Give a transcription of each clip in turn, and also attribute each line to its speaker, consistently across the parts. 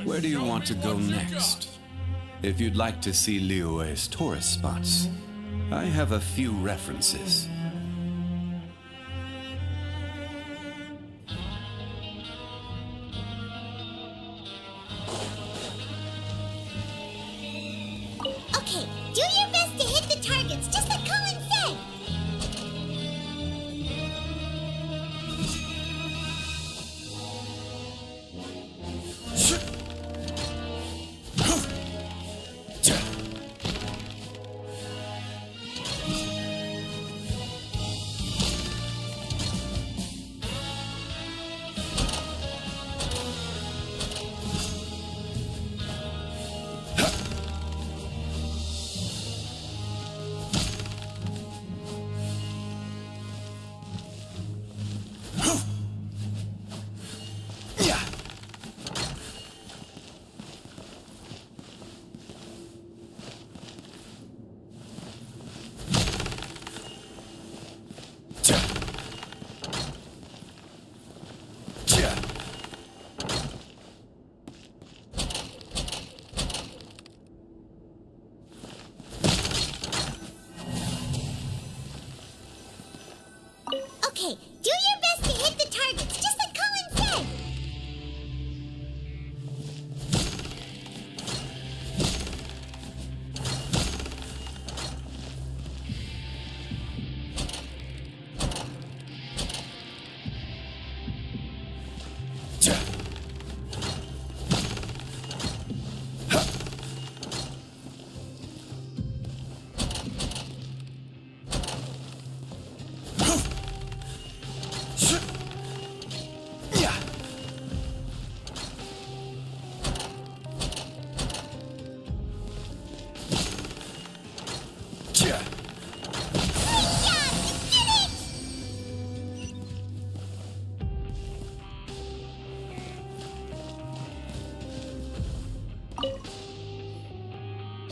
Speaker 1: Where do you want to go next? If you'd like to see Liyue's tourist spots, I have a few references.
Speaker 2: Okay, do your best to hit the targets, just like Colin said. Okay, do your best to hit the targets, just like Colin said.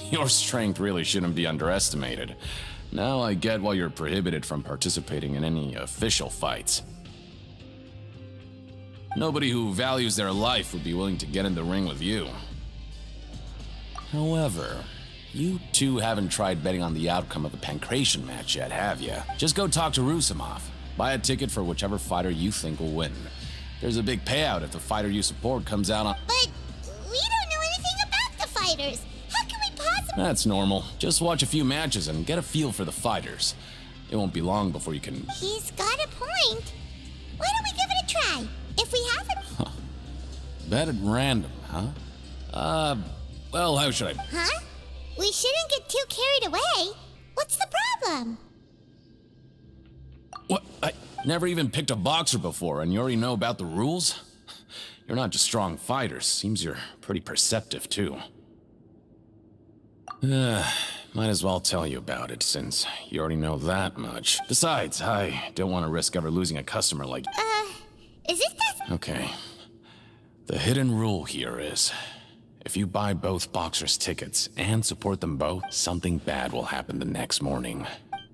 Speaker 3: Your strength really shouldn't be underestimated. Now I get why you're prohibited from participating in any official fights. Nobody who values their life would be willing to get in the ring with you. However, you two haven't tried betting on the outcome of the Pancration match yet, have you? Just go talk to Rusimov. Buy a ticket for whichever fighter you think will win. There's a big payout if the fighter you support comes out on—
Speaker 2: But we don't know anything about the fighters. How can we possibly—
Speaker 3: That's normal. Just watch a few matches and get a feel for the fighters. It won't be long before you can—
Speaker 2: He's got a point. Why don't we give it a try? If we haven't—
Speaker 3: Bet at random, huh? Well, how should I—
Speaker 2: Huh? We shouldn't get too carried away. What's the problem?
Speaker 3: What? I never even picked a boxer before, and you already know about the rules? You're not just strong fighters. Seems you're pretty perceptive, too. Might as well tell you about it, since you already know that much. Besides, I don't want to risk ever losing a customer like—
Speaker 2: Is it that—
Speaker 3: Okay. The hidden rule here is, if you buy both boxers' tickets and support them both, something bad will happen the next morning.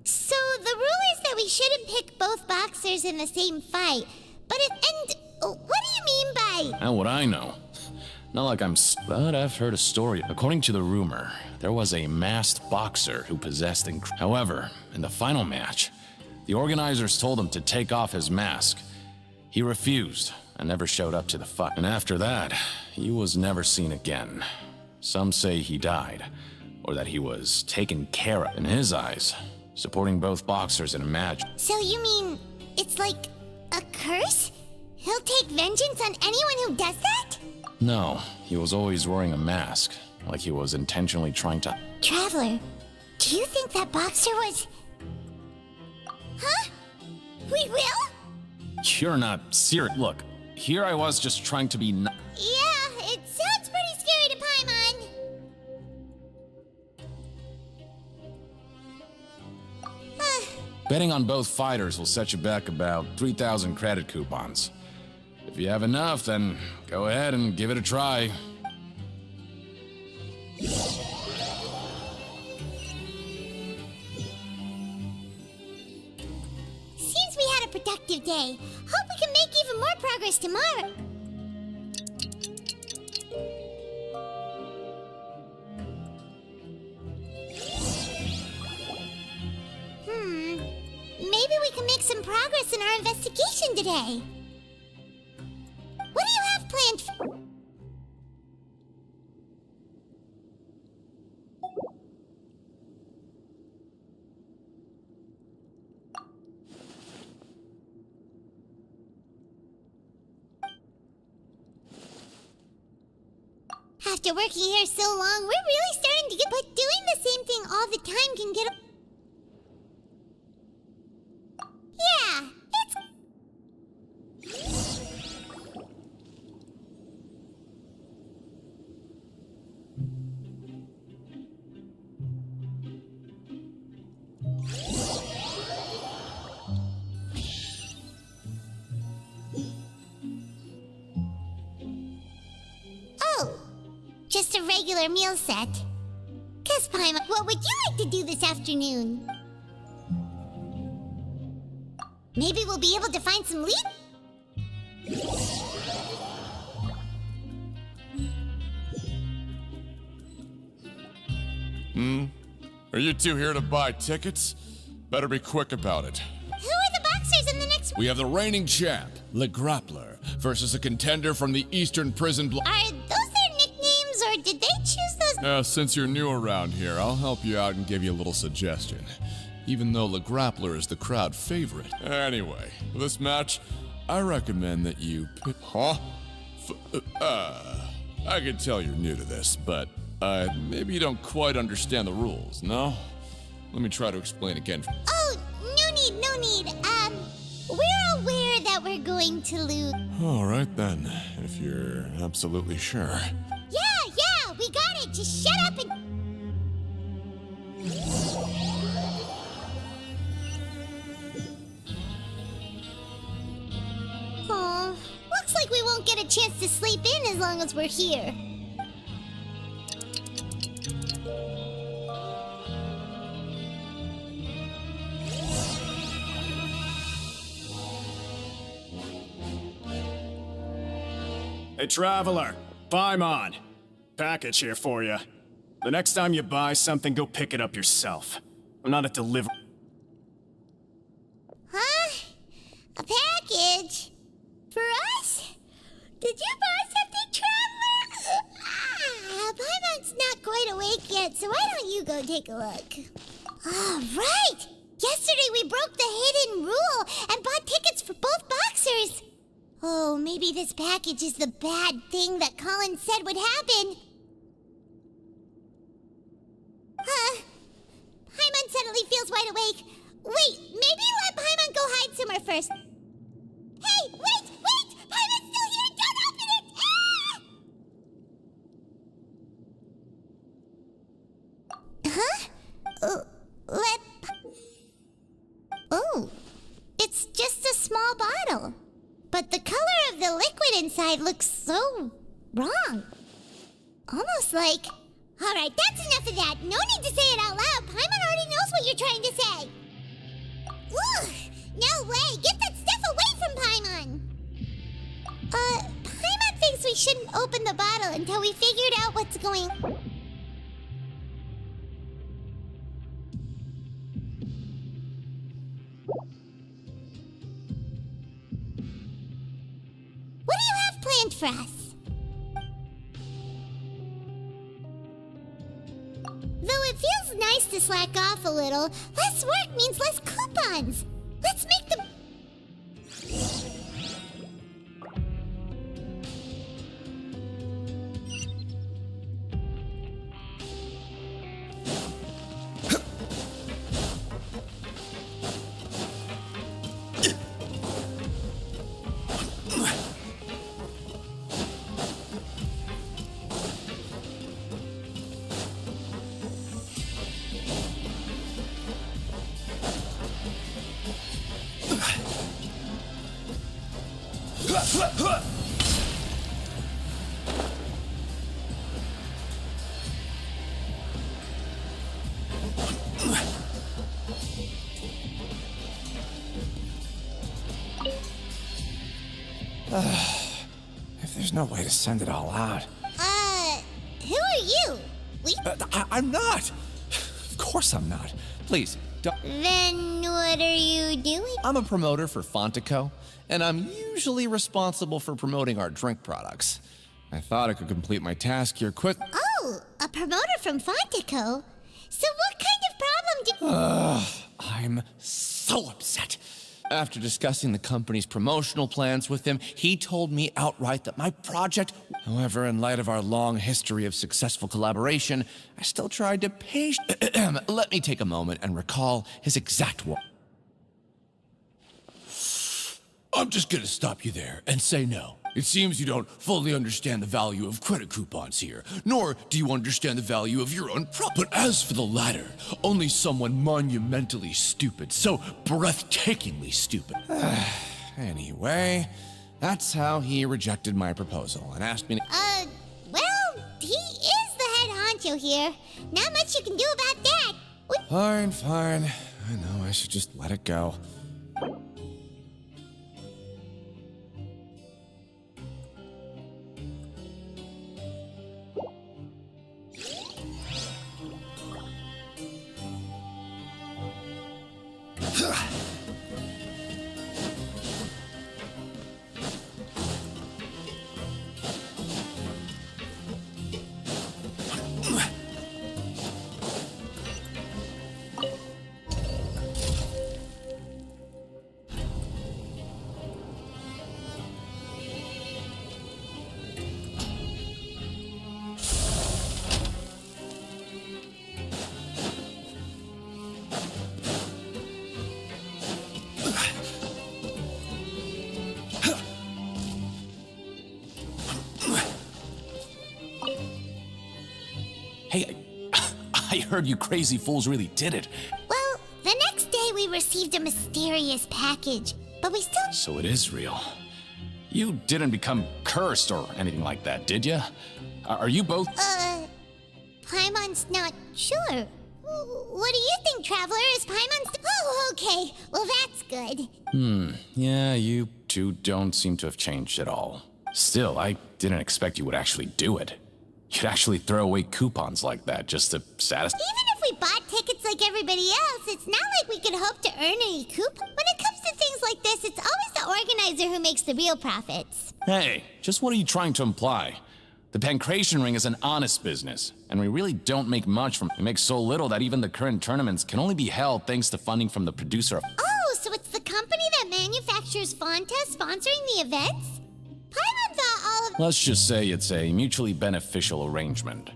Speaker 2: So the rule is that we shouldn't pick both boxers in the same fight. But what do you mean by—
Speaker 3: How would I know? Not like but I've heard a story. According to the rumor, there was a masked boxer who possessed However, in the final match, the organizers told him to take off his mask. He refused and never showed up to the fight. And after that, he was never seen again. Some say he died, or that he was taken care of. In his eyes, supporting both boxers in a match—
Speaker 2: So you mean it's like a curse? He'll take vengeance on anyone who does that?
Speaker 3: No, he was always wearing a mask, like he was intentionally trying to—
Speaker 2: Traveler, do you think that boxer was— Huh? We will?
Speaker 3: You're not serious. Look, here I was just trying to be
Speaker 2: Yeah, it sounds pretty scary to Paimon.
Speaker 3: Betting on both fighters will set you back about 3,000 credit coupons. If you have enough, then go ahead and give it a try.
Speaker 2: Seems we had a productive day. Hope we can make even more progress tomorrow. some progress in our investigation today. What do you have planned for... After working here so long, we're really starting to get... But doing the same thing all the time can get... Yeah, it's... Oh, just a regular meal set. Guess, Paimon, what would you like to do this afternoon? Maybe we'll be able to find some lead.
Speaker 4: Are you two here to buy tickets? Better be quick about it.
Speaker 2: Who are the boxers in the next...
Speaker 4: We have the reigning champ, Le Grappler, versus a contender from the Eastern Prison Block.
Speaker 2: Are those their nicknames, or did they choose those...
Speaker 4: Since you're new around here, I'll help you out and give you a little suggestion. Even though Le Grappler is the crowd favorite. Anyway, for this match, I recommend that you pick... Huh? I can tell you're new to this, but maybe you don't quite understand the rules, no? Let me try to explain again.
Speaker 2: Oh, no need. We're aware that we're going to lose.
Speaker 4: All right then, if you're absolutely sure.
Speaker 2: Yeah, we got it. Just shut up and... Oh, looks like we won't get a chance to sleep in as long as we're here.
Speaker 5: Hey, traveler, Paimon. Package here for you. The next time you buy something, go pick it up yourself. I'm not a delivery.
Speaker 2: Huh? A package? For us? Did you buy something, traveler? Paimon's not quite awake yet, so why don't you go take a look? All right! Yesterday we broke the hidden rule and bought tickets for both boxers. Oh, maybe this package is the bad thing that Colin said would happen. Paimon suddenly feels wide awake. Wait, maybe let Paimon go hide somewhere first. Hey, wait! Paimon's still here! Don't open it! Oh, it's just a small bottle. But the color of the liquid inside looks so wrong. Almost like... Alright, that's enough of that. No need to say it out loud. Paimon already knows what you're trying to say. Ugh, no way. Get that stuff away from Paimon. Paimon thinks we shouldn't open the bottle until we figured out what's going... What do you have planned for us? Though it feels nice to slack off a little, less work means less coupons. Let's make the...
Speaker 6: If there's no way to send it all out.
Speaker 2: Who are you?
Speaker 6: I'm not! Of course I'm not. Please,
Speaker 2: Then what are you doing?
Speaker 7: I'm a promoter for Fontico, and I'm usually responsible for promoting our drink products.
Speaker 6: I thought I could complete my task here quick.
Speaker 2: Oh, a promoter from Fontico? So what kind of problem do...
Speaker 7: I'm so upset. After discussing the company's promotional plans with him, he told me outright that my project... However, in light of our long history of successful collaboration, I still tried to Let me take a moment and recall his exact words. I'm just gonna stop you there and say no. It seems you don't fully understand the value of credit coupons here, nor do you understand the value of your own But as for the latter, only someone monumentally stupid, so breathtakingly stupid.
Speaker 6: Anyway, that's how he rejected my proposal and asked me to...
Speaker 2: Well, he is the head honcho here. Not much you can do about that.
Speaker 6: Fine. I know I should just let it go.
Speaker 3: Hey, I heard you crazy fools really did it.
Speaker 2: Well, the next day we received a mysterious package, but we still...
Speaker 3: So it is real. You didn't become cursed or anything like that, did you? Are you both...
Speaker 2: Paimon's not sure. What do you think, Traveler? Is Paimon's... Oh, okay. Well, that's good.
Speaker 3: Yeah, you two don't seem to have changed at all. Still, I didn't expect you would actually do it. You'd actually throw away coupons like that just to satisfy...
Speaker 2: Even if we bought tickets like everybody else, it's not like we could hope to earn any coupons. When it comes to things like this, it's always the organizer who makes the real profits.
Speaker 3: Hey, just what are you trying to imply? The Pancration Ring is an honest business, and we really don't make much from it. We make so little that even the current tournaments can only be held thanks to funding from the producer of...
Speaker 2: Oh, so it's the company that manufactures Fanta sponsoring the events? Paimon thought all of...
Speaker 3: Let's just say it's a mutually beneficial arrangement.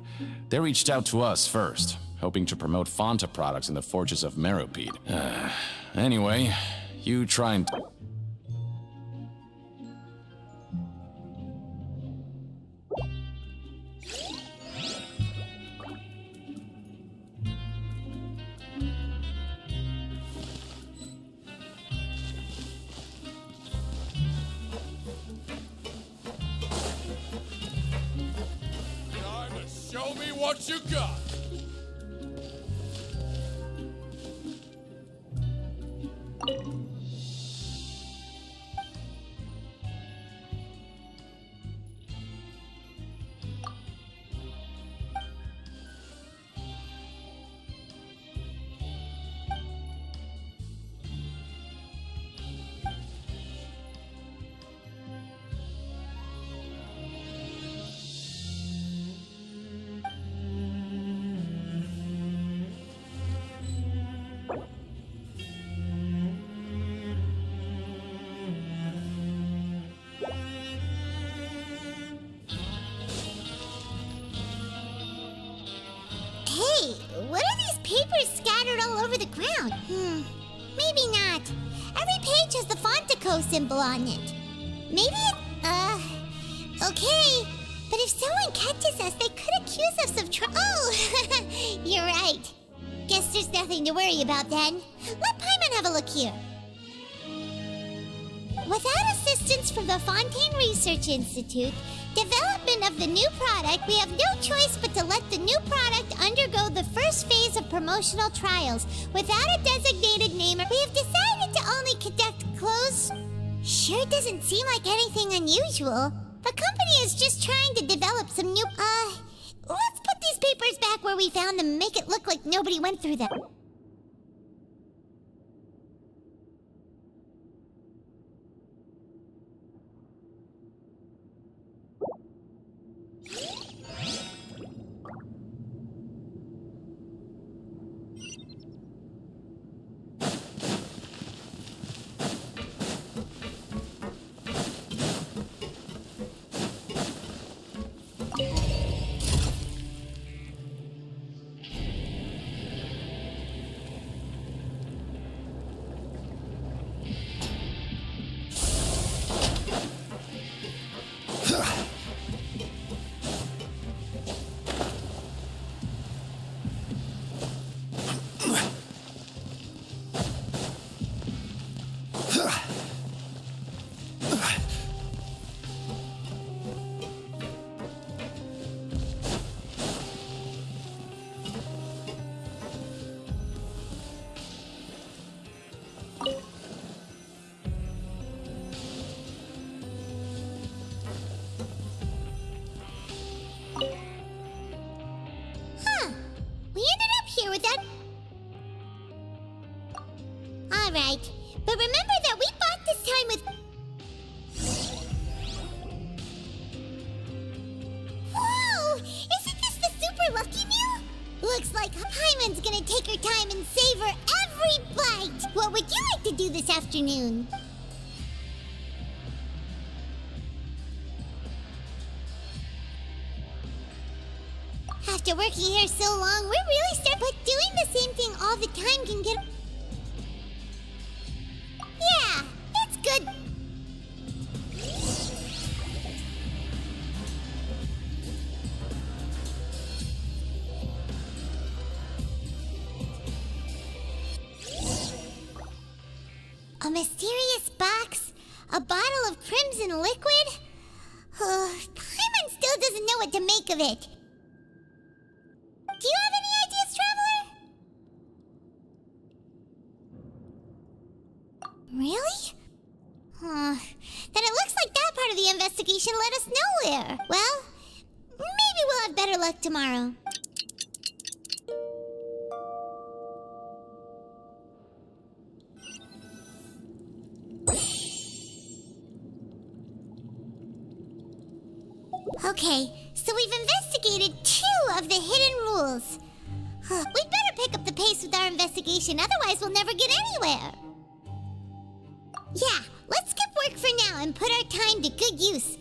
Speaker 3: They reached out to us first, hoping to promote Fanta products in the Forges of Meropide. Anyway, you try and...
Speaker 4: Show me what you got!
Speaker 2: Hey, what are these papers scattered all over the ground? Maybe not. Every page has the Fontico symbol on it. Maybe okay. But if someone catches us, they could accuse us of Oh, you're right. Guess there's nothing to worry about then. Let Paimon have a look here. Without assistance from the Fontaine Research Institute, development of the new product, we have no choice but to let the new product undergo the first phase of promotional trials. Without a designated name, we have decided to only conduct closed... Sure doesn't seem like anything unusual. The company is just trying to develop some new... Let's put these papers back where we found them and make it look like nobody went through them. Alright, but remember that we bought this time with... Whoa! Isn't this the super lucky meal? Looks like Paimon's gonna take her time and savor every bite! What would you like to do this afternoon? After working here so long, we're really but doing the same thing all the time can get... Yeah, that's good. A mysterious box? A bottle of crimson liquid? Paimon still doesn't know what to make of it. Do you have any ideas, Traveler? Really? Then it looks like that part of the investigation led us nowhere. Well, maybe we'll have better luck tomorrow. Okay, so we've investigated 2 of the hidden rules. We'd better pick up the pace with our investigation, otherwise we'll never get anywhere. Yeah, let's skip work for now and put our time to good use.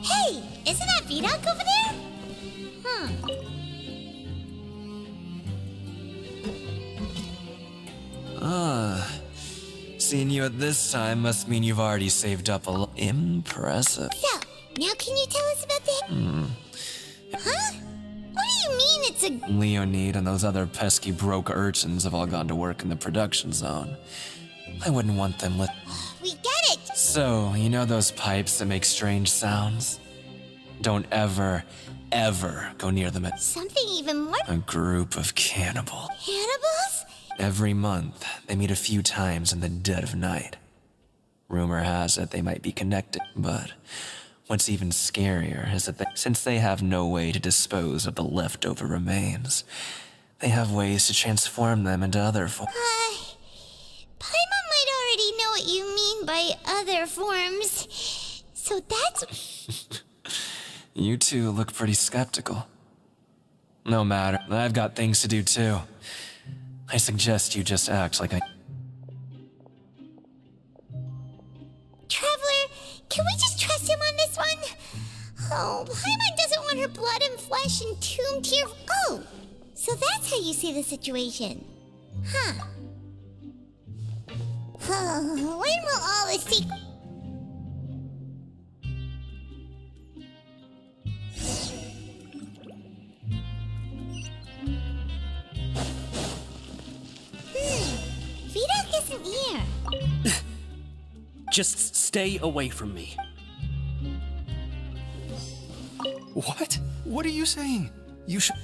Speaker 2: Hey, isn't that Vidoc over there?
Speaker 8: Seeing you at this time must mean you've already saved up a lot. Impressive.
Speaker 2: So, now can you tell us about the... Huh? What do you mean it's a...
Speaker 8: Leonid and those other pesky broke urchins have all gone to work in the production zone. I wouldn't want them with...
Speaker 2: We get it!
Speaker 8: So, you know those pipes that make strange sounds? Don't ever, ever go near them at...
Speaker 2: Something even more...
Speaker 8: A group of cannibals.
Speaker 2: Cannibals?
Speaker 8: Every month, they meet a few times in the dead of night. Rumor has it they might be connected, but what's even scarier is that since they have no way to dispose of the leftover remains, they have ways to transform them into other forms.
Speaker 2: Paimon might already know what you mean by other forms. So that's...
Speaker 8: You two look pretty skeptical. No matter, I've got things to do too. I suggest you just act like I...
Speaker 2: Traveler, can we just trust him on this one? Oh, Paimon doesn't want her blood and flesh entombed here. Oh, so that's how you see the situation. Huh. When will all this take... Vidoc isn't here.
Speaker 9: Just stay away from me.
Speaker 10: What? What are you saying? You should...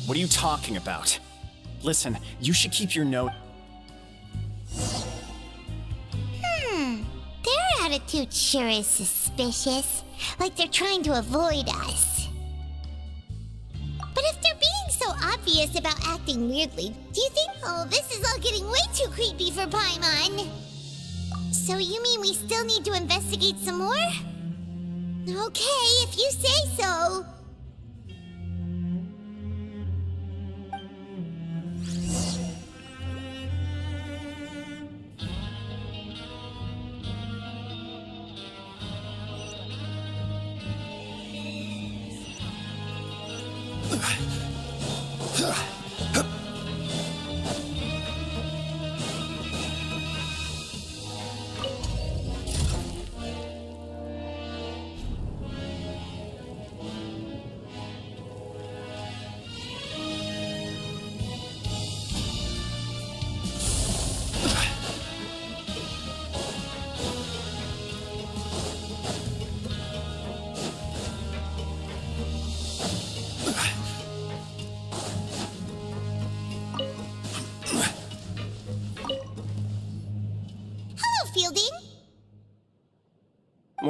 Speaker 5: What are you talking about? Listen, you should keep your note.
Speaker 2: Their attitude sure is suspicious. Like they're trying to avoid us. But if they're being so obvious about acting weirdly, do you think... Oh, this is all getting way too creepy for Paimon. So you mean we still need to investigate some more? Okay, if you say so.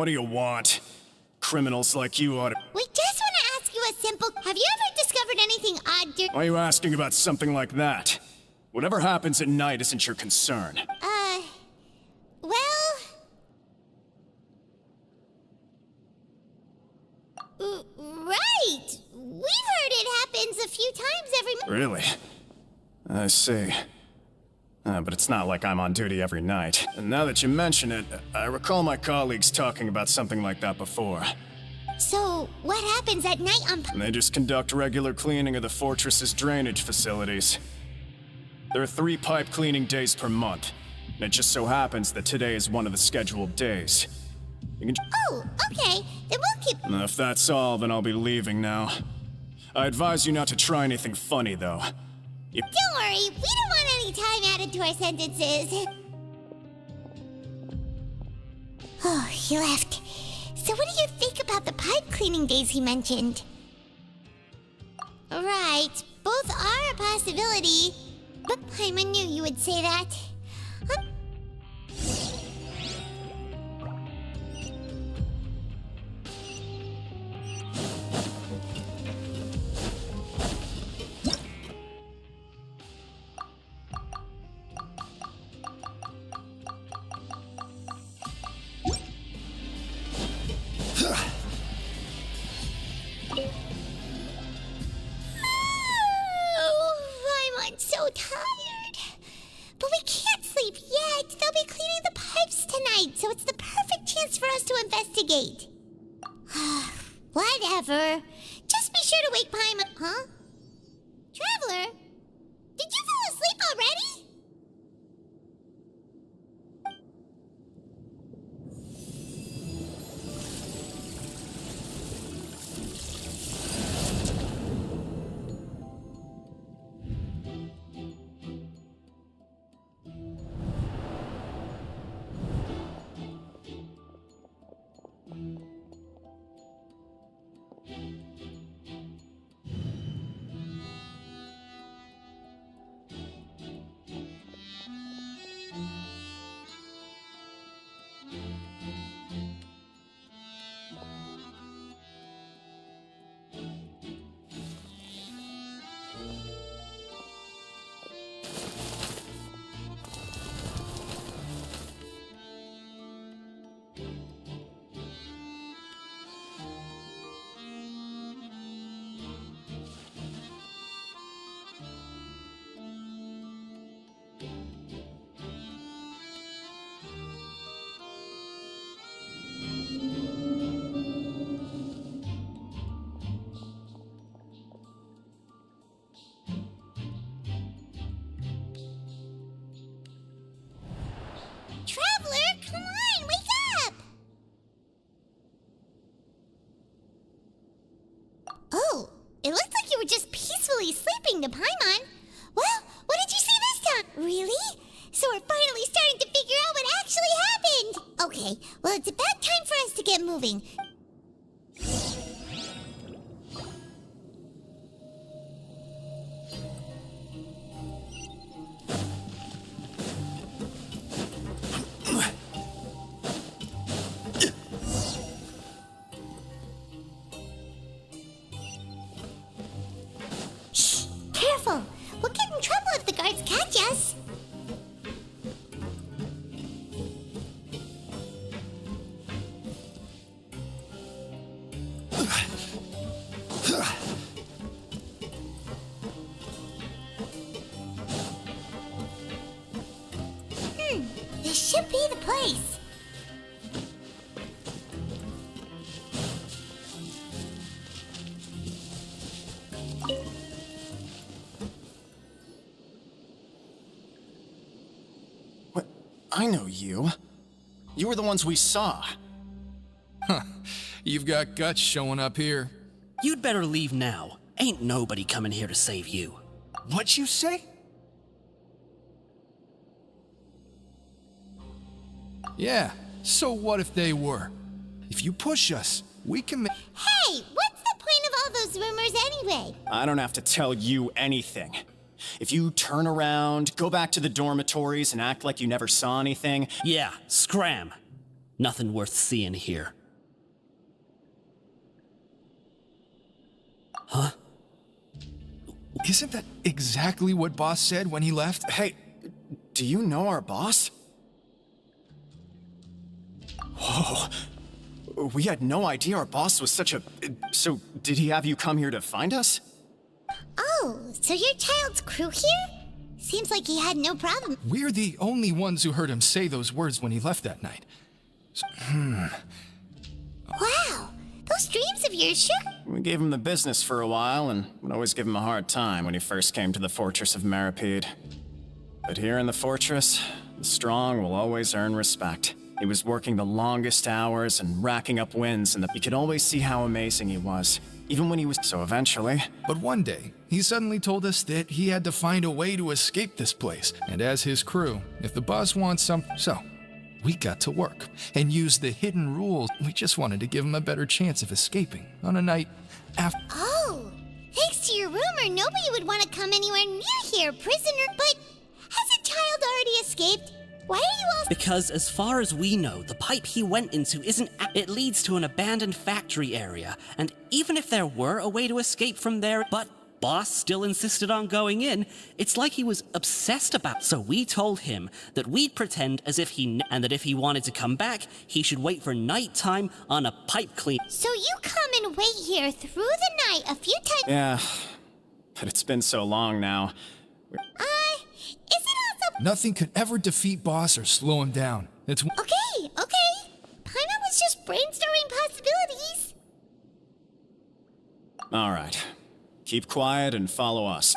Speaker 5: what do you want? Criminals like you ought to...
Speaker 2: We just want to ask you a simple... Have you ever discovered anything odd
Speaker 5: Why are you asking about something like that? Whatever happens at night isn't your concern.
Speaker 2: Well... Right! We've heard it happens a few times every month.
Speaker 5: Really? I see. But it's not like I'm on duty every night. And now that you mention it, I recall my colleagues talking about something like that before.
Speaker 2: So, what happens at night on...
Speaker 5: And they just conduct regular cleaning of the fortress's drainage facilities. There are 3 pipe cleaning days per month. And it just so happens that today is one of the scheduled days. You can...
Speaker 2: Oh, okay. Then we'll keep...
Speaker 5: And if that's all, then I'll be leaving now. I advise you not to try anything funny, though.
Speaker 2: Don't worry, we don't want any time added to our sentences. Oh, he left. So what do you think about the pipe cleaning days he mentioned? Right, both are a possibility. But Paimon knew you would say that. I'm so tired. But we can't sleep yet. They'll be cleaning the pipes tonight, so it's the perfect chance for us to investigate. Whatever. Just be sure to wake Paimon. Huh? Traveler? Did you fall asleep already? Traveler, come on, wake up! Oh, it looks like you were just peacefully sleeping to Paimon. Well, what did you see this time? Really? So we're finally starting to figure out what actually happened! Okay, well it's about time for us to get moving. Careful! We'll get in trouble if the guards catch us! This should be the place.
Speaker 5: What? I know you. You were the ones we saw.
Speaker 10: You've got guts showing up here.
Speaker 9: You'd better leave now. Ain't nobody coming here to save you.
Speaker 10: What'd you say? Yeah, so what if they were? If you push us, we can
Speaker 2: Hey, what's the point of all those rumors anyway?
Speaker 5: I don't have to tell you anything. If you turn around, go back to the dormitories, and act like you never saw anything...
Speaker 9: Yeah, scram. Nothing worth seeing here. Huh?
Speaker 10: Isn't that exactly what Boss said when he left?
Speaker 5: Hey, do you know our boss? Whoa. We had no idea our boss was such a... So, did he have you come here to find us?
Speaker 2: Oh, so your child's crew here? Seems like he had no problem.
Speaker 10: We're the only ones who heard him say those words when he left that night.
Speaker 2: Wow, those dreams of yours sure...
Speaker 5: We gave him the business for a while and would always give him a hard time when he first came to the fortress of Meripede. But here in the fortress, the strong will always earn respect. He was working the longest hours and racking up wins, and you could always see how amazing he was, even when he was... So eventually...
Speaker 10: But one day, he suddenly told us that he had to find a way to escape this place. And as his crew, if the boss wants some... So, we got to work and used the hidden rules. We just wanted to give him a better chance of escaping on a night after...
Speaker 2: Oh, thanks to your rumor, nobody would want to come anywhere near here, prisoner. But has a child already escaped? Why are you all...
Speaker 9: Because as far as we know, the pipe he went into isn't... It leads to an abandoned factory area, and even if there were a way to escape from there, but Boss still insisted on going in, it's like he was obsessed about. So we told him that we'd pretend as if and that if he wanted to come back, he should wait for nighttime on a pipe clean.
Speaker 2: So you come and wait here through the night a few times...
Speaker 5: Yeah, but it's been so long now.
Speaker 2: Is it also...
Speaker 10: Nothing could ever defeat Boss or slow him down. It's...
Speaker 2: Okay. Paimon was just brainstorming possibilities.
Speaker 5: All right. Keep quiet and follow us.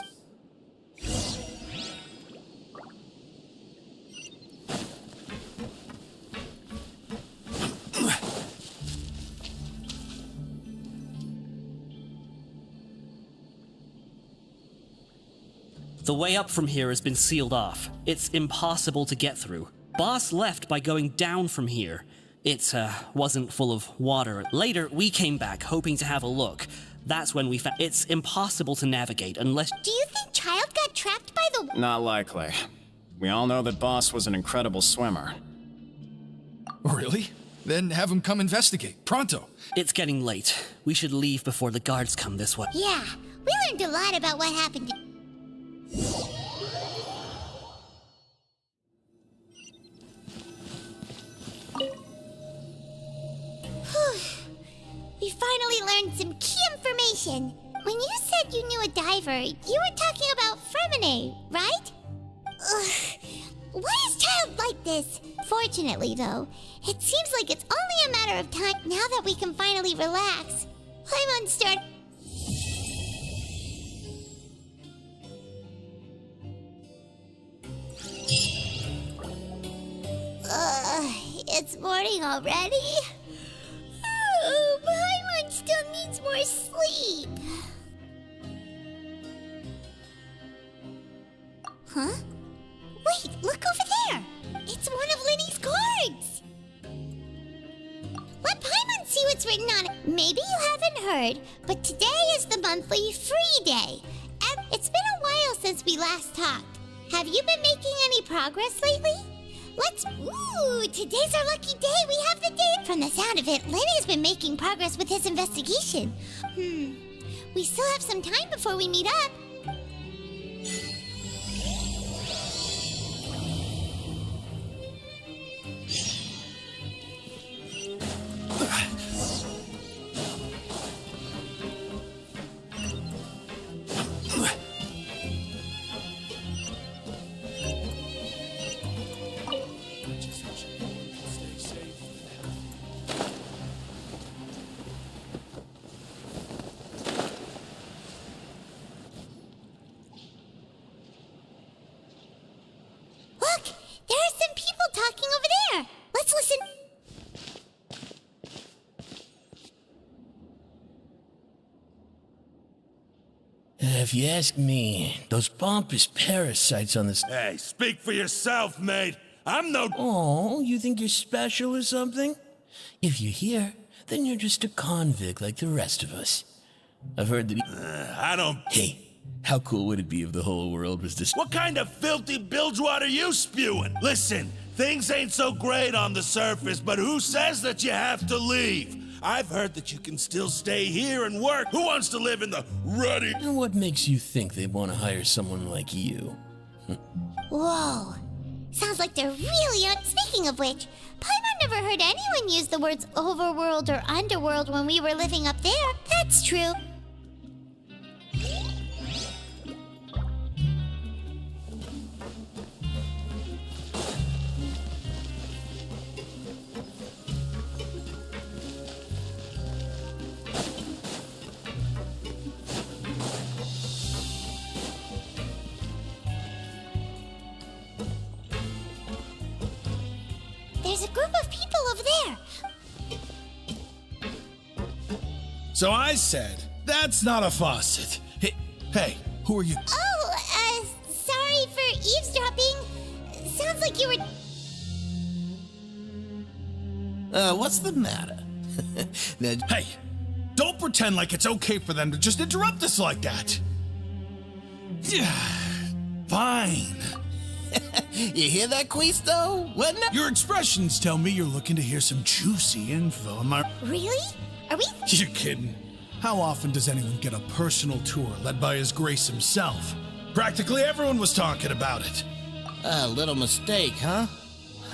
Speaker 9: The way up from here has been sealed off. It's impossible to get through. Boss left by going down from here. It wasn't full of water. Later, we came back hoping to have a look. That's when we found it's impossible to navigate unless...
Speaker 2: Do you think Child got trapped by the...
Speaker 5: Not likely. We all know that Boss was an incredible swimmer.
Speaker 10: Really? Then have him come investigate. Pronto.
Speaker 9: It's getting late. We should leave before the guards come this way.
Speaker 2: Yeah, we learned a lot about what happened to... We finally learned some key information. When you said you knew a diver, you were talking about Fremine, right? Why is Child like this? Fortunately, though, it seems like it's only a matter of time now that we can finally relax. Paimon start... It's morning already? Oh, Paimon still needs more sleep. Huh? Wait, look over there! It's one of Linny's cards! Let Paimon see what's written on it. Maybe you haven't heard, but today is the monthly free day. And it's been a while since we last talked. Have you been making any progress lately? Ooh, today's our lucky day. We have the day. From the sound of it, Lenny's been making progress with his investigation. We still have some time before we meet up.
Speaker 11: If you ask me, those pompous parasites on this...
Speaker 12: Hey, speak for yourself, mate. I'm no...
Speaker 11: Oh, you think you're special or something? If you're here, then you're just a convict like the rest of us. I've heard that...
Speaker 12: I don't...
Speaker 11: Hey, how cool would it be if the whole world was just...
Speaker 12: What kind of filthy bilgewater are you spewing? Listen, Things ain't so great on the surface, but who says that you have to leave? I've heard that you can still stay here and work. Who wants to live in the ruddy...
Speaker 11: And what makes you think they want to hire someone like you?
Speaker 2: Whoa. Sounds like they're really on. Speaking of which, Paimon never heard anyone use the words overworld or underworld when we were living up there. That's true. There's a group of people over there.
Speaker 13: So I said, that's not a faucet. Hey, who are you?
Speaker 2: Oh, sorry for eavesdropping. Sounds like you were...
Speaker 11: What's the matter?
Speaker 13: Hey, don't pretend like it's okay for them to just interrupt us like that. Fine.
Speaker 11: You hear that, Quisto? What now?
Speaker 13: Your expressions tell me you're looking to hear some juicy info. Am I...
Speaker 2: Really? Are we...
Speaker 13: You're kidding. How often does anyone get a personal tour led by His Grace himself? Practically everyone was talking about it.
Speaker 11: A little mistake, huh?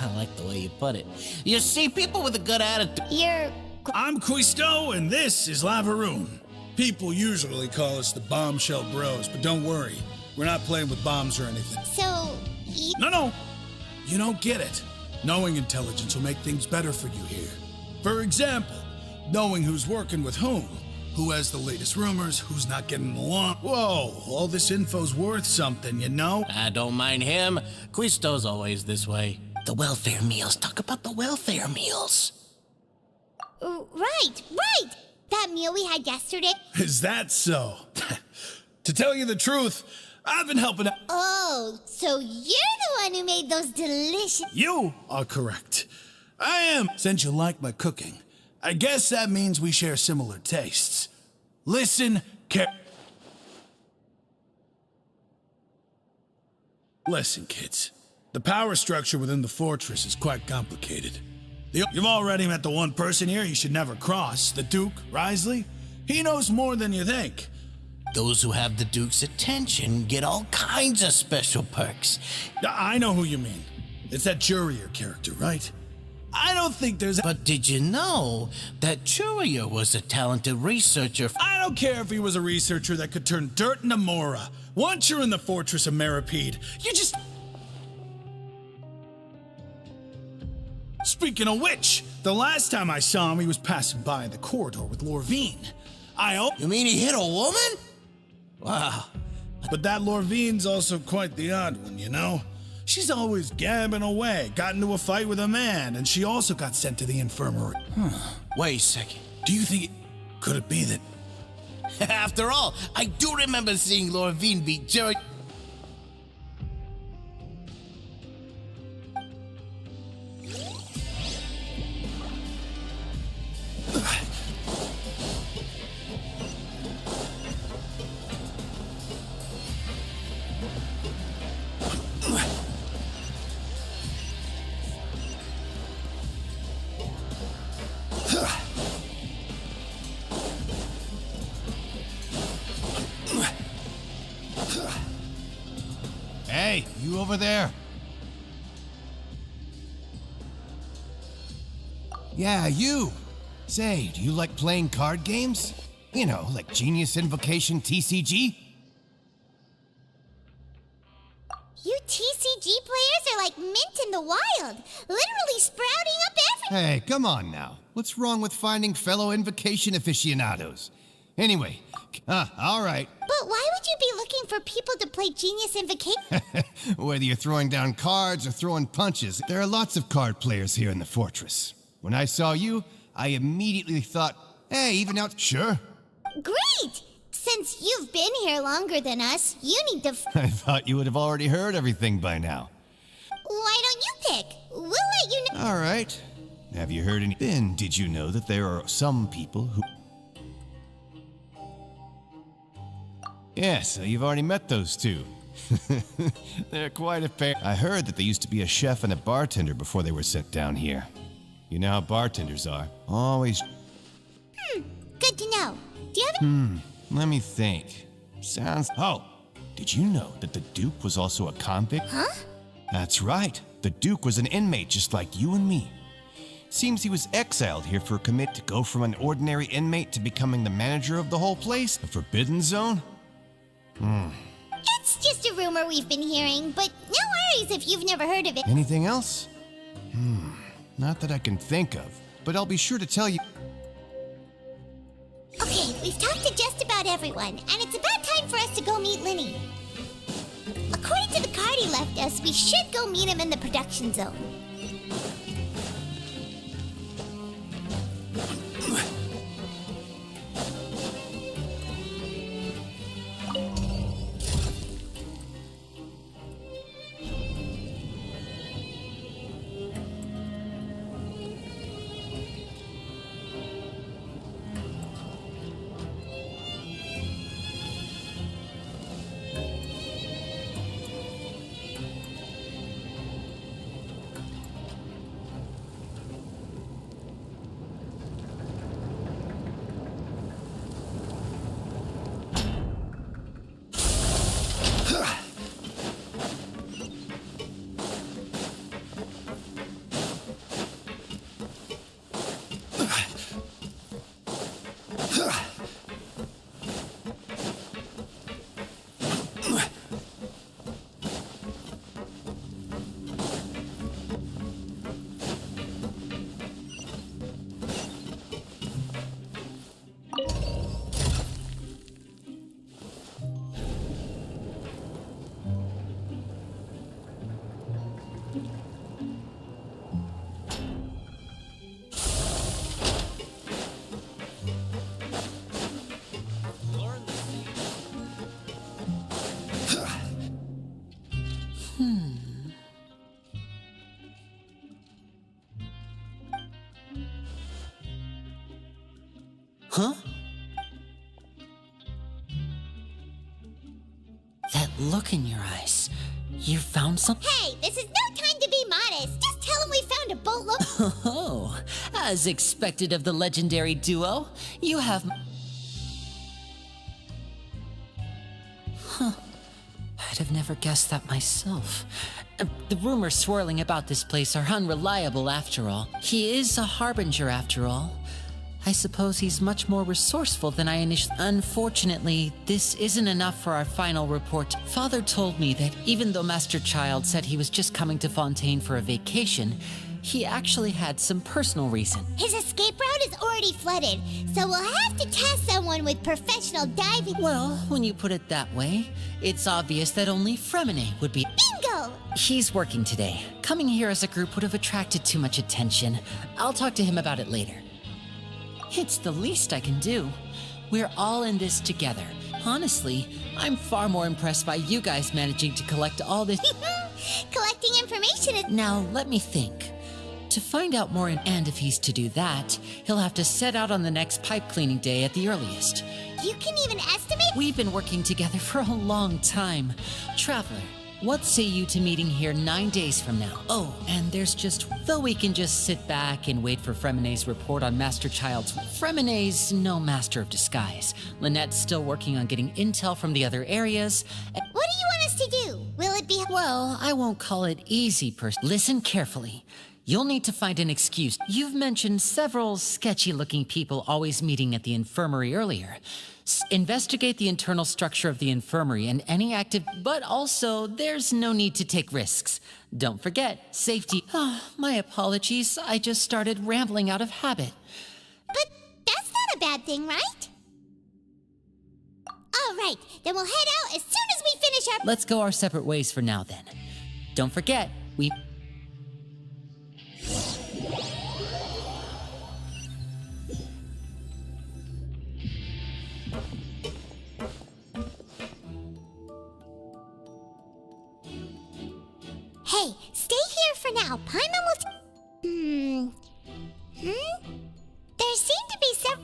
Speaker 11: I like the way you put it. You see, people with a good attitude...
Speaker 13: I'm Quisto, and this is Lavaroon. People usually call us the Bombshell Bros, but don't worry. We're not playing with bombs or anything.
Speaker 2: So...
Speaker 13: No. You don't get it. Knowing intelligence will make things better for you here. For example, knowing who's working with whom, who has the latest rumors, who's not getting along. Whoa, all this info's worth something, you know?
Speaker 11: I don't mind him. Quisto's always this way. The welfare meals. Talk about the welfare meals.
Speaker 2: Right. That meal we had yesterday.
Speaker 13: Is that so? To tell you the truth, I've been helping out.
Speaker 2: Oh, so you're the one who made those delicious...
Speaker 13: You are correct. I am. Since you like my cooking, I guess that means we share similar tastes. Listen, Listen, kids. The power structure within the fortress is quite complicated. You've already met the one person here you should never cross, the Duke, Risley. He knows more than you think.
Speaker 11: Those who have the Duke's attention get all kinds of special perks.
Speaker 13: I know who you mean. It's that Jurier character, right? I don't think there's...
Speaker 11: But did you know that Jurier was a talented researcher?
Speaker 13: I don't care if he was a researcher that could turn dirt into Mora. Once you're in the fortress of Meripede, you just... Speaking of which, the last time I saw him, he was passing by the corridor with Lorvine.
Speaker 11: You mean he hit a woman? Wow.
Speaker 13: But that Lorvine's also quite the odd one, you know? She's always gabbing away, got into a fight with a man, and she also got sent to the infirmary.
Speaker 11: Wait a second.
Speaker 13: Do you think could it be that...
Speaker 11: After all, I do remember seeing Lorvine beat Jerry...
Speaker 14: Hey, you over there? Yeah, you. Say, do you like playing card games? You know, like Genius Invocation TCG?
Speaker 2: You TCG players are like mint in the wild, literally sprouting up everywhere.
Speaker 14: Hey, come on now. What's wrong with finding fellow Invocation aficionados? Anyway, all right.
Speaker 2: But why would you be looking for people to play Genius Invocation?
Speaker 14: Whether you're throwing down cards or throwing punches, there are lots of card players here in the fortress. When I saw you, I immediately thought, hey, even out... Sure.
Speaker 2: Great! Since you've been here longer than us, you need to...
Speaker 14: I thought you would have already heard everything by now.
Speaker 2: Why don't you pick? We'll let you know.
Speaker 14: All right. Have you heard any... Then, did you know that there are some people who... Yeah, so you've already met those two. They're quite a pair. I heard that they used to be a chef and a bartender before they were sent down here. You know how bartenders are. Always.
Speaker 2: Good to know. Do you have
Speaker 14: Let me think. Sounds. Oh, did you know that the Duke was also a convict?
Speaker 2: Huh?
Speaker 14: That's right. The Duke was an inmate just like you and me. Seems he was exiled here for a commit to go from an ordinary inmate to becoming the manager of the whole place, a forbidden zone.
Speaker 2: It's just a rumor we've been hearing, but no worries if you've never heard of it.
Speaker 14: Anything else? Not that I can think of, but I'll be sure to tell you.
Speaker 2: Okay, we've talked to just about everyone, and it's about time for us to go meet Linny. According to the card he left us, we should go meet him in the production zone.
Speaker 15: Huh? That look in your eyes. You found something?
Speaker 2: Hey, this is no time to be modest. Just tell him we found a boatload.
Speaker 15: Oh, as expected of the legendary duo, you have... Huh. I'd have never guessed that myself. The rumors swirling about this place are unreliable after all. He is a harbinger after all. I suppose he's much more resourceful than I initially... Unfortunately, this isn't enough for our final report. Father told me that even though Master Child said he was just coming to Fontaine for a vacation, he actually had some personal reason.
Speaker 2: His escape route is already flooded, so we'll have to task someone with professional diving.
Speaker 15: Well, when you put it that way, it's obvious that only Fremine would be...
Speaker 2: Bingo!
Speaker 15: He's working today. Coming here as a group would have attracted too much attention. I'll talk to him about it later. It's the least I can do. We're all in this together. Honestly, I'm far more impressed by you guys managing to collect all this...
Speaker 2: Collecting information is...
Speaker 15: Now, let me think. To find out more, and if he's to do that, he'll have to set out on the next pipe cleaning day at the earliest.
Speaker 2: You can even estimate...
Speaker 15: We've been working together for a long time. Traveler, what say you to meeting here 9 days from now? Oh, and there's just... Though we can just sit back and wait for Fremine's report on Master Child's... Fremine's no master of disguise. Lynette's still working on getting intel from the other areas.
Speaker 2: What do you want us to do? Will it be...
Speaker 15: Well, I won't call it easy, Listen carefully. You'll need to find an excuse. You've mentioned several sketchy-looking people always meeting at the infirmary earlier. Investigate the internal structure of the infirmary and any active... But also, there's no need to take risks. Don't forget, safety... my apologies. I just started rambling out of habit.
Speaker 2: But that's not a bad thing, right? All right, then we'll head out as soon as we finish our...
Speaker 15: Let's go our separate ways for now, then. Don't forget, we...
Speaker 2: Hey, stay here for now. Paimon will... There seem to be some...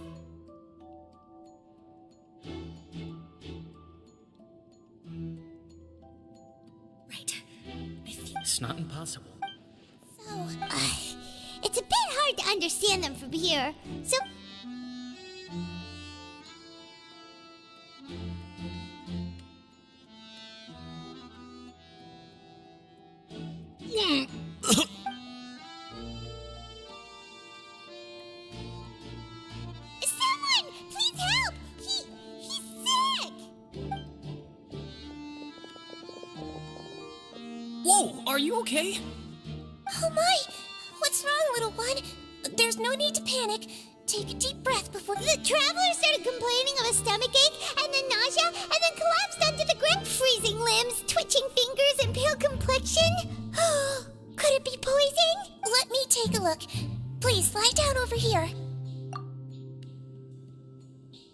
Speaker 9: It's not impossible.
Speaker 2: So, it's a bit hard to understand them from here. So, someone, please help! He's sick!
Speaker 16: Whoa, are you okay?
Speaker 2: Oh my! What's wrong, little one? There's no need to panic. Take a deep breath before... The traveler started complaining of a stomachache, and then nausea, and then collapsed onto the ground. Freezing limbs, twitching fingers, and pale complexion? Could it be poison? Let me take a look. Please, lie down over here.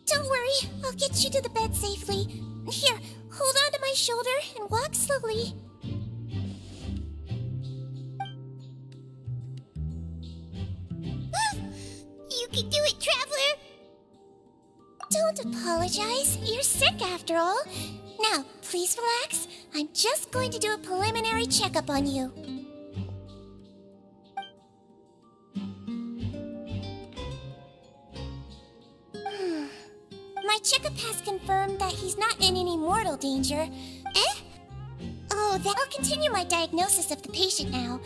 Speaker 2: Don't worry, I'll get you to the bed safely. Here, hold on to my shoulder and walk slowly. You can do it, traveler! Don't apologize. You're sick after all. Now, please relax. I'm just going to do a preliminary checkup on you. My checkup has confirmed that he's not in any mortal danger. Eh? Oh, I'll continue my diagnosis of the patient now.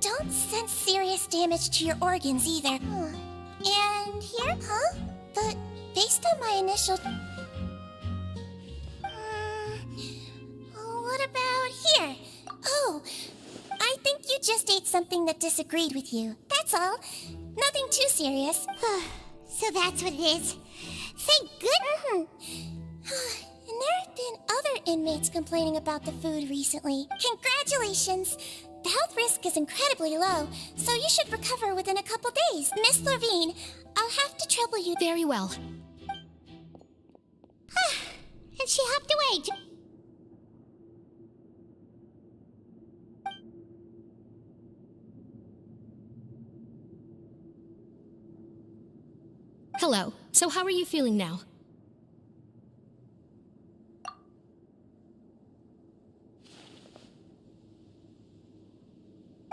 Speaker 2: Don't sense serious damage to your organs either. And here? Huh? But based on my initial... what about here? Oh, I think you just ate something that disagreed with you. That's all. Nothing too serious. So that's what it is. Thank goodness. And there have been other inmates complaining about the food recently. Congratulations! The health risk is incredibly low, so you should recover within a couple days. Miss Levine, I'll have to trouble you.
Speaker 17: Very well.
Speaker 2: And she hopped away.
Speaker 17: Hello. So how are you feeling now?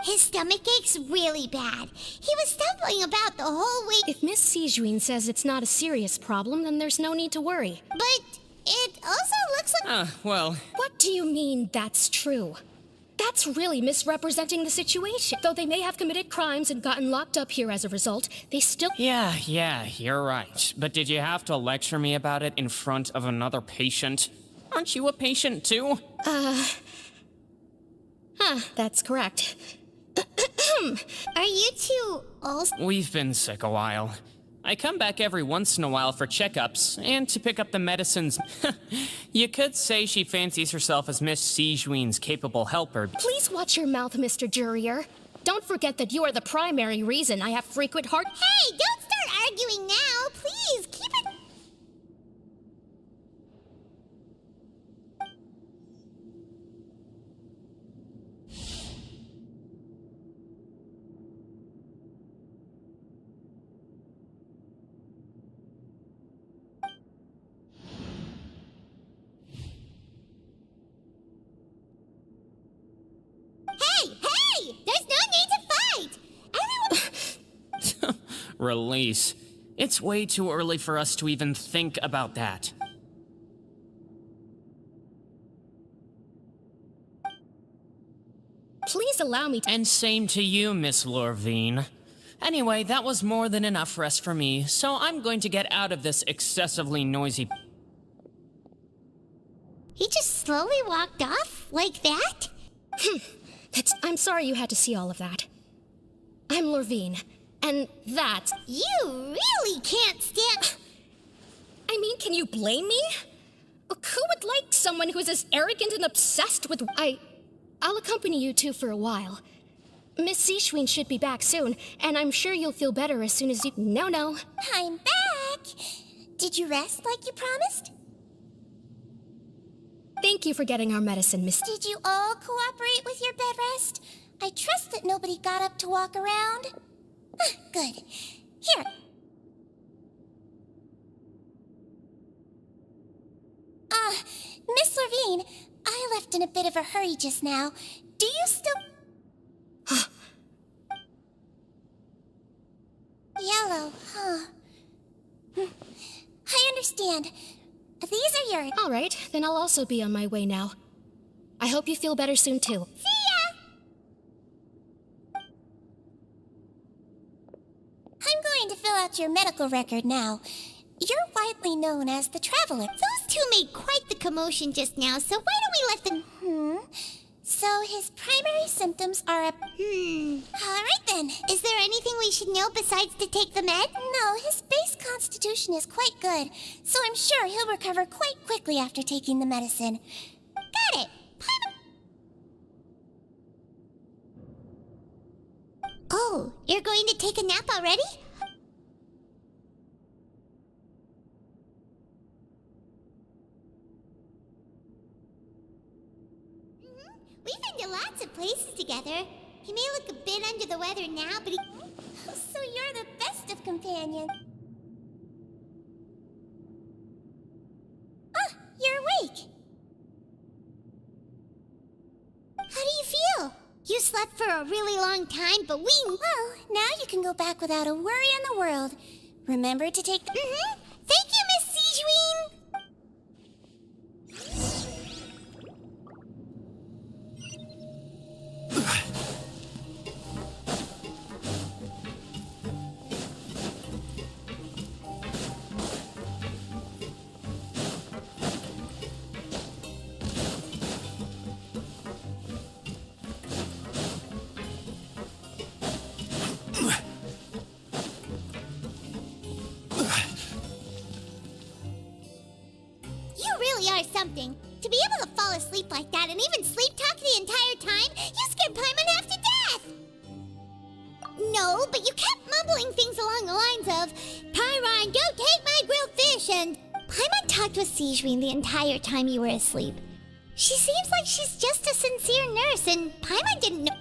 Speaker 2: His stomach ache's really bad. He was stumbling about the whole week.
Speaker 17: If Miss Seguin says it's not a serious problem, then there's no need to worry.
Speaker 2: But it also looks like...
Speaker 16: well...
Speaker 17: What do you mean that's true? That's really misrepresenting the situation. Though they may have committed crimes and gotten locked up here as a result, they still...
Speaker 16: Yeah, you're right. But did you have to lecture me about it in front of another patient? Aren't you a patient too?
Speaker 17: That's correct.
Speaker 2: Are you two also...
Speaker 16: We've been sick a while. I come back every once in a while for checkups and to pick up the medicines. You could say she fancies herself as Miss Seguin's capable helper.
Speaker 17: Please watch your mouth, Mr. Jurrier. Don't forget that you are the primary reason I have frequent heart...
Speaker 2: Hey, don't start arguing now. Please, keep it... Hey! There's no need to fight! Everyone...
Speaker 16: Release. It's way too early for us to even think about that.
Speaker 17: Please allow me to...
Speaker 16: And same to you, Miss Lorvine. Anyway, that was more than enough rest for me, so I'm going to get out of this excessively noisy...
Speaker 2: He just slowly walked off? Like that?
Speaker 17: I'm sorry you had to see all of that. I'm Lorvine, and that...
Speaker 2: You really can't stand...
Speaker 17: I mean, can you blame me? Who would like someone who is as arrogant and obsessed with... I'll accompany you two for a while. Miss Seguin should be back soon, and I'm sure you'll feel better as soon as you... No.
Speaker 2: I'm back! Did you rest like you promised?
Speaker 17: Thank you for getting our medicine, Miss...
Speaker 2: Did you all cooperate with your bed rest? I trust that nobody got up to walk around. Good. Here. in a bit of a hurry just now. Do you still... Yellow, huh? I understand. These are your...
Speaker 17: All right, then I'll also be on my way now. I hope you feel better soon, too.
Speaker 2: See ya! I'm going to fill out your medical record now. You're widely known as the Traveler. Those two made quite the commotion just now, so why don't we let them... So his primary symptoms are a... Alright then. Is there anything we should know besides to take the med? No, his base constitution is quite good, so I'm sure he'll recover quite quickly after taking the medicine. Got it. Oh, you're going to take a nap already? We've been to lots of places together. He may look a bit under the weather now, but he... So you're the best of companions. Ah, you're awake. How do you feel? You slept for a really long time, but we... Well, now you can go back without a worry in the world. Remember to take... Thank you, Miss Sigeween! Something. To be able to fall asleep like that and even sleep talk the entire time, you scared Paimon half to death! No, but you kept mumbling things along the lines of, Pyron, go take my grilled fish, and Paimon talked with Sigeween the entire time you were asleep. She seems like she's just a sincere nurse, and Paimon didn't know...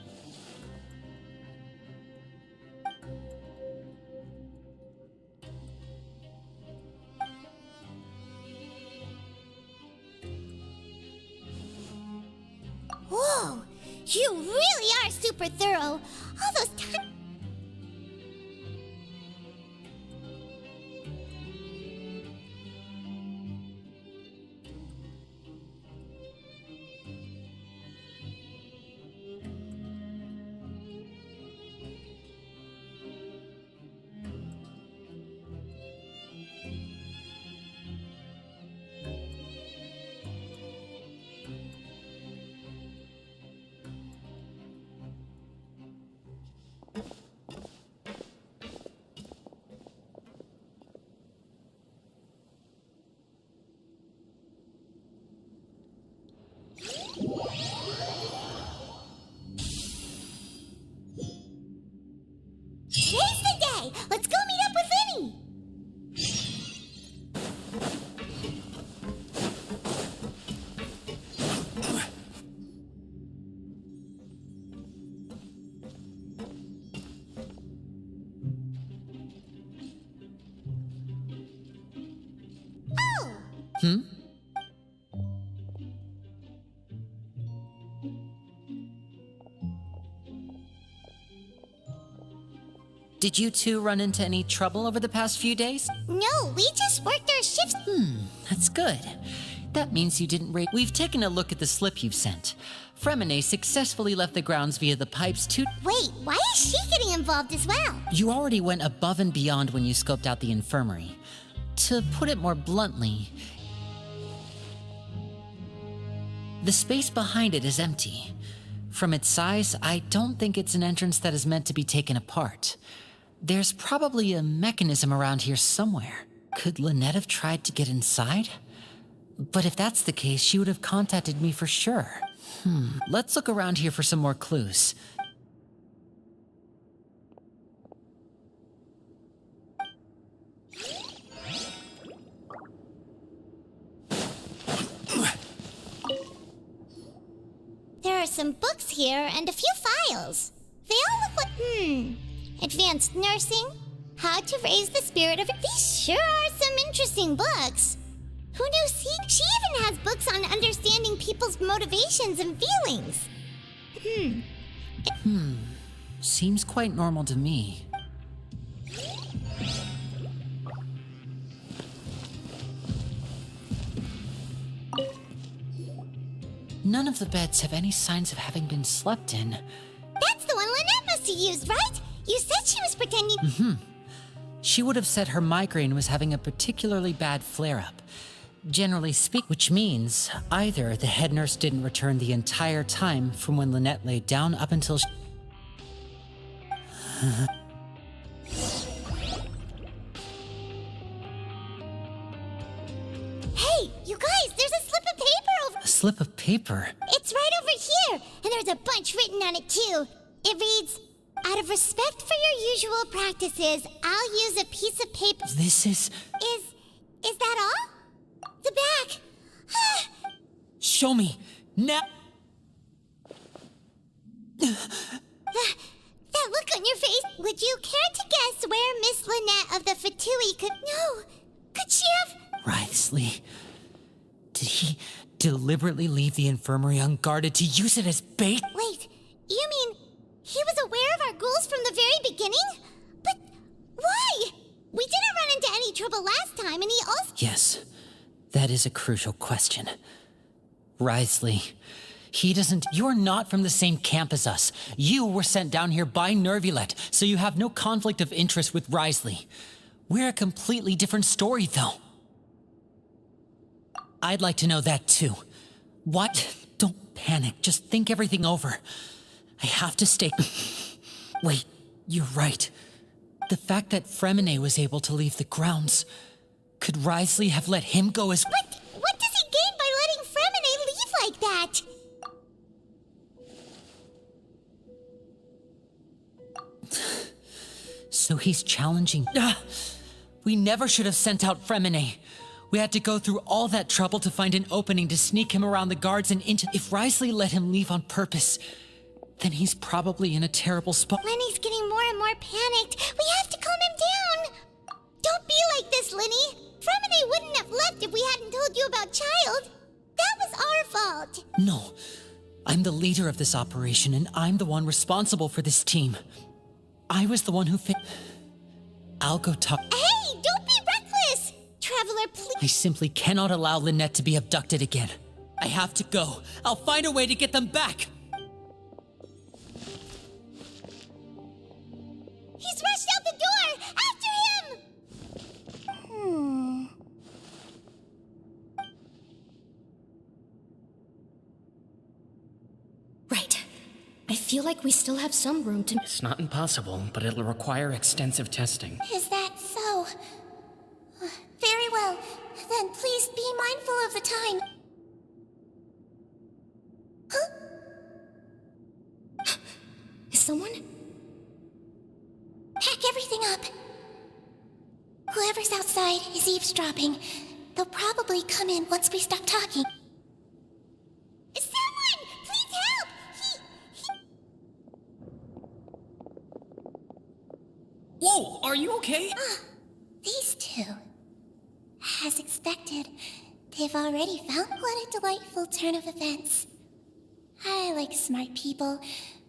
Speaker 2: Whoa! You really are super thorough! All those times... Today's the day! Let's go meet up with Vinny! Oh!
Speaker 15: Did you two run into any trouble over the past few days?
Speaker 2: No, we just worked our shifts.
Speaker 15: That's good. That means you didn't raid. We've taken a look at the slip you've sent. Fremine successfully left the grounds via the pipes to...
Speaker 2: Wait, why is she getting involved as well?
Speaker 15: You already went above and beyond when you scoped out the infirmary. To put it more bluntly, the space behind it is empty. From its size, I don't think it's an entrance that is meant to be taken apart. There's probably a mechanism around here somewhere. Could Lynette have tried to get inside? But if that's the case, she would have contacted me for sure. Let's look around here for some more clues.
Speaker 2: There are some books here and a few files. They all look like, advanced nursing, how to raise the spirit of... These sure are some interesting books. Who knew she even has books on understanding people's motivations and feelings.
Speaker 15: Seems quite normal to me. None of the beds have any signs of having been slept in.
Speaker 2: That's the one Lynette must have used, right? You said she was pretending.
Speaker 15: She would have said her migraine was having a particularly bad flare-up. Generally speaking, which means either the head nurse didn't return the entire time from when Lynette laid down up until she...
Speaker 2: Hey, you guys, there's a slip of paper over...
Speaker 15: A slip of paper?
Speaker 2: It's right over here, and there's a bunch written on it too. It reads, out of respect for your usual practices, I'll use a piece of paper...
Speaker 15: This is...
Speaker 2: Is that all? The back.
Speaker 15: Show me. Now...
Speaker 2: That look on your face. Would you care to guess where Miss Lynette of the Fatui could... No. Could she have...
Speaker 15: Wriothesley. Did he deliberately leave the infirmary unguarded to use it as bait?
Speaker 2: Wait, you mean he was aware of our goals from the very beginning? But why? We didn't run into any trouble last time, and he also...
Speaker 15: Yes, that is a crucial question. Wriothesley, he doesn't... You're not from the same camp as us. You were sent down here by Nervulet, so you have no conflict of interest with Wriothesley. We're a completely different story, though. I'd like to know that, too. What? Don't panic. Just think everything over. I have to stay... Wait, you're right. The fact that Fremine was able to leave the grounds... Could Wriothesley have let him go as...
Speaker 2: What does he gain by letting Fremine leave like that?
Speaker 15: So he's challenging... We never should have sent out Fremine. We had to go through all that trouble to find an opening to sneak him around the guards and into... If Wriothesley let him leave on purpose, then he's probably in a terrible spot.
Speaker 2: Lenny's getting more and more panicked. We have to calm him down. Don't be like this, Lenny. Fremine wouldn't have left if we hadn't told you about Child. That was our fault.
Speaker 15: No. I'm the leader of this operation, and I'm the one responsible for this team. I was the one who I'll go talk...
Speaker 2: Hey, don't be reckless! Traveler, please...
Speaker 15: I simply cannot allow Lynette to be abducted again. I have to go. I'll find a way to get them back.
Speaker 2: He's rushed out the door! After him!
Speaker 17: Right. I feel like we still have some room to...
Speaker 16: It's not impossible, but it'll require extensive testing.
Speaker 2: Is that so? Very well. Then please be mindful of the time. Huh?
Speaker 17: Is someone?
Speaker 2: Pack everything up. Whoever's outside is eavesdropping. They'll probably come in once we stop talking. Someone! Please help!
Speaker 16: Whoa, are you okay?
Speaker 2: These two. As expected, they've already found what a delightful turn of events. I like smart people,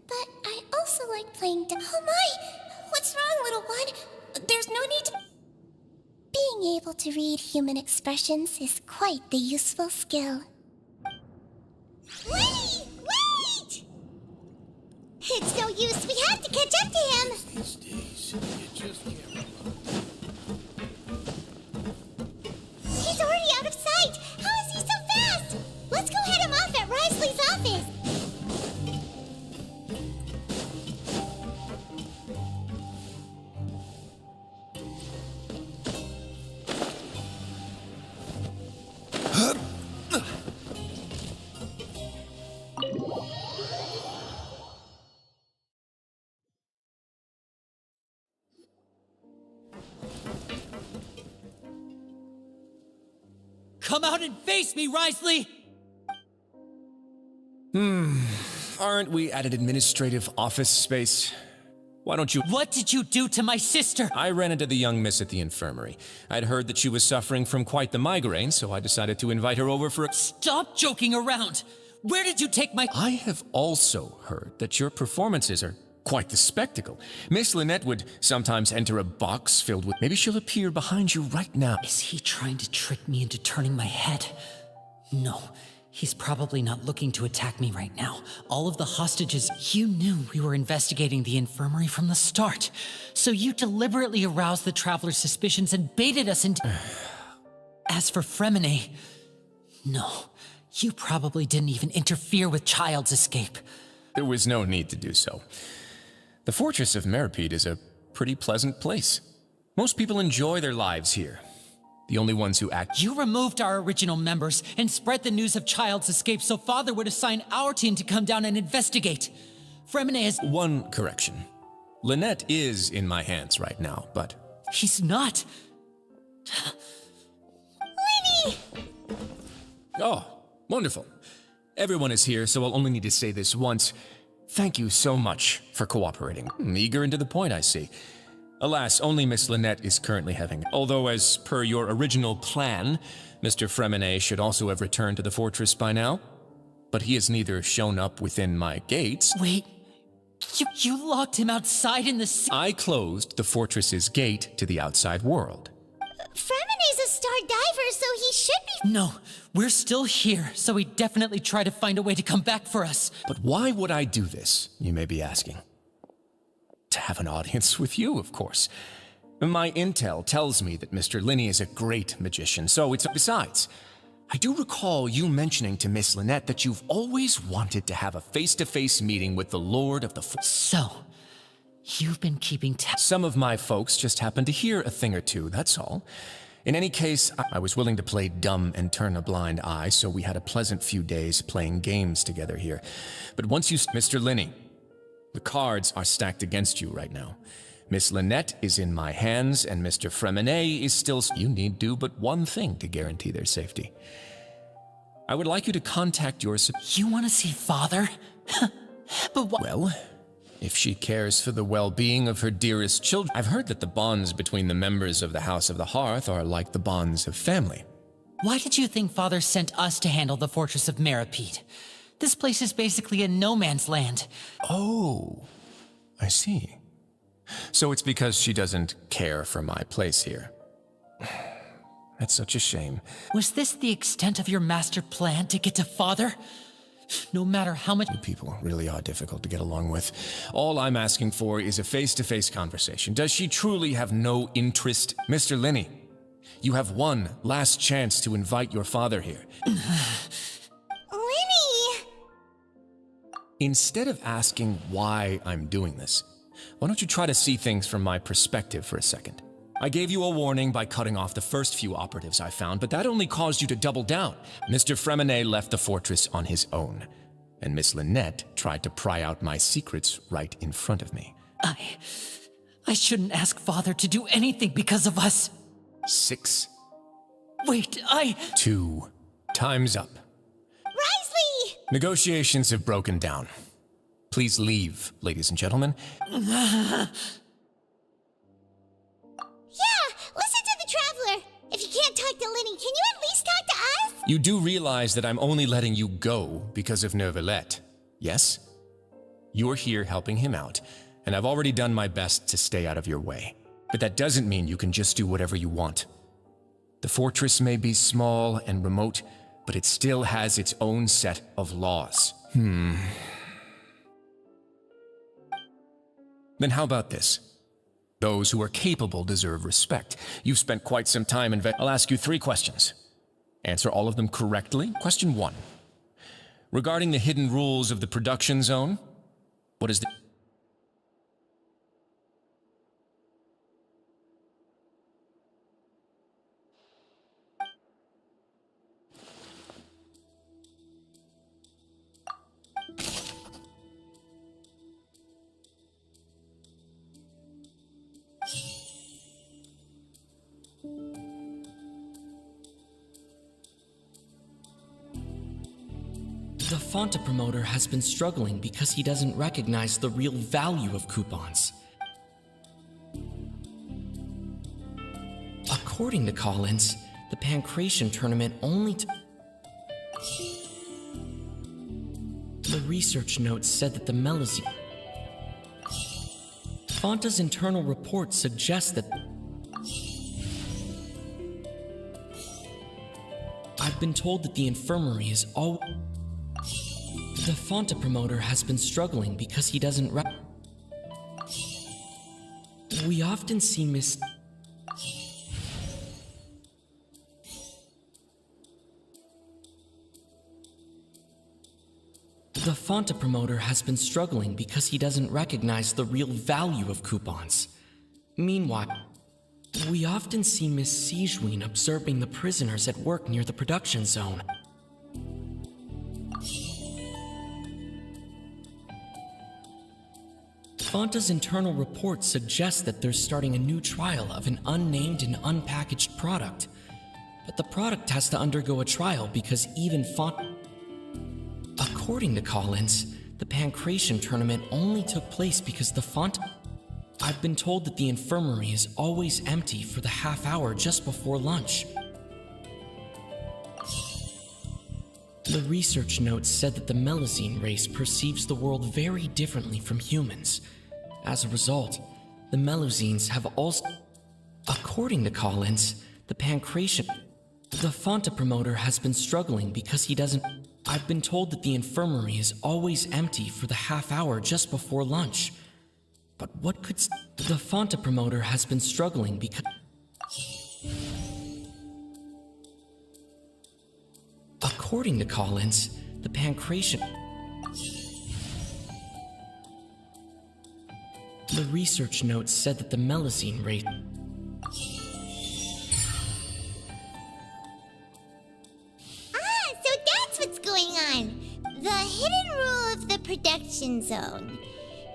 Speaker 2: but I also like playing Oh my! What's wrong, little one? There's no need to... Being able to read human expressions is quite the useful skill. Wait! Wait! It's no use. We have to catch up to him.
Speaker 12: These days, you just can't...
Speaker 2: He's already out of sight! How is he so fast? Let's go head him off at Wriothesley's office!
Speaker 15: Come out and face me, Wriothesley!
Speaker 5: Aren't we at an administrative office space?
Speaker 18: Why don't you—
Speaker 15: What did you do to my sister?
Speaker 18: I ran into the young miss at the infirmary. I'd heard that she was suffering from quite the migraine, so I decided to invite her over for a—
Speaker 15: Stop joking around! Where did you take my—
Speaker 18: I have also heard that your performances are quite the spectacle. Miss Lynette would sometimes enter a box filled with— Maybe she'll appear behind you right now.
Speaker 15: Is he trying to trick me into turning my head? No, he's probably not looking to attack me right now. All of the hostages— You knew we were investigating the infirmary from the start, so you deliberately aroused the traveler's suspicions and baited us into— As for Fremine, no, you probably didn't even interfere with Child's escape.
Speaker 18: There was no need to do so. The fortress of Meripede is a pretty pleasant place. Most people enjoy their lives here. The only ones who act—
Speaker 15: You removed our original members and spread the news of Child's escape so Father would assign our team to come down and investigate. Fremine is—
Speaker 18: One correction. Lynette is in my hands right now, but—
Speaker 15: He's not.
Speaker 2: Lenny!
Speaker 18: Oh, wonderful. Everyone is here, so I'll only need to say this once. Thank you so much for cooperating. Eager and to the point, I see. Alas, only Miss Lynette is currently having— Although, as per your original plan, Mr. Fremine should also have returned to the fortress by now. But he has neither shown up within my gates—
Speaker 15: Wait, you locked him outside in the—
Speaker 18: I closed the fortress's gate to the outside world.
Speaker 2: Fremine's a star diver, so he should be—
Speaker 15: No, we're still here, so he definitely tried to find a way to come back for us.
Speaker 18: But why would I do this, you may be asking? To have an audience with you, of course. My intel tells me that Mr. Linney is a great magician, so it's— Besides, I do recall you mentioning to Miss Lynette that you've always wanted to have a face-to-face meeting with the Lord of the
Speaker 15: So, you've been keeping
Speaker 18: Some of my folks just happened to hear a thing or two, that's all. In any case, I was willing to play dumb and turn a blind eye, so we had a pleasant few days playing games together here. But once you— Mr. Linney, the cards are stacked against you right now. Miss Lynette is in my hands, and Mr. Fremine is still— You need do but one thing to guarantee their safety. I would like you to contact your—
Speaker 15: You want to see Father? But what—
Speaker 18: Well, if she cares for the well-being of her dearest children— I've heard that the bonds between the members of the House of the Hearth are like the bonds of family.
Speaker 15: Why did you think Father sent us to handle the fortress of Meripede? This place is basically a no-man's land.
Speaker 18: Oh, I see. So it's because she doesn't care for my place here. That's such a shame.
Speaker 15: Was this the extent of your master plan to get to Father? No matter how much—
Speaker 18: You people really are difficult to get along with. All I'm asking for is a face-to-face conversation. Does she truly have no interest? Mr. Linney, you have one last chance to invite your father here.
Speaker 2: Lenny!
Speaker 18: Instead of asking why I'm doing this, why don't you try to see things from my perspective for a second? I gave you a warning by cutting off the first few operatives I found, but that only caused you to double down. Mr. Fremine left the fortress on his own, and Miss Lynette tried to pry out my secrets right in front of me.
Speaker 15: I shouldn't ask Father to do anything because of us.
Speaker 18: 6.
Speaker 15: Wait,
Speaker 18: 2. Time's up.
Speaker 2: Risley!
Speaker 18: Negotiations have broken down. Please leave, ladies and gentlemen.
Speaker 2: Yeah, listen to the Traveler! If you can't talk to Lenny, can you at least talk to us?
Speaker 18: You do realize that I'm only letting you go because of Neuvillette, yes? You're here helping him out, and I've already done my best to stay out of your way. But that doesn't mean you can just do whatever you want. The fortress may be small and remote, but it still has its own set of laws. Then how about this? Those who are capable deserve respect. You've spent quite some time I'll ask you 3 questions. Answer all of them correctly. Question 1. Regarding the hidden rules of the production zone, what is the—
Speaker 19: The Fonta promoter has been struggling because he doesn't recognize the real value of coupons. According to Collins, the Pancration tournament only The research notes said that the Melusine... Fonta's internal report suggests that... I've been told that the infirmary is all... The Fonta promoter has been struggling because he doesn't... We often see Miss... The Fonta promoter has been struggling because he doesn't recognize the real value of coupons. Meanwhile, we often see Miss Sigewin observing the prisoners at work near the production zone. Fonta's internal report suggests that they're starting a new trial of an unnamed and unpackaged product. But the product has to undergo a trial because even Fonta... According to Collins, the Pancration tournament only took place because the Fonta... I've been told that the infirmary is always empty for the half hour just before lunch. The research notes said that the Melusine race perceives the world very differently from humans. As a result, the Melusines have also... According to Collins, the Pancration... The Fonta promoter has been struggling because he doesn't... I've been told that the infirmary is always empty for the half hour just before lunch. But what could... The Fonta promoter has been struggling because... According to Collins, the Pancration... The research notes said that the Melusine race...
Speaker 2: So that's what's going on. The hidden rule of the production zone.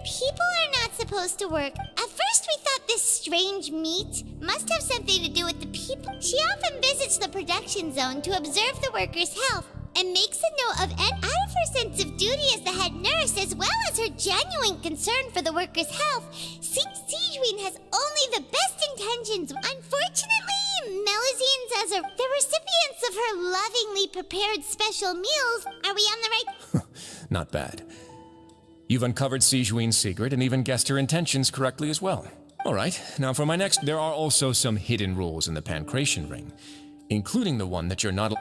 Speaker 2: People are not supposed to work. At first we thought this strange meat must have something to do with the people. She often visits the production zone to observe the workers' health and makes a note of it out of her sense of duty as the head nurse, as well as her genuine concern for the workers' health. Sigewin has only the best intentions. Unfortunately, Melusines, as the recipients of her lovingly prepared special meals, are we on the right...
Speaker 18: Not bad. You've uncovered Sigewin's secret and even guessed her intentions correctly as well. All right, now for my next... There are also some hidden rules in the Pancration ring, including the one that you're not...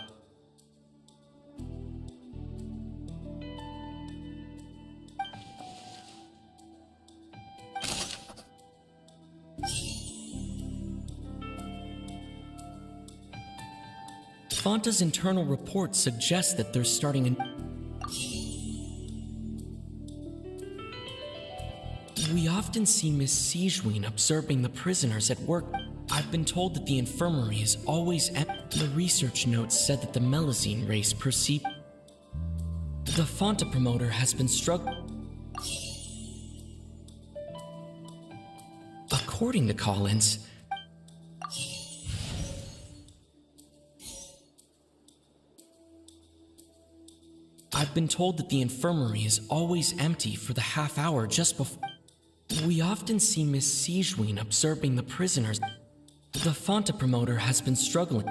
Speaker 19: Fonta's internal report suggests that they're starting an... We often see Miss Sigewin observing the prisoners at work. I've been told that the infirmary is always empty. The research notes said that the Melusine race perceive... The Fonta promoter has been struggling. According to Collins, I've been told that the infirmary is always empty for the half hour just before... We often see Miss Sigewin observing the prisoners. The Fonta promoter has been struggling.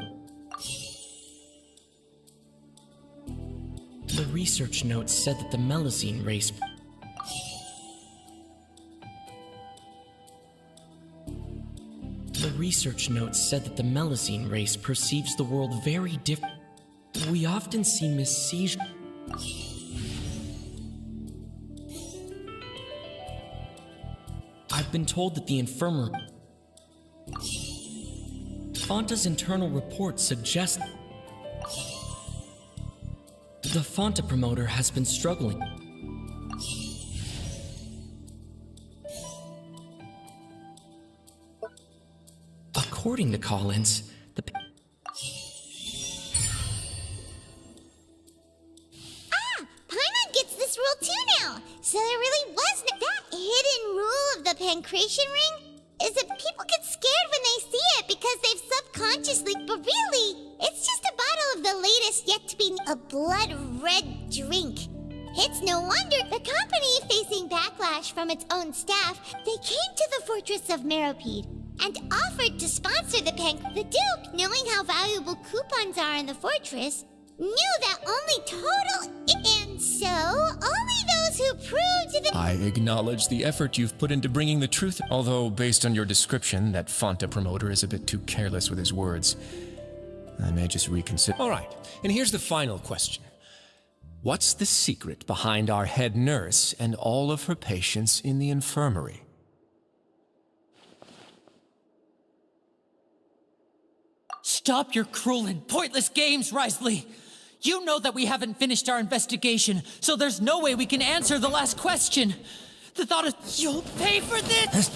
Speaker 19: The research notes said that the Melusine race... The research notes said that the Melusine race perceives the world very different. We often see Miss Sigewin... I've been told that the infirmary... Fonta's internal report suggests... The Fonta promoter has been struggling. According to Collins, the...
Speaker 2: Paimon gets this rule too now. So there really was that hidden rule of the Pancration ring is that people get scared when they see it because they've subconsciously, but really, it's just a bottle of the latest yet to be a blood red drink. It's no wonder the company, facing backlash from its own staff, they came to the fortress of Meropide. and offered to sponsor the pen. The Duke, knowing how valuable coupons are in the fortress, knew that only total and so only those who proved to the—
Speaker 18: I acknowledge the effort you've put into bringing the truth, although based on your description, that Fonta promoter is a bit too careless with his words. I may just reconsider. All right, and here's the final question. What's the secret behind our head nurse and all of her patients in the infirmary?
Speaker 15: Stop your cruel and pointless games, Risley! You know that we haven't finished our investigation, so there's no way we can answer the last question. The thought of you'll pay for this—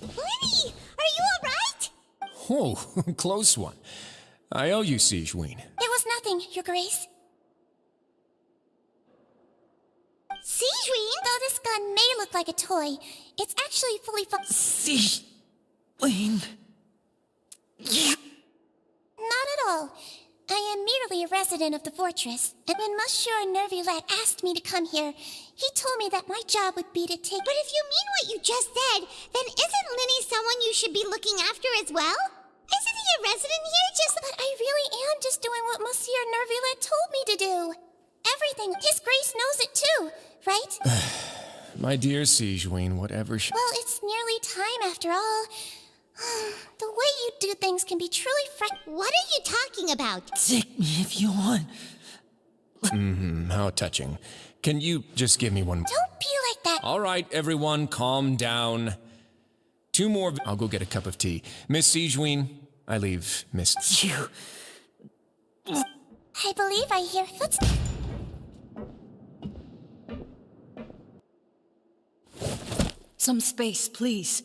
Speaker 2: Lenny, are you alright?
Speaker 18: Oh, close one. I owe you, Sigeween.
Speaker 2: There was nothing, Your Grace. Sigeween? Though this gun may look like a toy, it's actually fully
Speaker 15: Sigeween.
Speaker 2: Not at all. I am merely a resident of the fortress, and when Monsieur Nervulette asked me to come here, he told me that my job would be to take— But if you mean what you just said, then isn't Linny someone you should be looking after as well? Isn't he a resident here just— But I really am just doing what Monsieur Nervulette told me to do. Everything. His Grace knows it too, right?
Speaker 18: My dear Sigeween, whatever
Speaker 2: Well, it's nearly time after all. The way you do things can be truly What are you talking about?
Speaker 15: Take me if you want.
Speaker 18: How touching. Can you just give me one—
Speaker 2: Don't be like that.
Speaker 18: All right, everyone, calm down. 2 more— I'll go get a cup of tea. Miss Sigeween, I leave Miss—
Speaker 15: You—
Speaker 2: I believe I hear footsteps.
Speaker 15: Some space, please.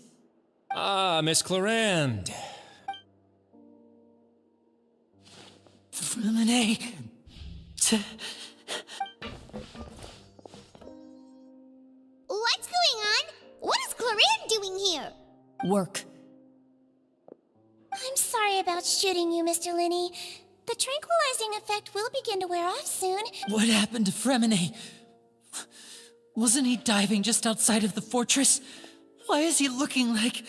Speaker 18: Ah, Miss Clarande.
Speaker 15: Renee.
Speaker 2: What's going on? What is Clarande doing here?
Speaker 15: Work.
Speaker 2: I'm sorry about shooting you, Mr. Linney. The tranquilizing effect will begin to wear off soon.
Speaker 15: What happened to Fremine? Wasn't he diving just outside of the fortress? Why is he looking like—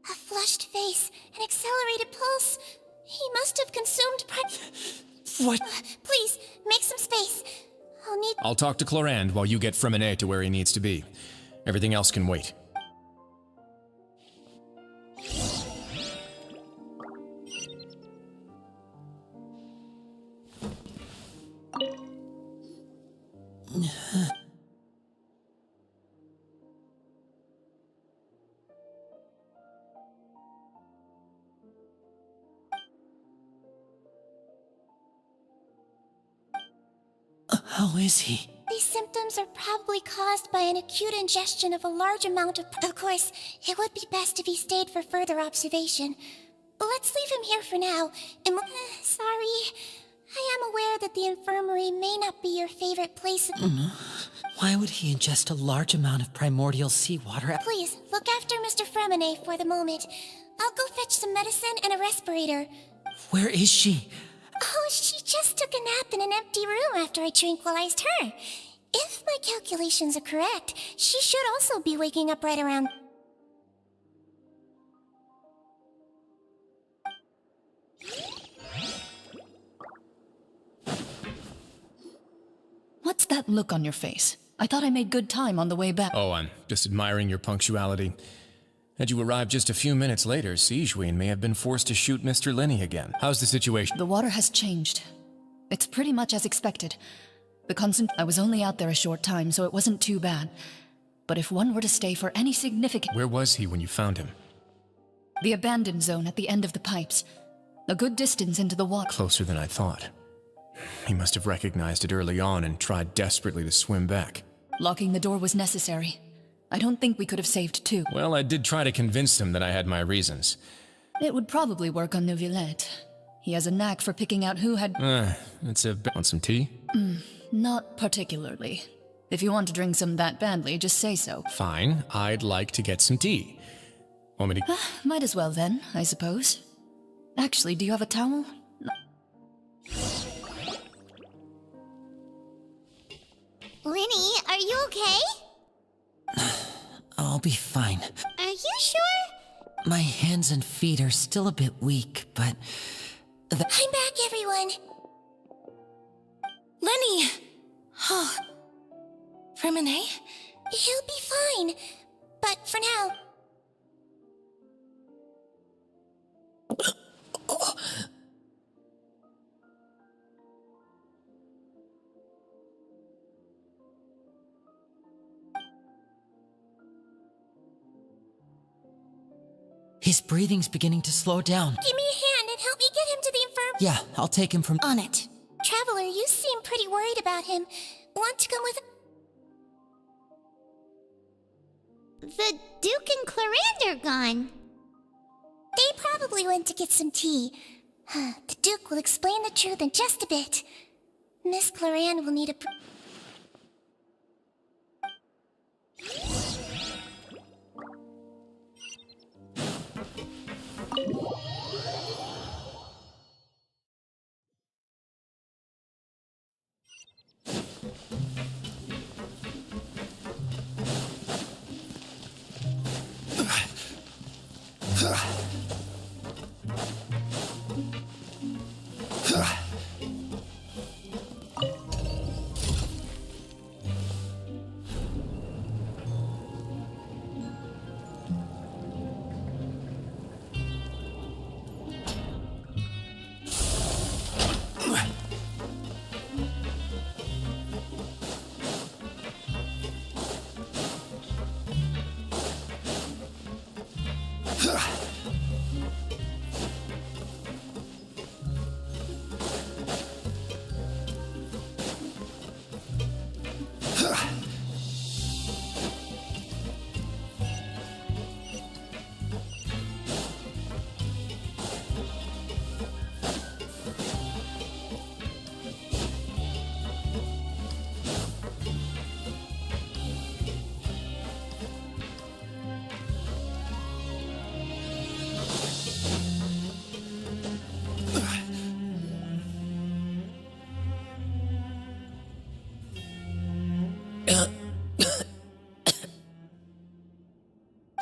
Speaker 2: A flushed face, an accelerated pulse. He must have consumed
Speaker 15: What?
Speaker 2: Please, make some space.
Speaker 18: I'll talk to Clarande while you get Fremine to where he needs to be. Everything else can wait.
Speaker 15: How is he?
Speaker 2: These symptoms are probably caused by an acute ingestion of a large amount of— Of course, it would be best if he stayed for further observation. But let's leave him here for now. And sorry, I am aware that the infirmary may not be your favorite place.
Speaker 15: Why would he ingest a large amount of primordial seawater?
Speaker 2: Please, look after Mr. Fremine for the moment. I'll go fetch some medicine and a respirator.
Speaker 15: Where is she?
Speaker 2: Oh, she just took a nap in an empty room after I tranquilized her. If my calculations are correct, she should also be waking up right around—
Speaker 20: What's that look on your face? I thought I made good time on the way back.
Speaker 18: Oh, I'm just admiring your punctuality. Had you arrived just a few minutes later, Sigeween may have been forced to shoot Mr. Linney again. How's the situation?
Speaker 20: The water has changed. It's pretty much as expected. I was only out there a short time, so it wasn't too bad. But if one were to stay for any significant—
Speaker 18: Where was he when you found him?
Speaker 20: The abandoned zone at the end of the pipes. A good distance into the water.
Speaker 18: Closer than I thought. He must have recognized it early on and tried desperately to swim back.
Speaker 20: Locking the door was necessary. I don't think we could have saved two.
Speaker 18: Well, I did try to convince him that I had my reasons.
Speaker 20: It would probably work on Neuvillette. He has a knack for picking out who had—
Speaker 18: Want some tea?
Speaker 20: Not particularly. If you want to drink some that badly, just say so.
Speaker 18: Fine, I'd like to get some tea. Want me to—
Speaker 20: Might as well then, I suppose. Actually, do you have a towel?
Speaker 2: Lenny, are you okay?
Speaker 15: I'll be fine.
Speaker 2: Are you sure?
Speaker 15: My hands and feet are still a bit weak, but...
Speaker 2: I'm back, everyone.
Speaker 17: Lenny! Oh. Remine?
Speaker 2: He'll be fine. But for now...
Speaker 15: His breathing's beginning to slow down.
Speaker 2: Give me a hand and help me get him to the infirmary.
Speaker 15: Yeah, I'll take him from...
Speaker 2: On it. Traveler, you seem pretty worried about him. Want to come with... The Duke and Clarande are gone. They probably went to get some tea. The Duke will explain the truth in just a bit. Miss Clarande will need a...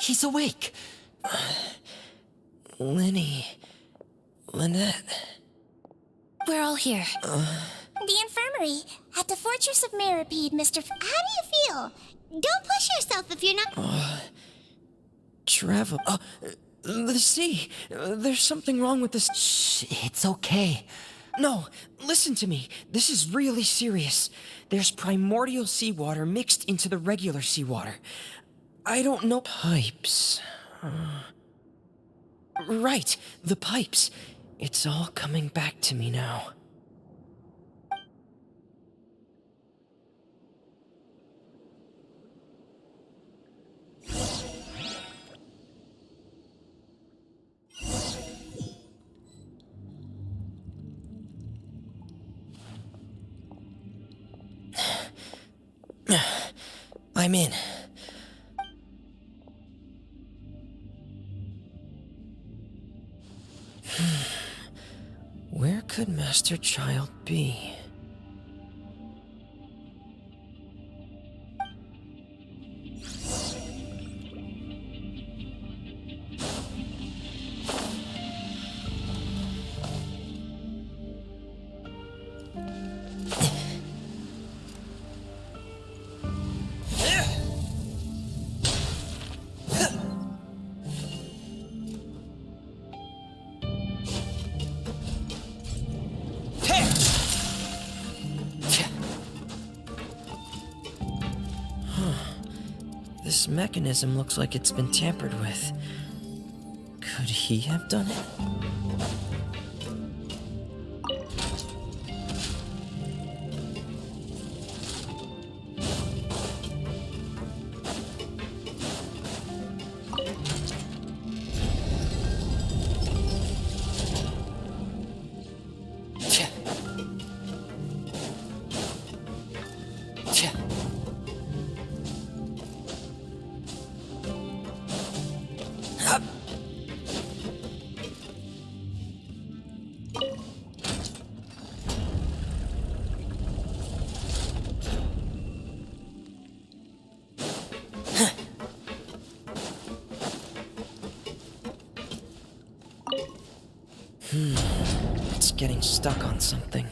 Speaker 15: He's awake.
Speaker 11: Lenny. Lynette.
Speaker 2: We're all here. The infirmary at the Fortress of Mirapede, Mr. How do you feel? Don't push yourself if you're not...
Speaker 11: Travel. The sea. There's something wrong with this.
Speaker 15: Shh, it's okay.
Speaker 11: No, listen to me. This is really serious. There's primordial seawater mixed into the regular seawater. I don't know... Pipes. Right, the pipes. It's all coming back to me now. I'm in. Where could Master Child be? This mechanism looks like it's been tampered with. Could he have done it? getting stuck on something.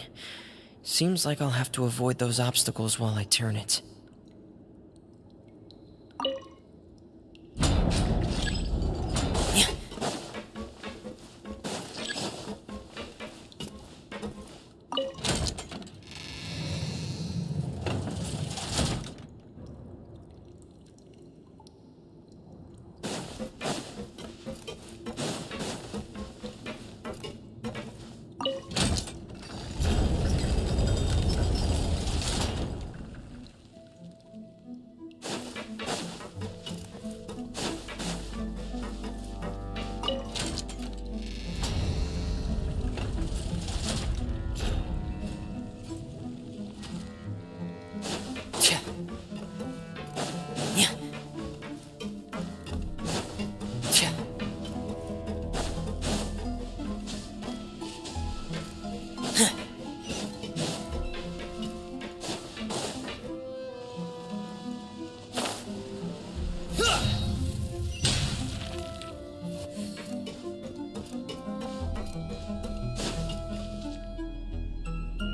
Speaker 11: Seems like I'll have to avoid those obstacles while I turn it.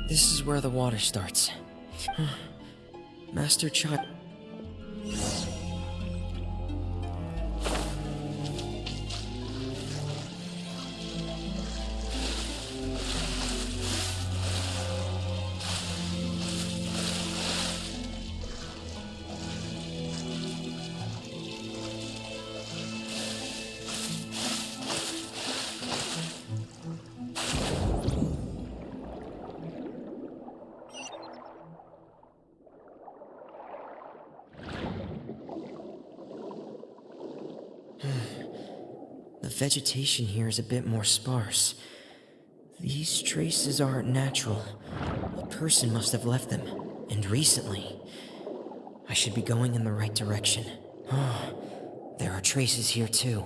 Speaker 11: This is where the water starts. Master Child. The vegetation here is a bit more sparse. These traces aren't natural. A person must have left them, and recently. I should be going in the right direction. Oh, there are traces here too.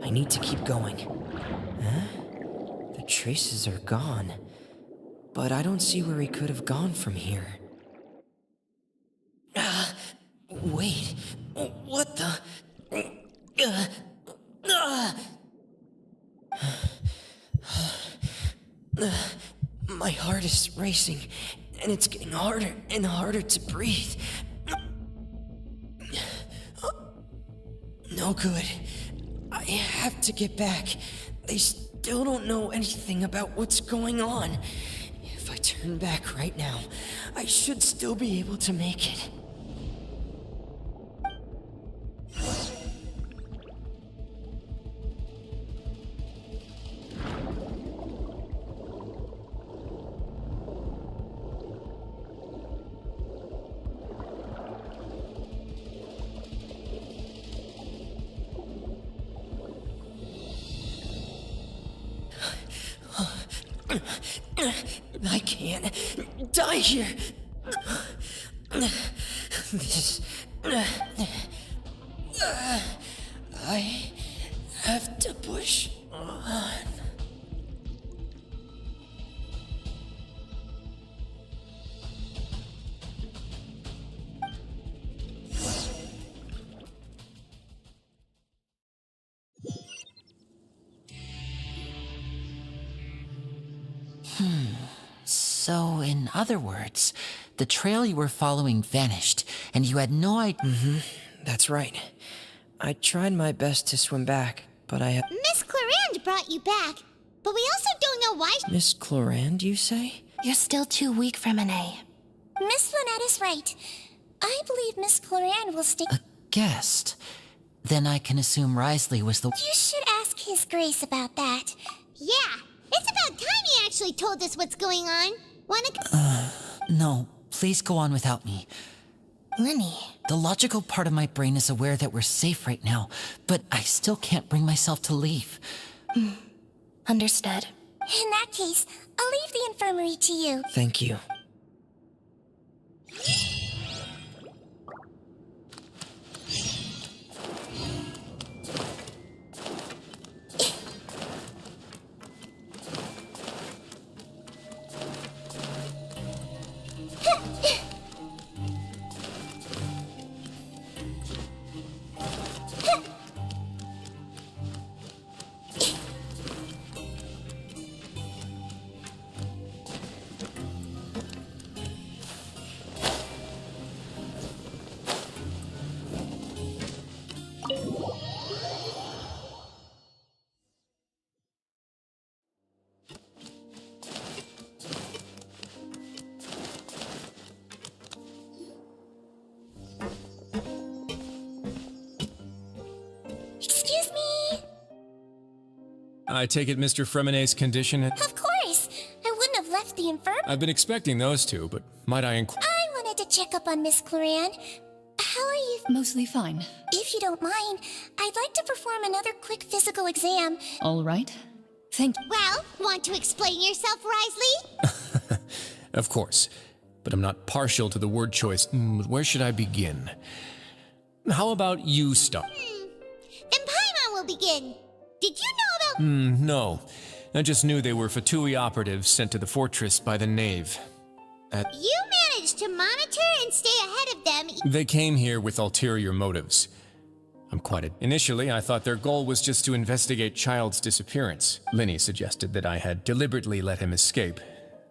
Speaker 11: I need to keep going. Huh? The traces are gone. But I don't see where he could have gone from here. Wait. What the? My heart is racing, and it's getting harder and harder to breathe. No good. I have to get back. They still don't know anything about what's going on. If I turn back right now, I should still be able to make it. I can't die here. This. I have to push on.
Speaker 15: So, in other words, the trail you were following vanished, and you had no idea.
Speaker 11: That's right. I tried my best to swim back, but I have.
Speaker 2: Miss Clarande brought you back, but we also don't know why.
Speaker 11: Miss Clarande, you say?
Speaker 17: You're still too weak for Monet.
Speaker 2: Miss Lynette is right. I believe Miss Clarande will stay.
Speaker 15: A guest? Then I can assume Risley was the.
Speaker 2: You should ask His Grace about that. Yeah, it's about time he actually told us what's going on.
Speaker 15: No, please go on without me.
Speaker 2: Lemmy.
Speaker 15: The logical part of my brain is aware that we're safe right now, but I still can't bring myself to leave.
Speaker 17: Understood.
Speaker 2: In that case, I'll leave the infirmary to you.
Speaker 11: Thank you.
Speaker 18: I take it Mr. Fremonet's condition.
Speaker 2: Of course! I wouldn't have left the infirmary.
Speaker 18: I've been expecting those two, but might I inquire?
Speaker 2: I wanted to check up on Miss Claran. How are you?
Speaker 20: Mostly fine.
Speaker 2: If you don't mind, I'd like to perform another quick physical exam.
Speaker 20: All right. Thank you.
Speaker 2: Well, want to explain yourself, Risley?
Speaker 18: Of course, but I'm not partial to the word choice. Where should I begin? How about you start?
Speaker 2: Then Paimon will begin. Did you know about...
Speaker 18: No. I just knew they were Fatui operatives sent to the fortress by the Knave.
Speaker 2: You managed to monitor and stay ahead of them.
Speaker 18: They came here with ulterior motives. Initially, I thought their goal was just to investigate Child's disappearance. Linny suggested that I had deliberately let him escape,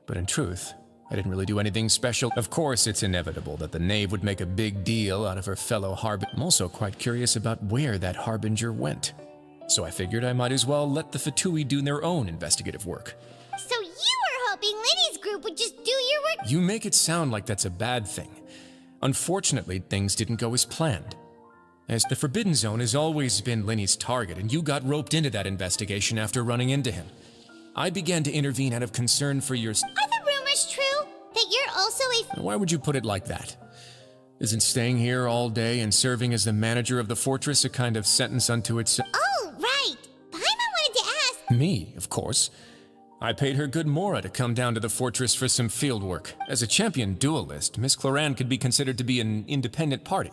Speaker 18: but in truth, I didn't really do anything special. Of course, it's inevitable that the Knave would make a big deal out of her fellow Harbinger. I'm also quite curious about where that Harbinger went. So I figured I might as well let the Fatui do their own investigative work.
Speaker 2: So you were hoping Linny's group would just do your work?
Speaker 18: You make it sound like that's a bad thing. Unfortunately, things didn't go as planned. As the Forbidden Zone has always been Linny's target, and you got roped into that investigation after running into him. I began to intervene out of concern for your...
Speaker 2: Are the rumors true? That you're also a...
Speaker 18: Why would you put it like that? Isn't staying here all day and serving as the manager of the fortress a kind of sentence unto itself?
Speaker 2: Oh, right. Paimon wanted to ask...
Speaker 18: Me, of course. I paid her good mora to come down to the fortress for some field work. As a champion duelist, Miss Claran could be considered to be an independent party.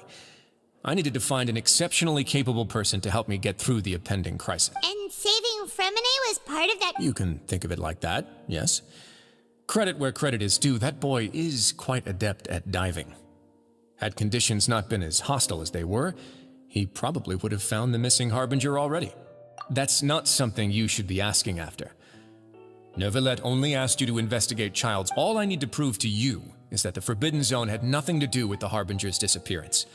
Speaker 18: I needed to find an exceptionally capable person to help me get through the impending crisis.
Speaker 2: And saving Fremonet was part of that...
Speaker 18: You can think of it like that, yes. Credit where credit is due, that boy is quite adept at diving. Had conditions not been as hostile as they were, he probably would have found the missing Harbinger already. That's not something you should be asking after. Neuvillette only asked you to investigate Childs. All I need to prove to you is that the Forbidden Zone had nothing to do with the Harbinger's disappearance.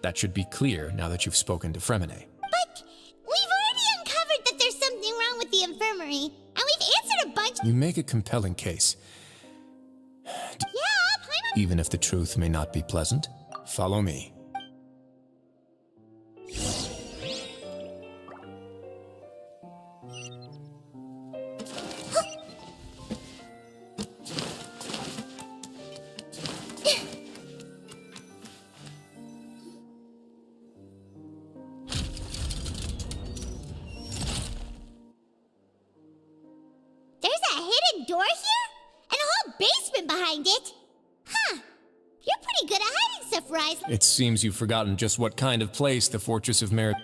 Speaker 18: That should be clear now that you've spoken to Fremonet.
Speaker 2: But we've already uncovered that there's something wrong with the infirmary, and we've answered a bunch...
Speaker 18: You make a compelling case.
Speaker 2: Yeah, Paimon...
Speaker 18: Even if the truth may not be pleasant, follow me.
Speaker 2: Door here? And a whole basement behind it? Huh. You're pretty good at hiding stuff, Risley.
Speaker 18: It seems you've forgotten just what kind of place the Fortress of Merit...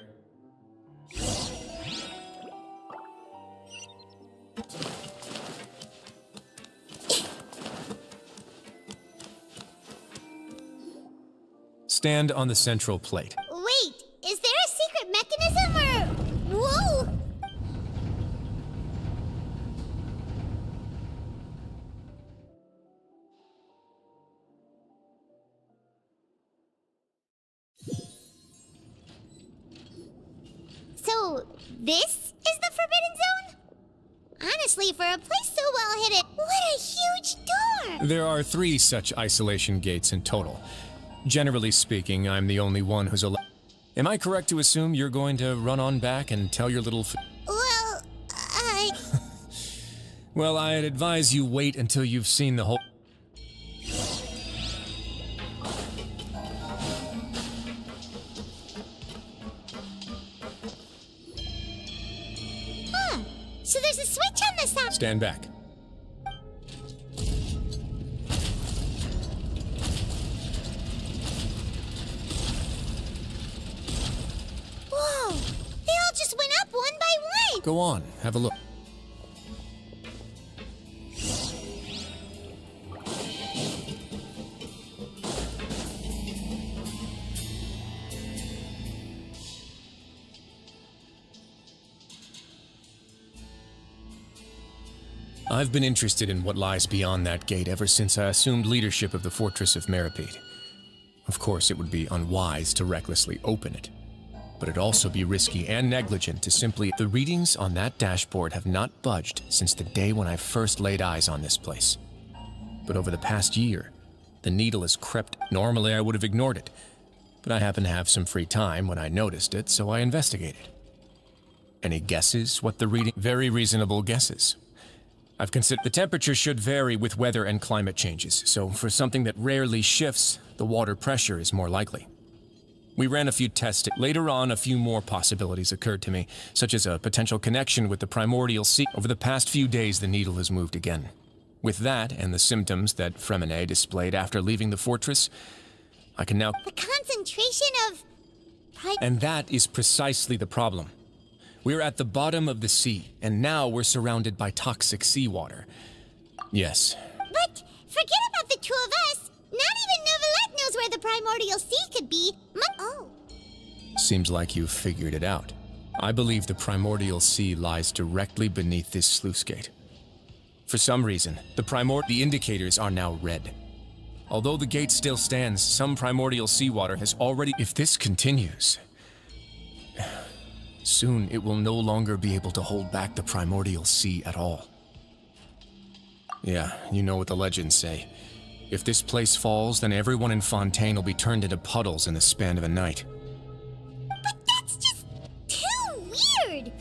Speaker 18: Stand on the central plate.
Speaker 2: Wait, is there a secret mechanism or... Whoa! So, this is the Forbidden Zone? Honestly, for a place so well hidden, what a huge door!
Speaker 18: There are 3 such isolation gates in total. Generally speaking, I'm the only one who's allowed. Am I correct to assume you're going to run on back and tell your little...
Speaker 2: Well,
Speaker 18: Well, I'd advise you wait until you've seen the whole...
Speaker 2: So there's a switch on the side.
Speaker 18: Stand back.
Speaker 2: Whoa! They all just went up one by one.
Speaker 18: Go on, have a look. I've been interested in what lies beyond that gate ever since I assumed leadership of the Fortress of Meropide. Of course, it would be unwise to recklessly open it, but it'd also be risky and negligent to simply... The readings on that dashboard have not budged since the day when I first laid eyes on this place. But over the past year, the needle has crept. Normally, I would have ignored it, but I happened to have some free time when I noticed it, so I investigated. Any guesses what the reading? Very reasonable guesses. I've considered the temperature should vary with weather and climate changes, so for something that rarely shifts, the water pressure is more likely. We ran a few tests. Later on, a few more possibilities occurred to me, such as a potential connection with the primordial sea. Over the past few days, the needle has moved again. With that, and the symptoms that Fremine displayed after leaving the fortress, I can now...
Speaker 2: The concentration of...
Speaker 18: And that is precisely the problem. We're at the bottom of the sea, and now we're surrounded by toxic seawater. Yes.
Speaker 2: But forget about the two of us. Not even Neuvillette knows where the primordial sea could be. Oh.
Speaker 18: Seems like you've figured it out. I believe the primordial sea lies directly beneath this sluice gate. For some reason, the indicators are now red. Although the gate still stands, some primordial seawater has already... If this continues... Soon, it will no longer be able to hold back the primordial sea at all. Yeah, you know what the legends say. If this place falls, then everyone in Fontaine will be turned into puddles in the span of a night.
Speaker 2: But that's just too weird!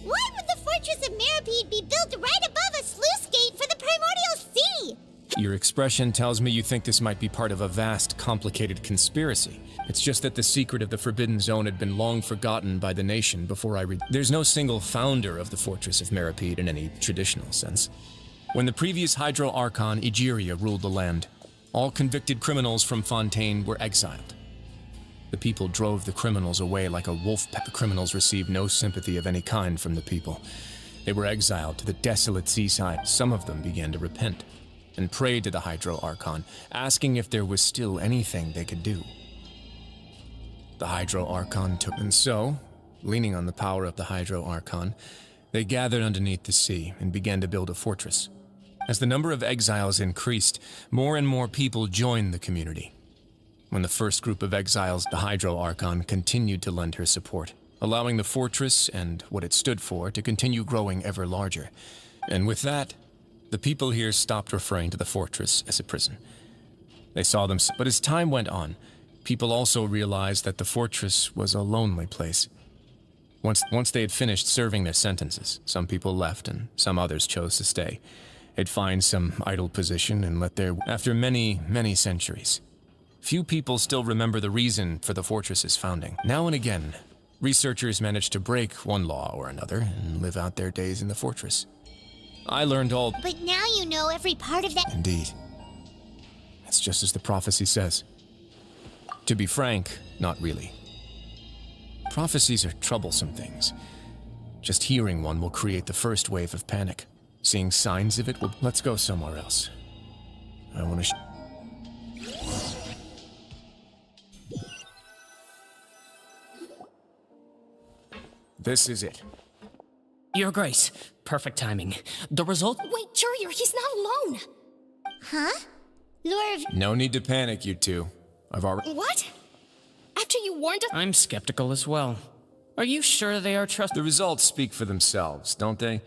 Speaker 2: Why would the Fortress of Meripede be built right above a sluice gate for the primordial sea?
Speaker 18: Your expression tells me you think this might be part of a vast, complicated conspiracy. It's just that the secret of the Forbidden Zone had been long forgotten by the nation before I read. There's no single founder of the Fortress of Meripede in any traditional sense. When the previous Hydro Archon, Egeria, ruled the land, all convicted criminals from Fontaine were exiled. The people drove the criminals away like a wolf pack. The criminals received no sympathy of any kind from the people. They were exiled to the desolate seaside. Some of them began to repent and prayed to the Hydro Archon, asking if there was still anything they could do. The Hydro Archon took... And so, leaning on the power of the Hydro Archon, they gathered underneath the sea and began to build a fortress. As the number of exiles increased, more and more people joined the community. When the first group of exiles, the Hydro Archon continued to lend her support, allowing the fortress and what it stood for to continue growing ever larger. And with that, the people here stopped referring to the fortress as a prison. They saw them... But as time went on, people also realized that the fortress was a lonely place. Once they had finished serving their sentences, some people left and some others chose to stay. They'd find some idle position and let their... After many, many centuries, few people still remember the reason for the fortress's founding. Now and again, researchers manage to break one law or another and live out their days in the fortress. I learned all...
Speaker 2: But now you know every part of that...
Speaker 18: Indeed. It's just as the prophecy says. To be frank, not really. Prophecies are troublesome things. Just hearing one will create the first wave of panic. Seeing signs of it will... Let's go somewhere else. I want to... This is it.
Speaker 16: Your Grace, perfect timing. The result...
Speaker 17: Wait, Jurier, he's not alone!
Speaker 2: Huh? Lord...
Speaker 18: No need to panic, you two. I've already...
Speaker 17: What? After you warned us...
Speaker 16: I'm skeptical as well. Are you sure they are
Speaker 18: The results speak for themselves, don't they?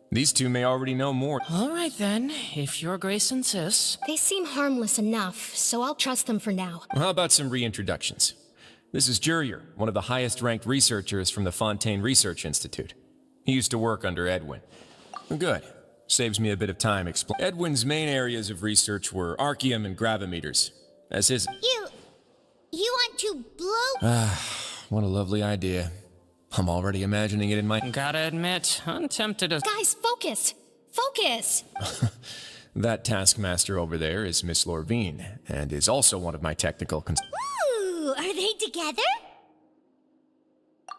Speaker 18: These two may already know more.
Speaker 16: All right then, if Your Grace insists.
Speaker 17: They seem harmless enough, so I'll trust them for now.
Speaker 18: Well, how about some reintroductions? This is Jurier, one of the highest-ranked researchers from the Fontaine Research Institute. He used to work under Edwin. Good. Saves me a bit of time explaining. Edwin's main areas of research were archaeum and gravimeters, as his...
Speaker 2: You want to blow...
Speaker 18: What a lovely idea. I'm already imagining it in my...
Speaker 16: Gotta admit, I'm tempted to...
Speaker 17: Guys, focus! Focus!
Speaker 18: That taskmaster over there is Miss Lorvine, and is also one of my technical
Speaker 2: Ooh, are they together?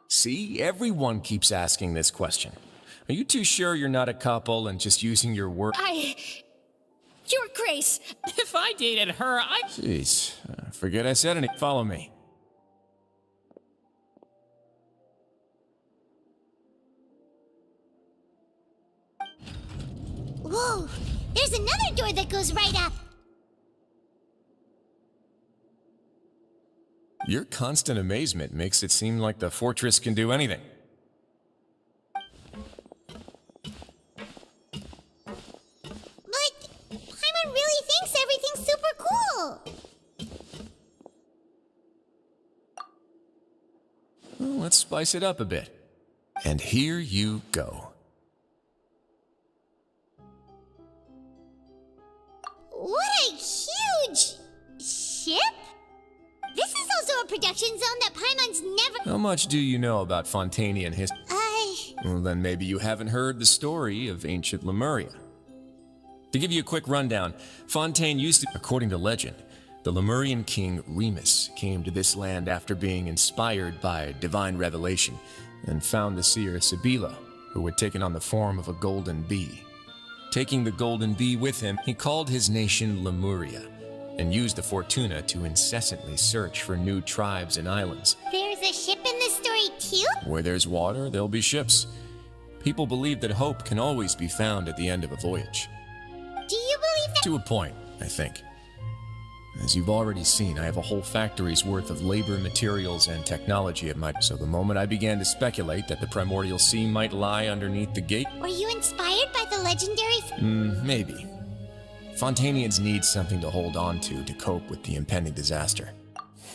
Speaker 18: See, everyone keeps asking this question. Are you too sure you're not a couple and just using your word?
Speaker 17: Your Grace!
Speaker 16: If I dated her,
Speaker 18: Jeez, forget I said anything. Follow me.
Speaker 2: Whoa! There's another door that goes right up!
Speaker 18: Your constant amazement makes it seem like the fortress can do anything.
Speaker 2: But Paimon really thinks everything's super cool!
Speaker 18: Well, let's spice it up a bit. And here you go.
Speaker 2: What a huge ship? This is also a production zone that Paimon's never.
Speaker 18: How much do you know about Fontainian history? Well, then maybe you haven't heard the story of ancient Lemuria. To give you a quick rundown, Fontaine used to, according to legend, the Lemurian king Remus came to this land after being inspired by divine revelation and found the seer Sibila, who had taken on the form of a golden bee. Taking the golden bee with him, he called his nation Lemuria and used the Fortuna to incessantly search for new tribes and islands.
Speaker 2: There's a ship in this story too?
Speaker 18: Where there's water, there'll be ships. People believe that hope can always be found at the end of a voyage.
Speaker 2: Do you believe that?
Speaker 18: To a point, I think. As you've already seen, I have a whole factory's worth of labor, materials, and technology at my... So the moment I began to speculate that the primordial sea might lie underneath the gate...
Speaker 2: Were you inspired by the legendary...
Speaker 18: maybe. Fontainians need something to hold on to cope with the impending disaster.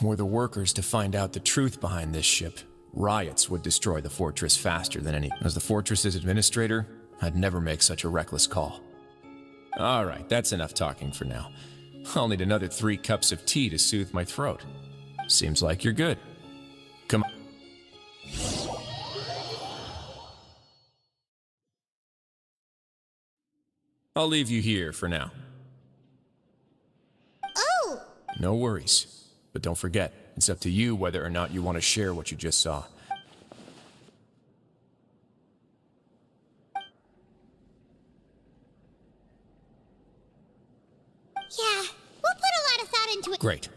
Speaker 18: Were the workers to find out the truth behind this ship, riots would destroy the fortress faster than any... As the fortress's administrator, I'd never make such a reckless call. All right, that's enough talking for now. I'll need another 3 cups of tea to soothe my throat. Seems like you're good. Come on. I'll leave you here for now.
Speaker 2: Oh!
Speaker 18: No worries. But don't forget, it's up to you whether or not you want to share what you just saw.
Speaker 2: Yeah, we'll put a lot of thought into it.
Speaker 18: Great.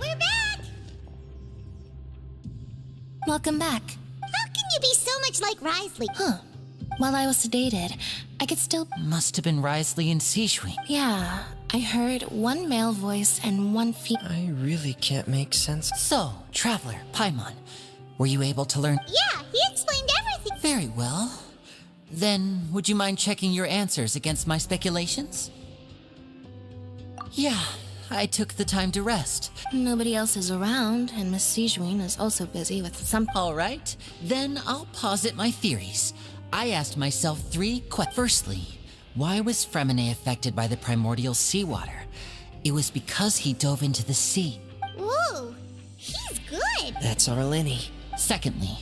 Speaker 2: We're back!
Speaker 21: Welcome back.
Speaker 2: How can you be so much like Risley?
Speaker 21: Huh. While I was sedated, I could still...
Speaker 15: Must have been Risley and Sishwin.
Speaker 21: Yeah, I heard one male voice and one female...
Speaker 11: I really can't make sense.
Speaker 15: So, Traveler, Paimon, were you able to learn...
Speaker 2: Yeah, he explained everything.
Speaker 15: Very well. Then, would you mind checking your answers against my speculations? Yeah, I took the time to rest.
Speaker 21: Nobody else is around, and Miss Sijwin is also busy with some...
Speaker 15: All right, then I'll posit my theories. I asked myself 3 questions. Firstly, why was Fremine affected by the primordial seawater? It was because he dove into the sea.
Speaker 2: Ooh, he's good.
Speaker 11: That's our Lenny.
Speaker 15: Secondly,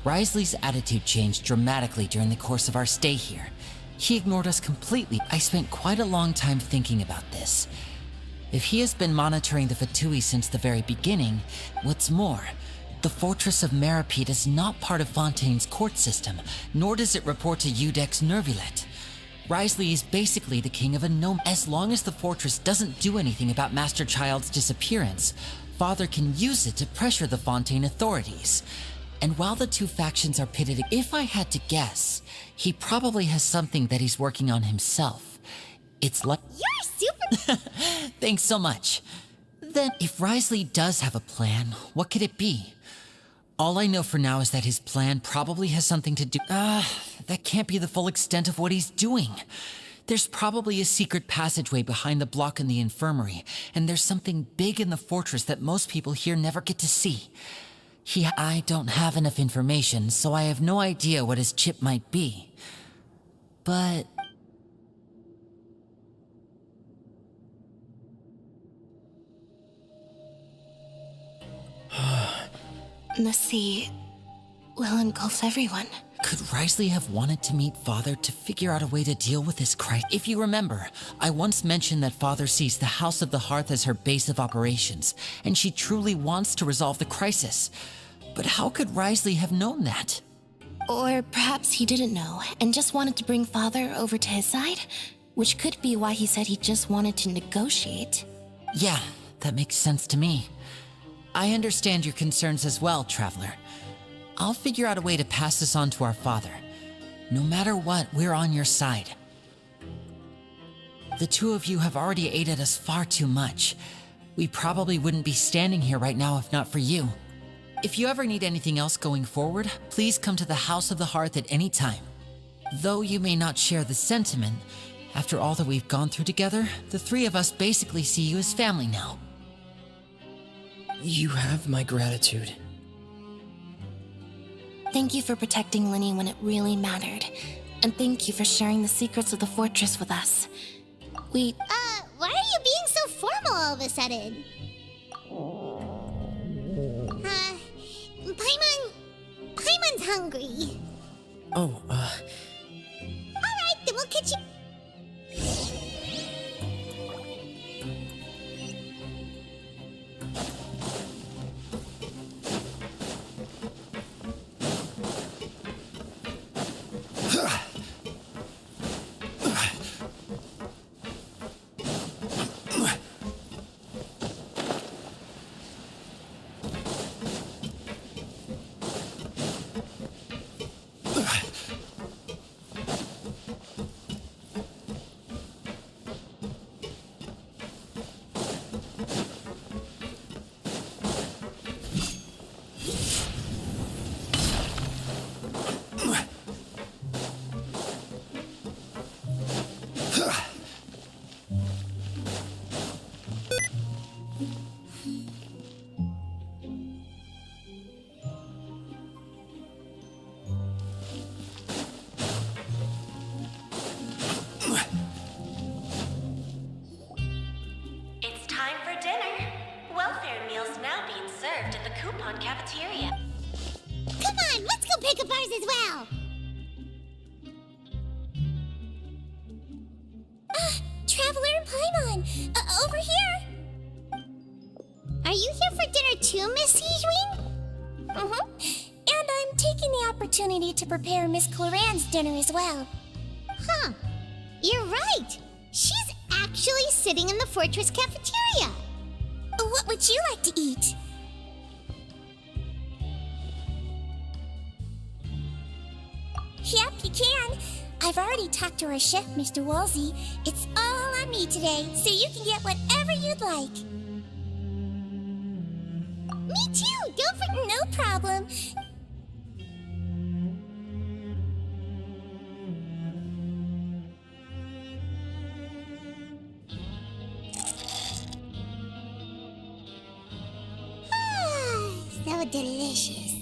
Speaker 15: Risley's attitude changed dramatically during the course of our stay here. He ignored us completely. I spent quite a long time thinking about this. If he has been monitoring the Fatui since the very beginning, what's more, the Fortress of Meripede is not part of Fontaine's court system, nor does it report to Udex Nervulet. Risley is basically the king of a gnome. As long as the fortress doesn't do anything about Master Child's disappearance, Father can use it to pressure the Fontaine authorities. And while the 2 factions are pitted, if I had to guess, he probably has something that he's working on himself. It's like...
Speaker 2: You're super...
Speaker 15: Thanks so much. Then, if Risley does have a plan, what could it be? All I know for now is that his plan probably has something to do... that can't be the full extent of what he's doing. There's probably a secret passageway behind the block in the infirmary, and there's something big in the fortress that most people here never get to see. I don't have enough information, so I have no idea what his chip might be. But...
Speaker 21: The sea will engulf everyone.
Speaker 15: Could Risley have wanted to meet Father to figure out a way to deal with this crisis? If you remember, I once mentioned that Father sees the House of the Hearth as her base of operations, and she truly wants to resolve the crisis. But how could Risley have known that?
Speaker 21: Or perhaps he didn't know and just wanted to bring Father over to his side, which could be why he said he just wanted to negotiate.
Speaker 15: Yeah, that makes sense to me. I understand your concerns as well, Traveler. I'll figure out a way to pass this on to our father. No matter what, we're on your side. The two of you have already aided us far too much. We probably wouldn't be standing here right now if not for you. If you ever need anything else going forward, please come to the House of the Hearth at any time. Though you may not share the sentiment, after all that we've gone through together, the three of us basically see you as family now.
Speaker 19: You have my gratitude.
Speaker 21: Thank you for protecting Linny when it really mattered. And thank you for sharing the secrets of the fortress with us.
Speaker 2: Why are you being so formal all of a sudden? Paimon's hungry.
Speaker 19: Oh,
Speaker 2: Alright, then we'll catch you.
Speaker 1: It's time for dinner. Welfare meals now being served in the coupon cafeteria.
Speaker 2: Come on, let's go pick up ours as well. Traveler and Paimon, over here. Are you here for dinner too, Miss Sijwin? And I'm taking the opportunity to prepare Miss Cloran's dinner as well. Huh. You're right. She's actually sitting in the fortress cafeteria. What would you like to eat? Yep, you can. I've already talked to our chef, Mr. Wolsey. It's all on me today, so you can get whatever you'd like. Me too! Don't forget. No problem. So delicious.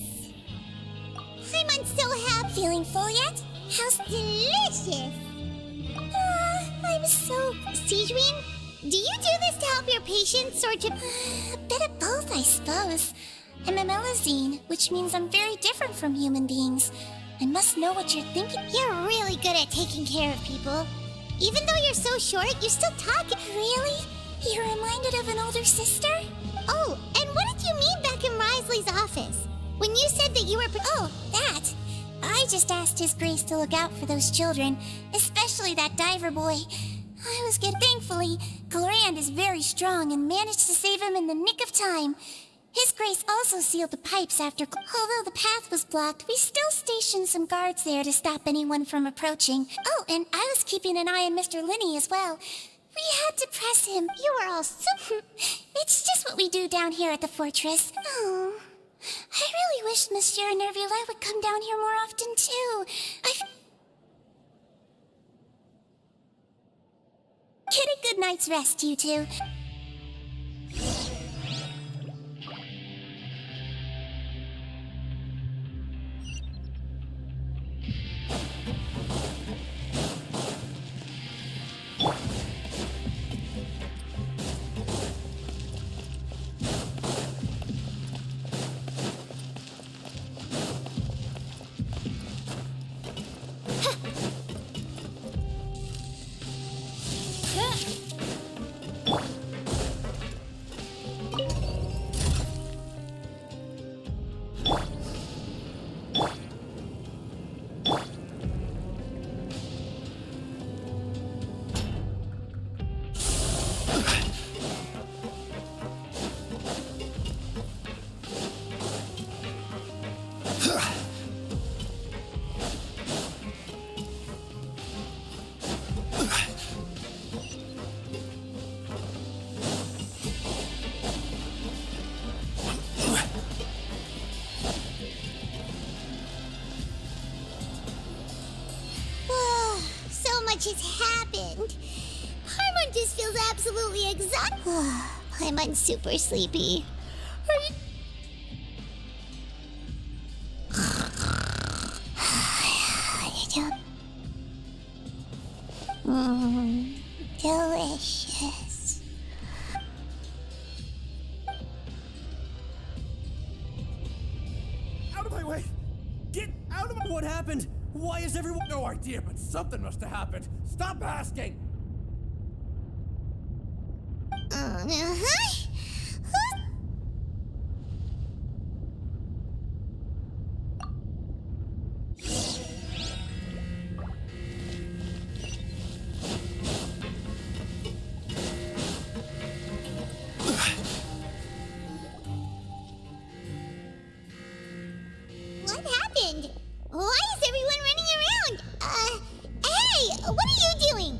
Speaker 2: I'm so happy. Feeling full yet? How's delicious? I'm so... Sijwin, do you do this to help your patients or to... A bit of both, I suppose. I'm a Melusine, which means I'm very different from human beings. I must know what you're thinking. You're really good at taking care of people. Even though you're so short, you still talk... Really? You're reminded of an older sister? Oh, and what did you mean back in Risley's office? When you said that you were... Oh, that. I just asked His Grace to look out for those children, especially that diver boy. I was good. Thankfully, Clorand is very strong and managed to save him in the nick of time. His Grace also sealed the pipes after... Although the path was blocked, we still stationed some guards there to stop anyone from approaching. Oh, and I was keeping an eye on Mr. Linney as well. We had to press him. You were all so... It's just what we do down here at the fortress. Oh... I really wish Monsieur Nervula would come down here more often, too. Get a good night's rest, you two. just happened. Paimon just feels absolutely exhausted. Paimon's super sleepy. Delicious.
Speaker 7: Out of my way! Get out of my... What happened? Why is everyone... No idea, but something must have happened. Stop asking!
Speaker 2: What happened? Why is everyone running around? Hey, what are you doing?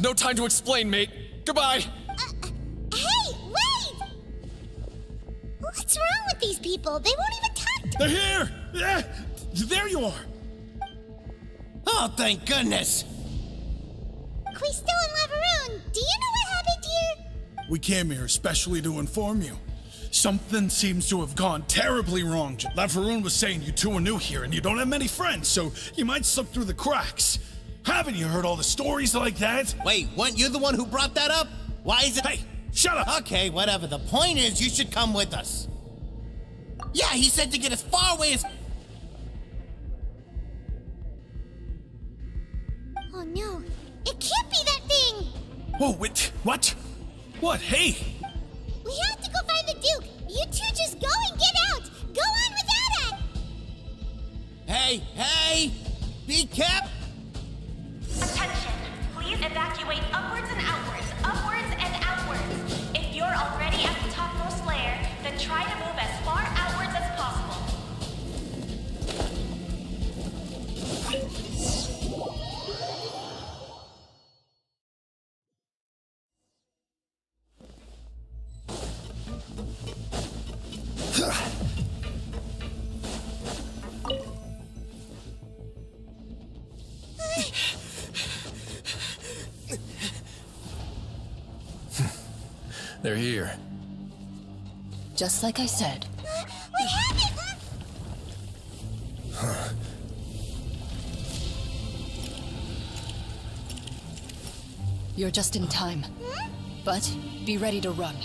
Speaker 22: No time to explain, mate. Goodbye.
Speaker 2: Hey, wait! What's wrong with these people? They won't even talk to
Speaker 12: They're here! Yeah, there you are!
Speaker 23: Oh, thank goodness!
Speaker 2: Quisto and Laveroon, do you know what happened here?
Speaker 13: We came here especially to inform you. Something seems to have gone terribly wrong. Laveroon was saying you two are new here and you don't have many friends, so you might slip through the cracks. Haven't you heard all the stories like that?
Speaker 23: Wait, weren't you the one who brought that up? Why is it—
Speaker 13: Hey, shut up!
Speaker 23: Okay, whatever. The point is, you should come with us. Yeah, he said to get as far away as—
Speaker 2: Oh no, it can't be that thing!
Speaker 13: Whoa, wait, what? What? Hey!
Speaker 2: We have to go find the Duke! You two just go and get out! Go on without us!
Speaker 23: Hey! Be careful!
Speaker 1: Attention! Please evacuate upwards and outwards, upwards and outwards. If you're already at the topmost layer, then try to move as far outwards as possible.
Speaker 18: They're here.
Speaker 20: Just like I said.
Speaker 2: What happened?
Speaker 20: You're just in time. But be ready to run.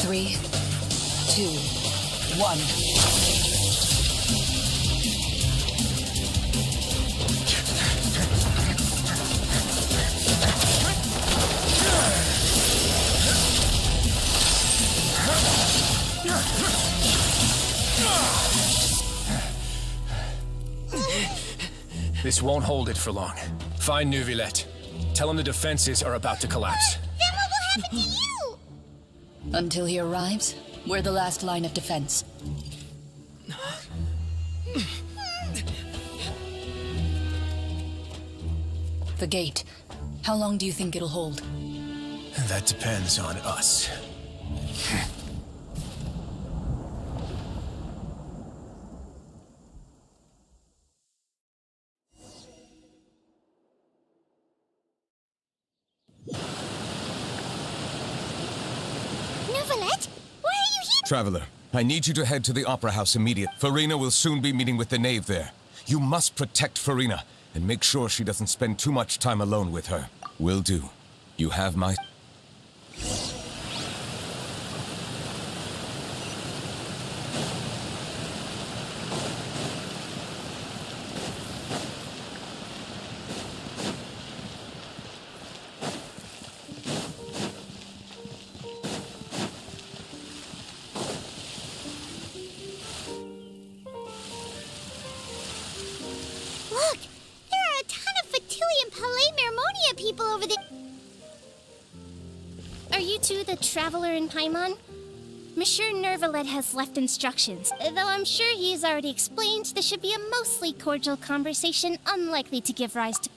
Speaker 20: Three, 2, 1.
Speaker 18: This won't hold it for long. Find Neuvillette. Tell him the defenses are about to collapse.
Speaker 2: Then what will happen to you?
Speaker 20: Until he arrives, we're the last line of defense. The gate. How long do you think it'll hold?
Speaker 18: That depends on us.
Speaker 2: Neuvillette? Why are you here?
Speaker 24: Traveler, I need you to head to the Opera House immediately. Farina will soon be meeting with the knave there. You must protect Farina, and make sure she doesn't spend too much time alone with her. Will do. You have my...
Speaker 2: Traveler in Paimon? Monsieur Nervalet has left instructions, though I'm sure he's already explained this should be a mostly cordial conversation, unlikely to give rise to...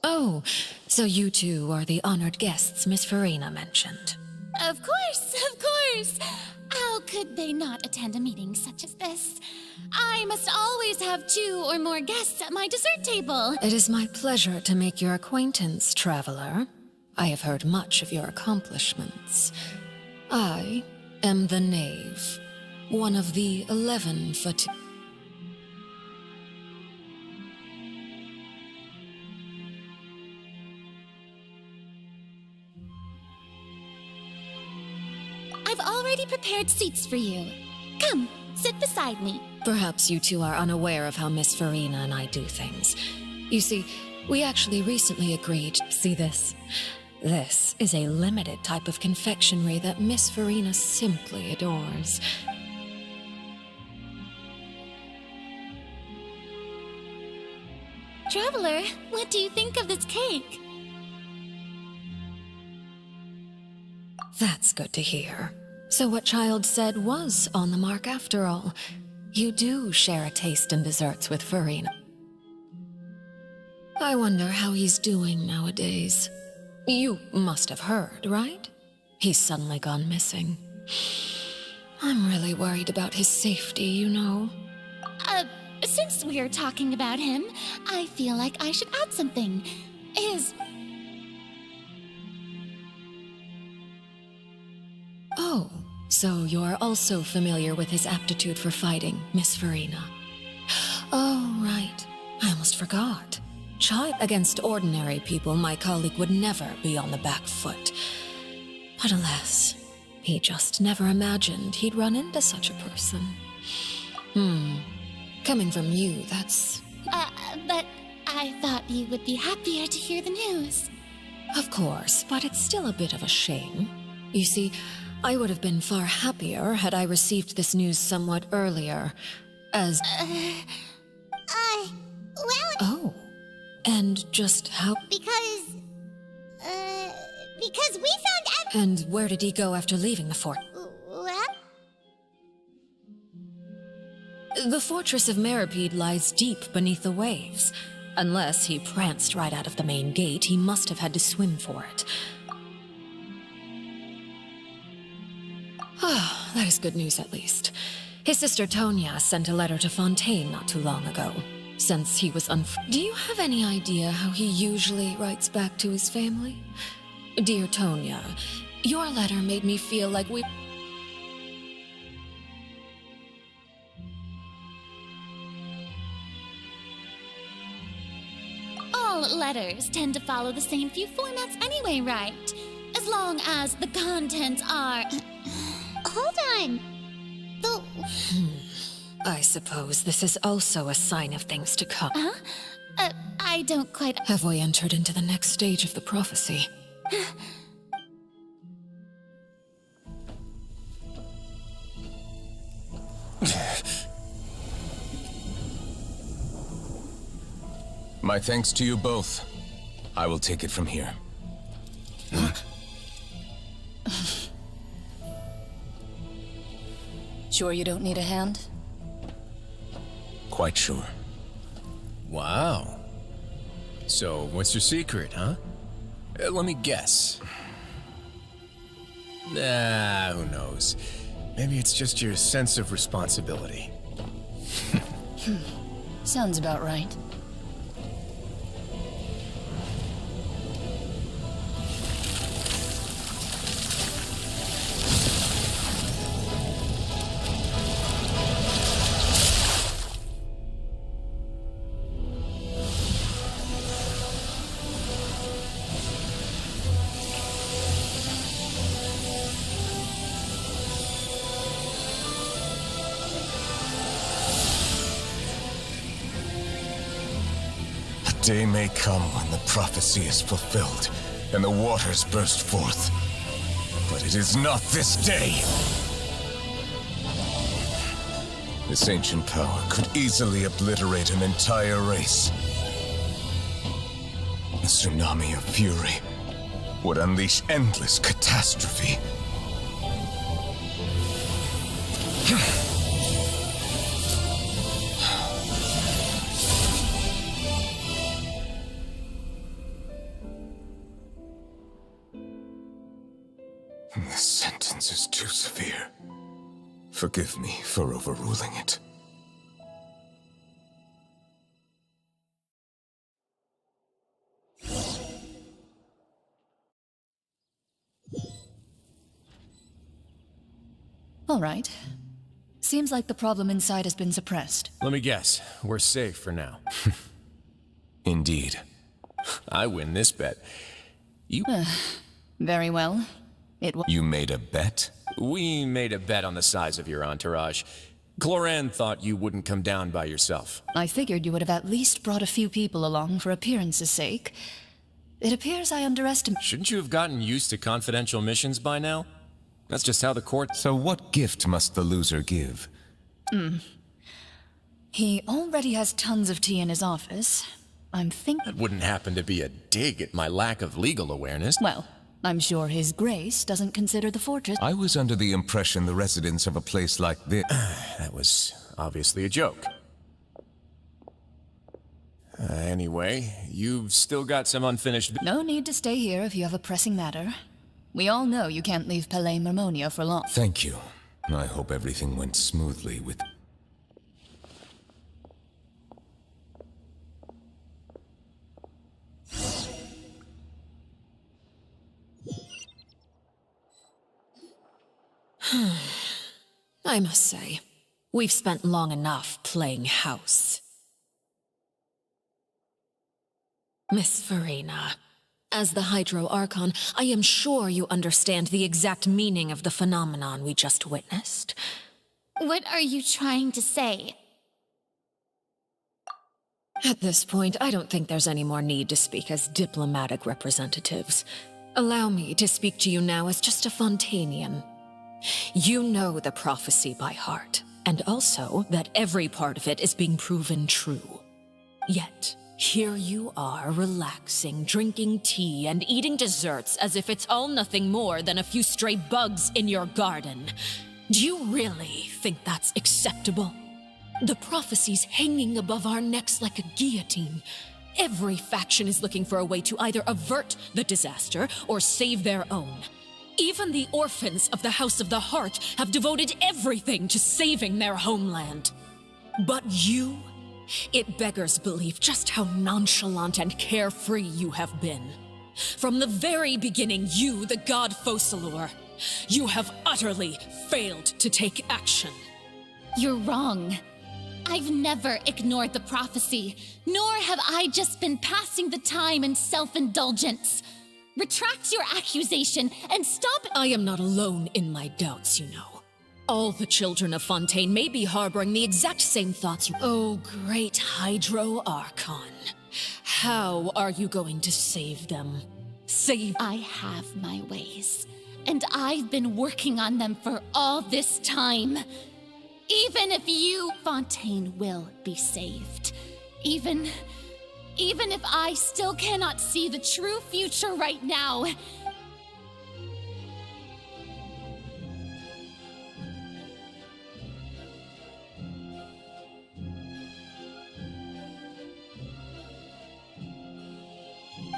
Speaker 3: Oh, so you two are the honored guests Miss Farina mentioned.
Speaker 1: Of course, of course. How could they not attend a meeting such as this? I must always have 2 or more guests at my dessert table.
Speaker 3: It is my pleasure to make your acquaintance, traveler. I have heard much of your accomplishments. I am the Knave, one of the 11 Fatu...
Speaker 1: I've already prepared seats for you. Come, sit beside me.
Speaker 3: Perhaps you two are unaware of how Miss Farina and I do things. You see, we actually recently agreed... See this? This is a limited type of confectionery that Miss Farina simply adores.
Speaker 1: Traveler, what do you think of this cake?
Speaker 3: That's good to hear. So what Child said was on the mark after all. You do share a taste in desserts with Farina. I wonder how he's doing nowadays. You must have heard, right? He's suddenly gone missing. I'm really worried about his safety, you know.
Speaker 1: Since we're talking about him, I feel like I should add something.
Speaker 3: Oh, so you're also familiar with his aptitude for fighting, Miss Farina. Oh, right. I almost forgot. Child against ordinary people, my colleague would never be on the back foot. But alas, he just never imagined he'd run into such a person. Coming from you, that's...
Speaker 1: But I thought you would be happier to hear the news.
Speaker 3: Of course, but it's still a bit of a shame. You see, I would have been far happier had I received this news somewhat earlier, as...
Speaker 2: well...
Speaker 3: Oh, and just how...
Speaker 2: Because we found
Speaker 3: And where did he go after leaving the fort?
Speaker 2: Well?
Speaker 3: The fortress of Meripede lies deep beneath the waves. Unless he pranced right out of the main gate, he must have had to swim for it. Ah, that is good news at least. His sister Tonya sent a letter to Fontaine not too long ago. Since he was Do you have any idea how he usually writes back to his family? Dear Tonya, your letter made me feel like we...
Speaker 1: All letters tend to follow the same few formats anyway, right? As long as the contents are...
Speaker 2: Hold on.
Speaker 3: I suppose this is also a sign of things to come.
Speaker 1: I don't quite...
Speaker 3: Have we entered into the next stage of the prophecy?
Speaker 24: My thanks to you both. I will take it from here.
Speaker 20: Sure you don't need a hand?
Speaker 24: Quite sure.
Speaker 18: Wow. So, what's your secret, huh? Let me guess. Nah, who knows? Maybe it's just your sense of responsibility.
Speaker 20: Sounds about right.
Speaker 24: day may come when the prophecy is fulfilled and the waters burst forth. But it is not this day. This ancient power could easily obliterate an entire race. A tsunami of fury would unleash endless catastrophe. This sentence is too severe. Forgive me for overruling it.
Speaker 20: All right. Seems like the problem inside has been suppressed.
Speaker 18: Let me guess. We're safe for now.
Speaker 24: Indeed.
Speaker 18: I win this bet. You...
Speaker 20: Very well.
Speaker 24: You made a bet?
Speaker 18: We made a bet on the size of your entourage. Cloran thought you wouldn't come down by yourself.
Speaker 20: I figured you would have at least brought a few people along for appearance's sake. It appears I underestimated...
Speaker 18: Shouldn't you have gotten used to confidential missions by now? That's just how the court...
Speaker 24: So what gift must the loser give?
Speaker 20: He already has tons of tea in his office. I'm thinking...
Speaker 18: That wouldn't happen to be a dig at my lack of legal awareness.
Speaker 20: Well, I'm sure His Grace doesn't consider the fortress...
Speaker 24: I was under the impression the residents of a place like this...
Speaker 18: That was obviously a joke. Anyway, you've still got some unfinished...
Speaker 20: No need to stay here if you have a pressing matter. We all know you can't leave Palais Mermonia for long.
Speaker 24: Thank you. I hope everything went smoothly with...
Speaker 3: I must say, we've spent long enough playing house. Miss Farina, as the Hydro Archon, I am sure you understand the exact meaning of the phenomenon we just witnessed.
Speaker 2: What are you trying to say?
Speaker 3: At this point, I don't think there's any more need to speak as diplomatic representatives. Allow me to speak to you now as just a Fontainian. You know the prophecy by heart, and also that every part of it is being proven true. Yet, here you are, relaxing, drinking tea, and eating desserts as if it's all nothing more than a few stray bugs in your garden. Do you really think that's acceptable? The prophecy's hanging above our necks like a guillotine. Every faction is looking for a way to either avert the disaster or save their own. Even the orphans of the House of the Heart have devoted everything to saving their homeland. But you... It beggars belief just how nonchalant and carefree you have been. From the very beginning, you, the god Focalor, you have utterly failed to take action.
Speaker 2: You're wrong. I've never ignored the prophecy, nor have I just been passing the time in self-indulgence. Retract your accusation and stop—
Speaker 3: I am not alone in my doubts, you know. All the children of Fontaine may be harboring the exact same thoughts. Oh, great Hydro Archon. How are you going to save them?
Speaker 2: I have my ways, and I've been working on them for all this time. Even if you, Fontaine, will be saved. Even if I still cannot see the true future right now.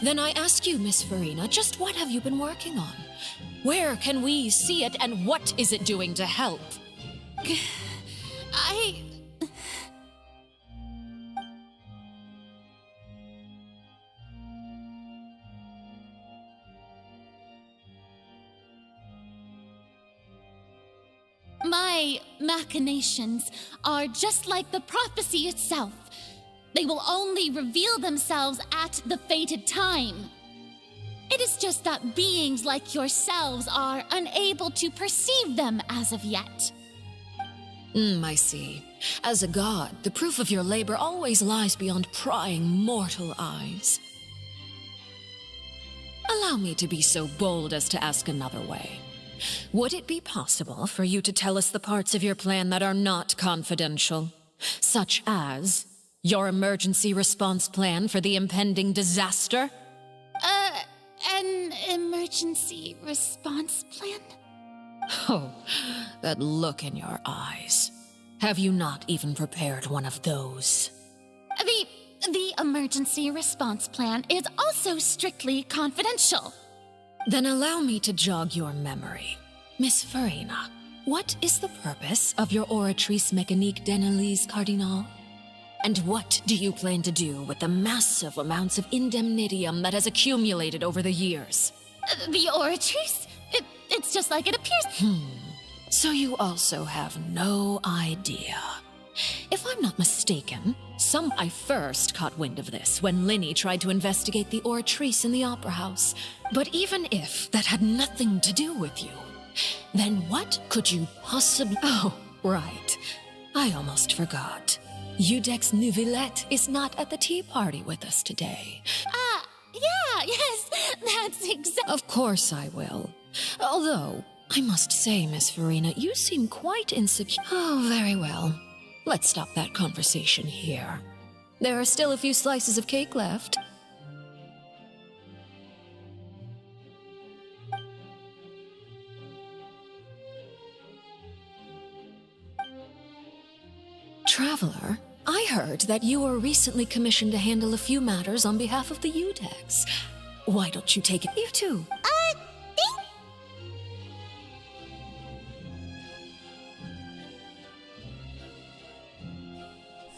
Speaker 3: Then I ask you, Miss Farina, just what have you been working on? Where can we see it, and what is it doing to help?
Speaker 2: My machinations are just like the prophecy itself. They will only reveal themselves at the fated time. It is just that beings like yourselves are unable to perceive them as of yet.
Speaker 3: I see. As a god, the proof of your labor always lies beyond prying mortal eyes. Allow me to be so bold as to ask another way. Would it be possible for you to tell us the parts of your plan that are not confidential? Such as your emergency response plan for the impending disaster?
Speaker 2: An emergency response plan?
Speaker 3: Oh, that look in your eyes. Have you not even prepared one of those?
Speaker 2: The emergency response plan is also strictly confidential.
Speaker 3: Then allow me to jog your memory. Miss Farina, what is the purpose of your Oratrice Mécanique d'Analyse Cardinal? And what do you plan to do with the massive amounts of indemnitium that has accumulated over the years?
Speaker 2: The Oratrice? It's just like it appears.
Speaker 3: So you also have no idea. If I'm not mistaken, I first caught wind of this when Linny tried to investigate the Oratrice in the Opera House. But even if that had nothing to do with you, then what could you possibly— Oh, right. I almost forgot. Udex Neuvillette is not at the tea party with us today.
Speaker 2: Yes, that's exactly—
Speaker 3: Of course I will. Although, I must say, Miss Farina, you seem quite insecure. Oh, very well. Let's stop that conversation here. There are still a few slices of cake left. Traveler, I heard that you were recently commissioned to handle a few matters on behalf of the Udex. Why don't you take it? You too.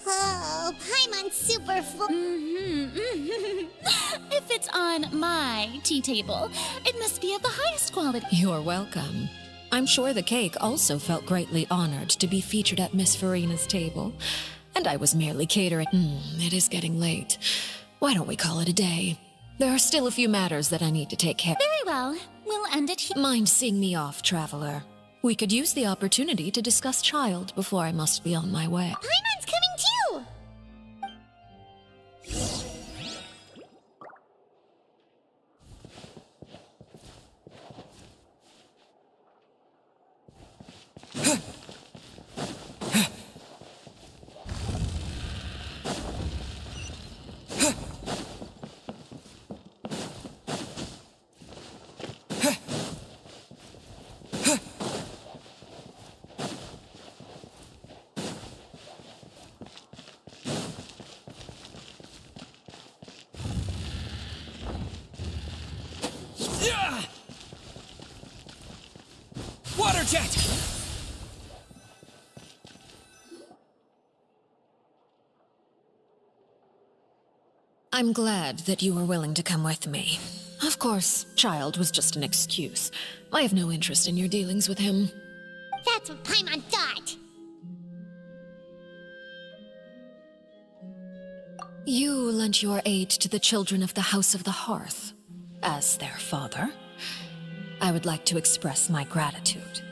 Speaker 2: Oh, Paimon's super full. If it's on my tea table, it must be of the highest quality.
Speaker 3: You're welcome. I'm sure the cake also felt greatly honored to be featured at Miss Farina's table. And I was merely catering. It is getting late. Why don't we call it a day? There are still a few matters that I need to take care of.
Speaker 2: Very well. We'll end it here.
Speaker 3: Mind seeing me off, Traveler? We could use the opportunity to discuss Child before I must be on my way.
Speaker 2: Paimon's coming too!
Speaker 7: Water jet!
Speaker 3: I'm glad that you were willing to come with me. Of course, Child was just an excuse. I have no interest in your dealings with him.
Speaker 2: That's what Paimon thought.
Speaker 3: You lent your aid to the children of the House of the Hearth. As their father, I would like to express my gratitude.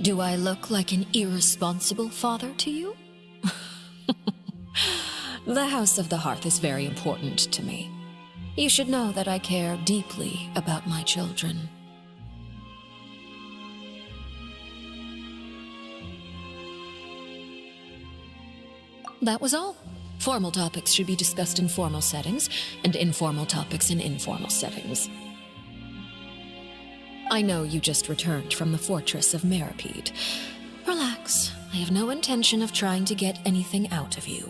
Speaker 3: Do I look like an irresponsible father to you? The House of the Hearth is very important to me. You should know that I care deeply about my children. That was all. Formal topics should be discussed in formal settings, and informal topics in informal settings. I know you just returned from the fortress of Meripede. Relax. I have no intention of trying to get anything out of you.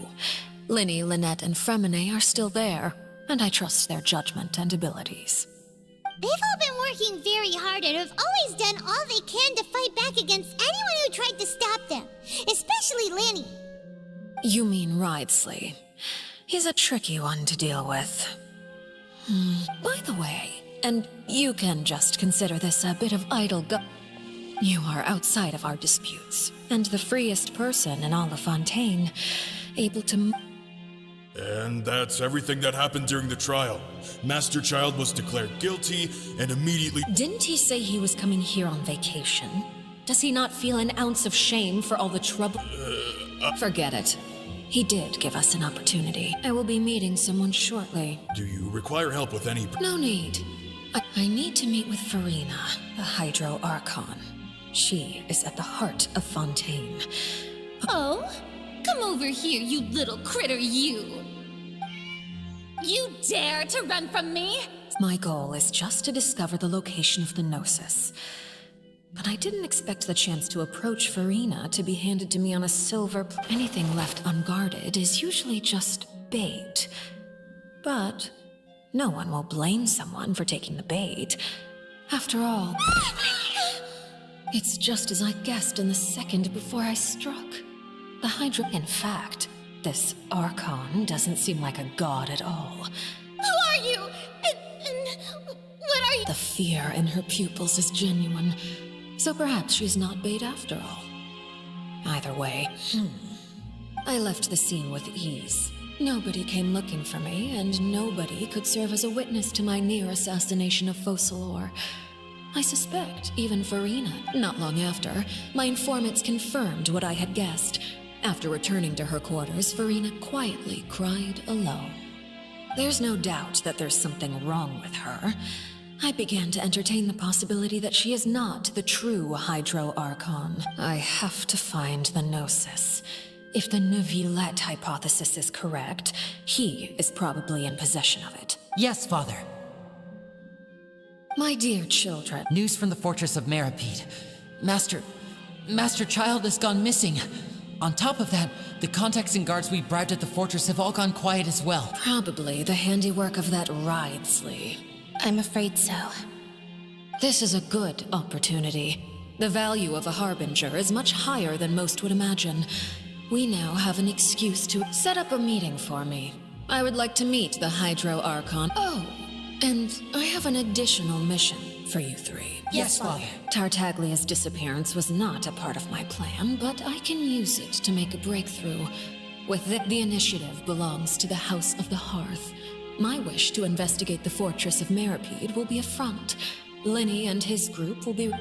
Speaker 3: Linny, Lynette, and Fremine are still there, and I trust their judgment and abilities.
Speaker 2: They've all been working very hard and have always done all they can to fight back against anyone who tried to stop them, especially Linny.
Speaker 3: You mean Wriothesley. He's a tricky one to deal with. By the way, and you can just consider this a bit of idle you are outside of our disputes, and the freest person in all of Fontaine, able to
Speaker 4: And that's everything that happened during the trial. Master Child was declared guilty and immediately—
Speaker 3: Didn't he say he was coming here on vacation? Does he not feel an ounce of shame for all the trouble? Forget it. He did give us an opportunity. I will be meeting someone shortly.
Speaker 4: Do you require help with any—
Speaker 3: No need. I need to meet with Farina, the Hydro Archon. She is at the heart of Fontaine.
Speaker 17: Oh? Come over here, you little critter, you! You dare to run from me?
Speaker 3: My goal is just to discover the location of the Gnosis. But I didn't expect the chance to approach Farina to be handed to me on a silver Anything left unguarded is usually just bait. But no one will blame someone for taking the bait. After all, it's just as I guessed in the second before I struck. The Hydra— In fact, this Archon doesn't seem like a god at all.
Speaker 17: Who are you? And what are you—
Speaker 3: The fear in her pupils is genuine. So perhaps she's not bait after all. Either way, I left the scene with ease. Nobody came looking for me, and nobody could serve as a witness to my near assassination of Focalor. I suspect even Farina. Not long after, my informants confirmed what I had guessed. After returning to her quarters, Farina quietly cried alone. There's no doubt that there's something wrong with her. I began to entertain the possibility that she is not the true Hydro Archon. I have to find the Gnosis. If the Neuvillette hypothesis is correct, he is probably in possession of it.
Speaker 15: Yes, Father.
Speaker 3: My dear children.
Speaker 15: News from the fortress of Meripede. Master Child has gone missing. On top of that, the contacts and guards we bribed at the fortress have all gone quiet as well.
Speaker 3: Probably the handiwork of that Ridesley.
Speaker 21: I'm afraid so.
Speaker 3: This is a good opportunity. The value of a Harbinger is much higher than most would imagine. We now have an excuse to set up a meeting for me. I would like to meet the Hydro Archon. Oh, and I have an additional mission for you three.
Speaker 15: Yes, Father.
Speaker 3: Tartaglia's disappearance was not a part of my plan, but I can use it to make a breakthrough. With it, the initiative belongs to the House of the Hearth. My wish to investigate the fortress of Meripede will be a front. Lenny and his group will be...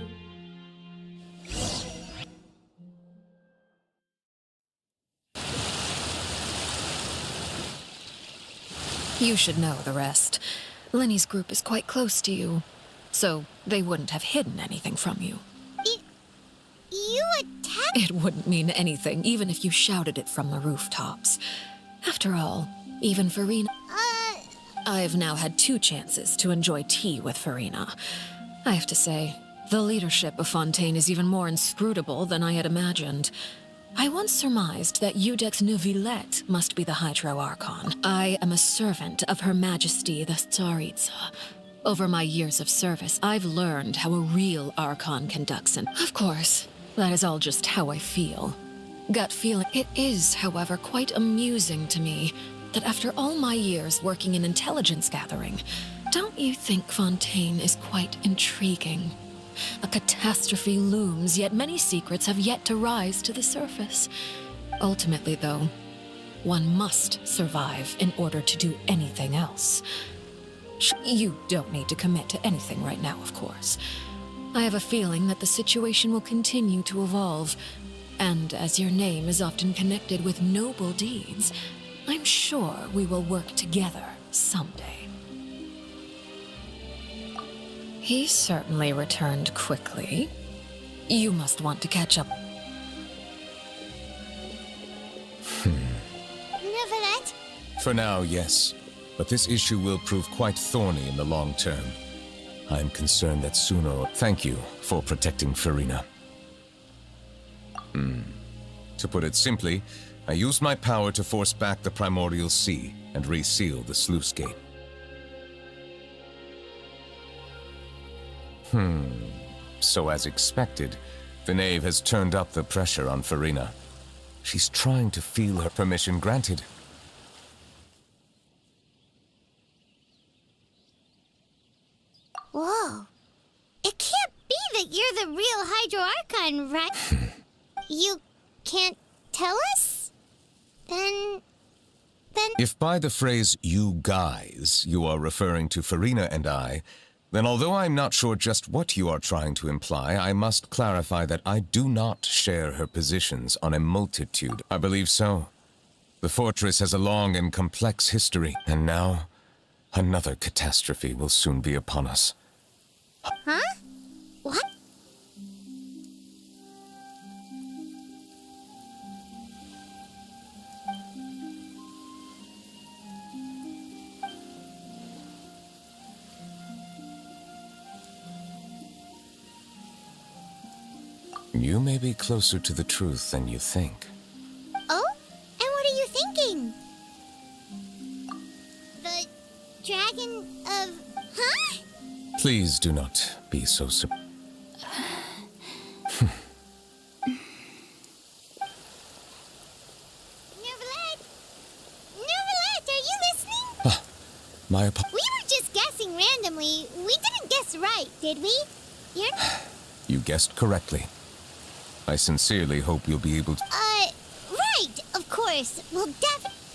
Speaker 3: You should know the rest. Lenny's group is quite close to you, so they wouldn't have hidden anything from you.
Speaker 2: You attacked—
Speaker 3: It wouldn't mean anything, even if you shouted it from the rooftops. After all, even Farina... I've now had 2 chances to enjoy tea with Farina. I have to say, the leadership of Fontaine is even more inscrutable than I had imagined. I once surmised that Iudex Neuvillette must be the Hydro Archon. I am a servant of Her Majesty the Tsaritsa. Over my years of service, I've learned how a real Archon conducts an... Of course, that is all just how I feel. Gut feeling. It is, however, quite amusing to me that after all my years working in intelligence gathering, don't you think Fontaine is quite intriguing? A catastrophe looms, yet many secrets have yet to rise to the surface. Ultimately, though, one must survive in order to do anything else. You don't need to commit to anything right now, of course. I have a feeling that the situation will continue to evolve, and as your name is often connected with noble deeds, I'm sure we will work together someday. He certainly returned quickly. You must want to catch up.
Speaker 2: Neuvillette?
Speaker 24: For now, yes. But this issue will prove quite thorny in the long term. I am concerned that sooner or... Thank you for protecting Farina. To put it simply, I used my power to force back the Primordial Sea and reseal the sluice gate. So as expected, the knave has turned up the pressure on Farina. She's trying to feel her permission granted.
Speaker 2: Whoa. It can't be that you're the real Hydro Archon, right? You can't tell us? Then
Speaker 24: If by the phrase, you guys, you are referring to Farina and I, then although I'm not sure just what you are trying to imply, I must clarify that I do not share her positions on a multitude. I believe so. The fortress has a long and complex history, and now another catastrophe will soon be upon us.
Speaker 2: Huh? What?
Speaker 24: You may be closer to the truth than you think.
Speaker 2: Oh? And what are you thinking? The dragon of... Huh?
Speaker 24: Please do not be so surprised.
Speaker 2: Neverlet, are you listening?
Speaker 24: My
Speaker 2: We were just guessing randomly. We didn't guess right, did we? You're...
Speaker 24: You guessed correctly. I sincerely hope you'll be able to...
Speaker 2: Right, of course. Well,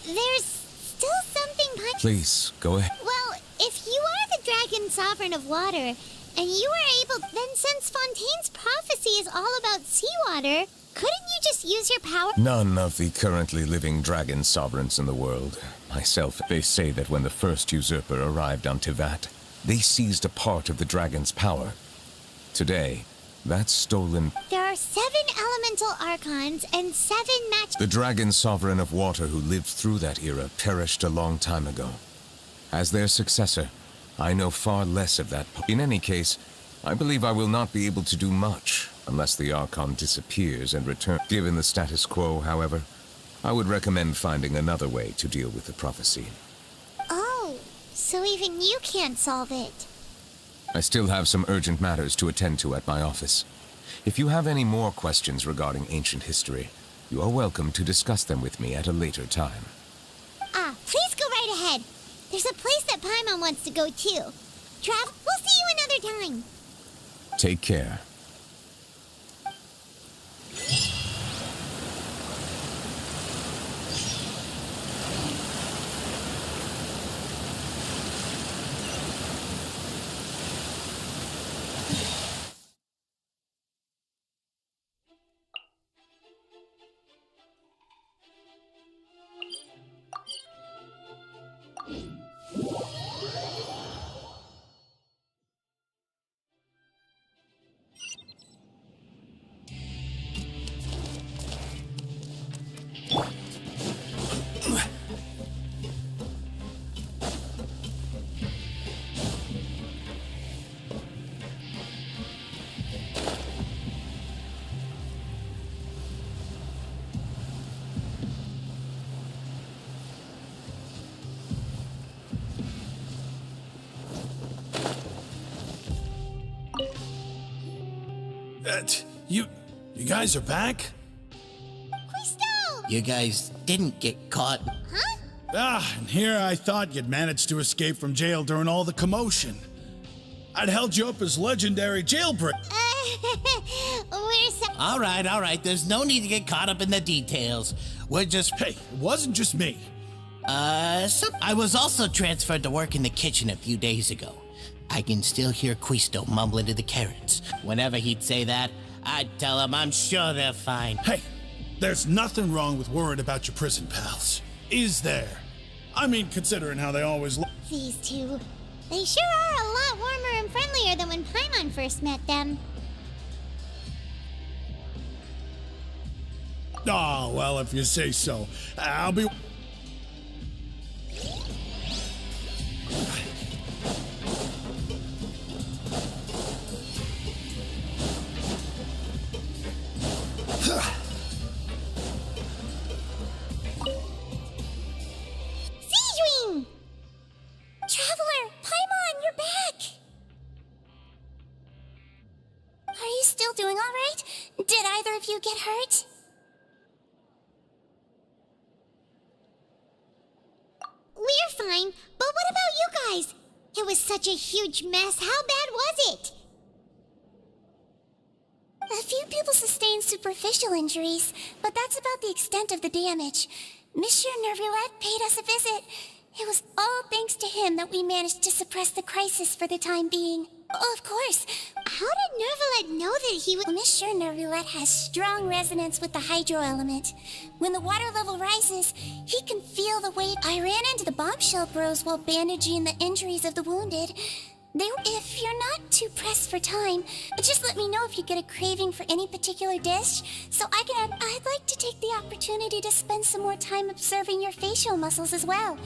Speaker 2: there's still something...
Speaker 24: Please, go ahead.
Speaker 2: Well, if you are the dragon sovereign of water, and you are able... Then since Fontaine's prophecy is all about seawater, couldn't you just use your power...
Speaker 24: None of the currently living dragon sovereigns in the world. Myself, they say that when the first usurper arrived on Tivat, they seized a part of the dragon's power. Today, that's stolen...
Speaker 2: There are 7 elemental archons and 7 match...
Speaker 24: The dragon sovereign of water who lived through that era perished a long time ago. As their successor, I know far less of that. In any case, I believe I will not be able to do much unless the archon disappears and returns. Given the status quo, however, I would recommend finding another way to deal with the prophecy.
Speaker 2: Oh, so even you can't solve it.
Speaker 24: I still have some urgent matters to attend to at my office. If you have any more questions regarding ancient history, you are welcome to discuss them with me at a later time.
Speaker 2: Please go right ahead. There's a place that Paimon wants to go too. Trav, we'll see you another time.
Speaker 24: Take care.
Speaker 13: You guys are back?
Speaker 23: You guys didn't get caught.
Speaker 13: And here I thought you'd managed to escape from jail during all the commotion. I'd held you up as legendary jailbreak.
Speaker 23: All right. There's no need to get caught up in the details. We're just...
Speaker 13: Hey, it wasn't just me.
Speaker 23: I was also transferred to work in the kitchen a few days ago. I can still hear Quisto mumbling to the carrots. Whenever he'd say that, I'd tell him I'm sure they're fine.
Speaker 13: Hey, there's nothing wrong with worrying about your prison pals. Is there? I mean, considering how they always look.
Speaker 2: These two. They sure are a lot warmer and friendlier than when Paimon first met them.
Speaker 13: Oh, well, if you say so. I'll be...
Speaker 2: Sigewing! Traveler, Paimon, you're back! Are you still doing all right? Did either of you get hurt? We're fine, but what about you guys? It was such a huge mess. How bad was it? A few people sustained superficial injuries, but that's about the extent of the damage. Monsieur Nervulette paid us a visit. It was all thanks to him that we managed to suppress the crisis for the time being. Oh, of course. How did Nervulette know that he was... Monsieur Nervulette has strong resonance with the hydro element. When the water level rises, he can feel the weight. I ran into the bombshell bros while bandaging the injuries of the wounded. If you're not too pressed for time, just let me know if you get a craving for any particular dish, so I'd like to take the opportunity to spend some more time observing your facial muscles as well.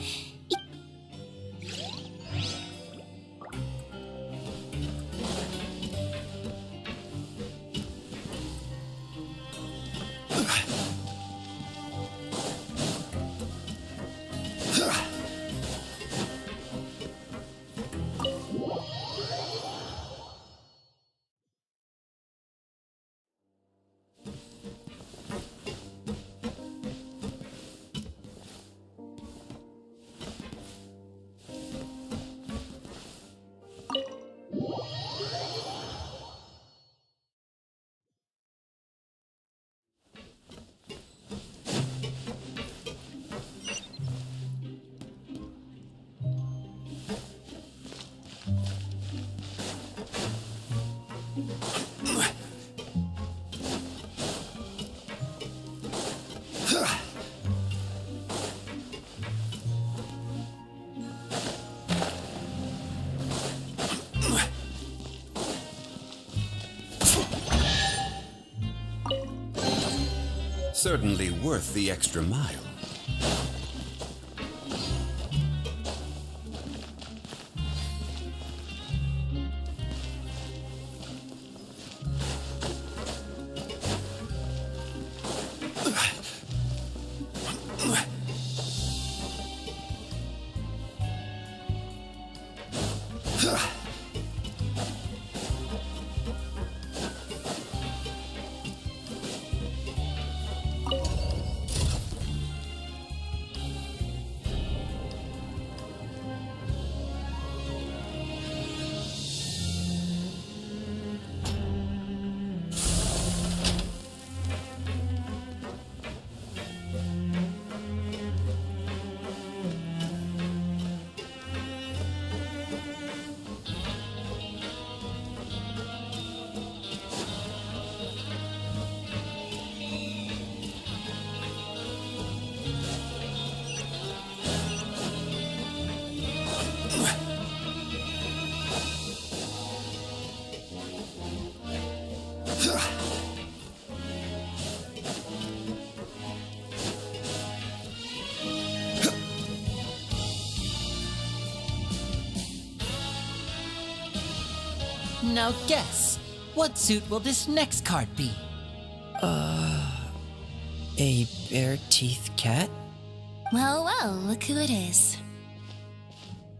Speaker 6: Certainly worth the extra mile.
Speaker 15: Now guess, what suit will this next card be?
Speaker 11: A bare-teeth cat?
Speaker 21: Well, well, look who it is.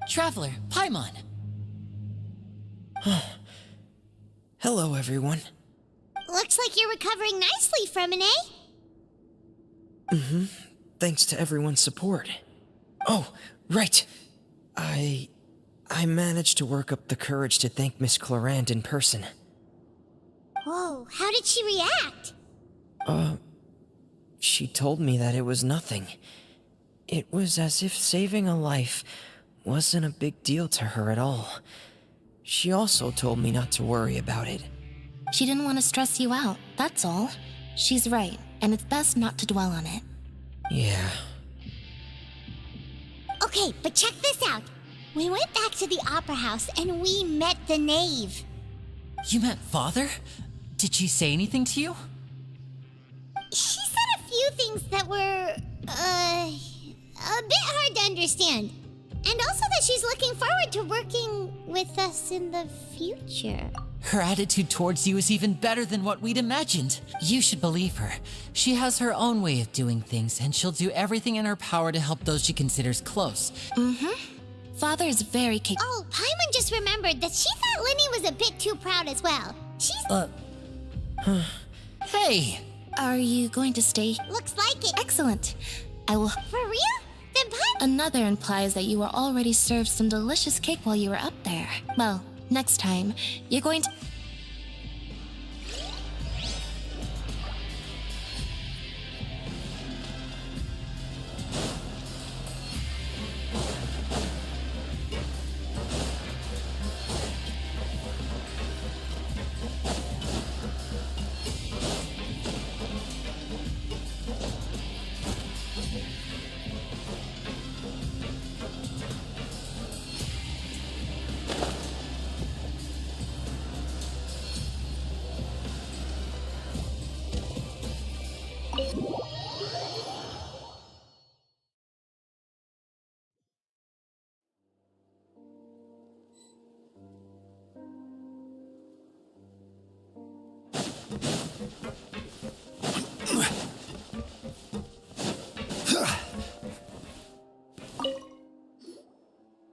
Speaker 15: Traveler, Paimon.
Speaker 11: Hello, everyone.
Speaker 2: Looks like you're recovering nicely from it, eh?
Speaker 11: Thanks to everyone's support. Oh, right. I managed to work up the courage to thank Miss Clorand in person.
Speaker 2: Whoa, how did she react?
Speaker 11: She told me that it was nothing. It was as if saving a life wasn't a big deal to her at all. She also told me not to worry about it.
Speaker 21: She didn't want to stress you out, that's all. She's right, and it's best not to dwell on it.
Speaker 11: Yeah.
Speaker 2: Okay, but check this out. We went back to the opera house and we met the knave.
Speaker 15: You met Father? Did she say anything to you?
Speaker 2: She said a few things that were, a bit hard to understand. And also that she's looking forward to working with us in the future.
Speaker 15: Her attitude towards you is even better than what we'd imagined. You should believe her. She has her own way of doing things, and she'll do everything in her power to help those she considers close.
Speaker 21: Father is very capable.
Speaker 2: Oh, Paimon just remembered that she thought Linny was a bit too proud as well. She's...
Speaker 15: Hey!
Speaker 21: Are you going to stay?
Speaker 2: Looks like it.
Speaker 21: Excellent. I will...
Speaker 2: For real? Then Paimon...
Speaker 21: Another implies that you were already served some delicious cake while you were up there. Well, next time, you're going to...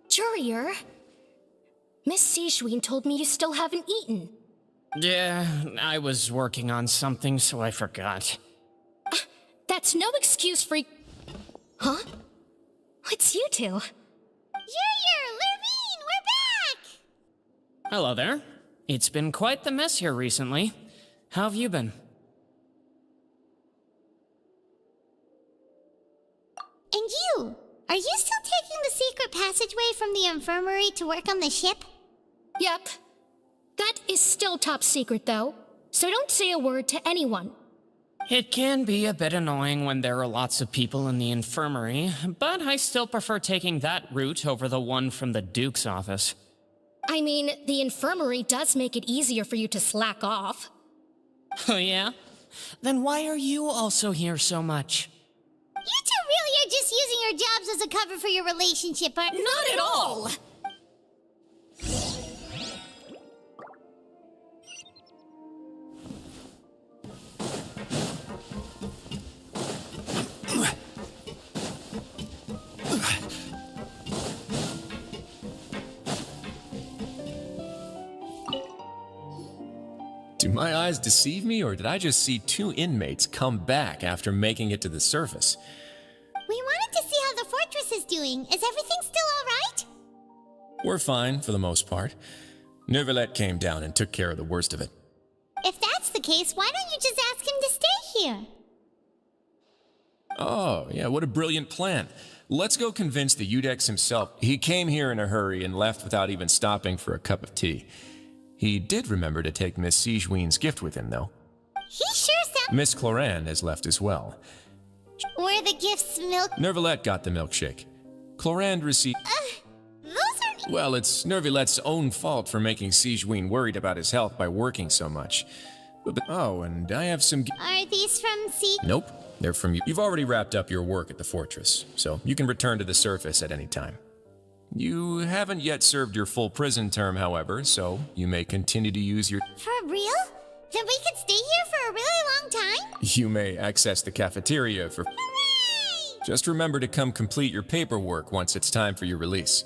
Speaker 17: Jurier, Miss Sijwin told me you still haven't eaten.
Speaker 16: Yeah, I was working on something, so I forgot.
Speaker 17: That's no excuse for... Huh? It's you two.
Speaker 2: Jurier, Lurvine, we're back!
Speaker 16: Hello there. It's been quite the mess here recently. How have you been?
Speaker 2: And you? Are you still taking the secret passageway from the infirmary to work on the ship?
Speaker 17: Yep. That is still top secret, though, so don't say a word to anyone.
Speaker 16: It can be a bit annoying when there are lots of people in the infirmary, but I still prefer taking that route over the one from the Duke's office.
Speaker 17: I mean, the infirmary does make it easier for you to slack off.
Speaker 16: Oh yeah? Then why are you also here so much?
Speaker 2: You two really are just using your jobs as a cover for your relationship, aren't you?
Speaker 17: Not at all!
Speaker 18: Do my eyes deceive me, or did I just see two inmates come back after making it to the surface?
Speaker 2: We wanted to see how the fortress is doing. Is everything still alright?
Speaker 18: We're fine, for the most part. Neuvillette came down and took care of the worst of it.
Speaker 2: If that's the case, why don't you just ask him to stay here?
Speaker 18: Oh, yeah, what a brilliant plan. Let's go convince the Udex himself. He came here in a hurry and left without even stopping for a cup of tea. He did remember to take Miss Sijwin's gift with him, though.
Speaker 2: He sure sounds...
Speaker 18: Miss Cloran has left as well.
Speaker 2: Were the gifts milk?
Speaker 18: Neuvillette got the milkshake. Cloran received...
Speaker 2: Those are...
Speaker 18: Well, it's Neuvillette's own fault for making Sijwin worried about his health by working so much. Oh, and I have some...
Speaker 2: Are these from
Speaker 18: Nope, they're from you. You've already wrapped up your work at the fortress, so you can return to the surface at any time. You haven't yet served your full prison term, however, so you may continue to use your...
Speaker 2: For real? Then we could stay here for a really long time?
Speaker 18: You may access the cafeteria for...
Speaker 2: Hooray!
Speaker 18: Just remember to come complete your paperwork once it's time for your release.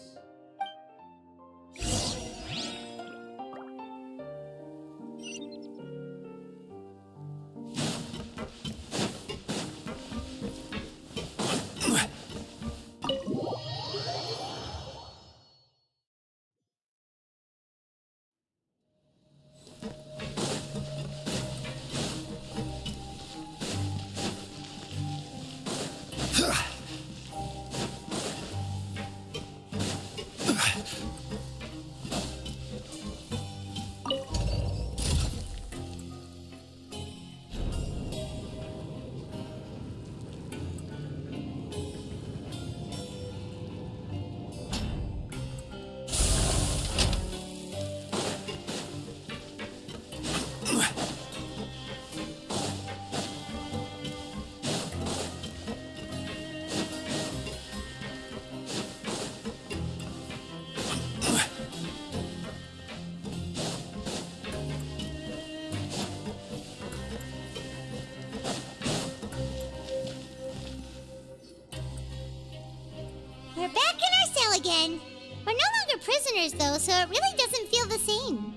Speaker 2: We're back in our cell again. We're no longer prisoners, though, so it really doesn't feel the same.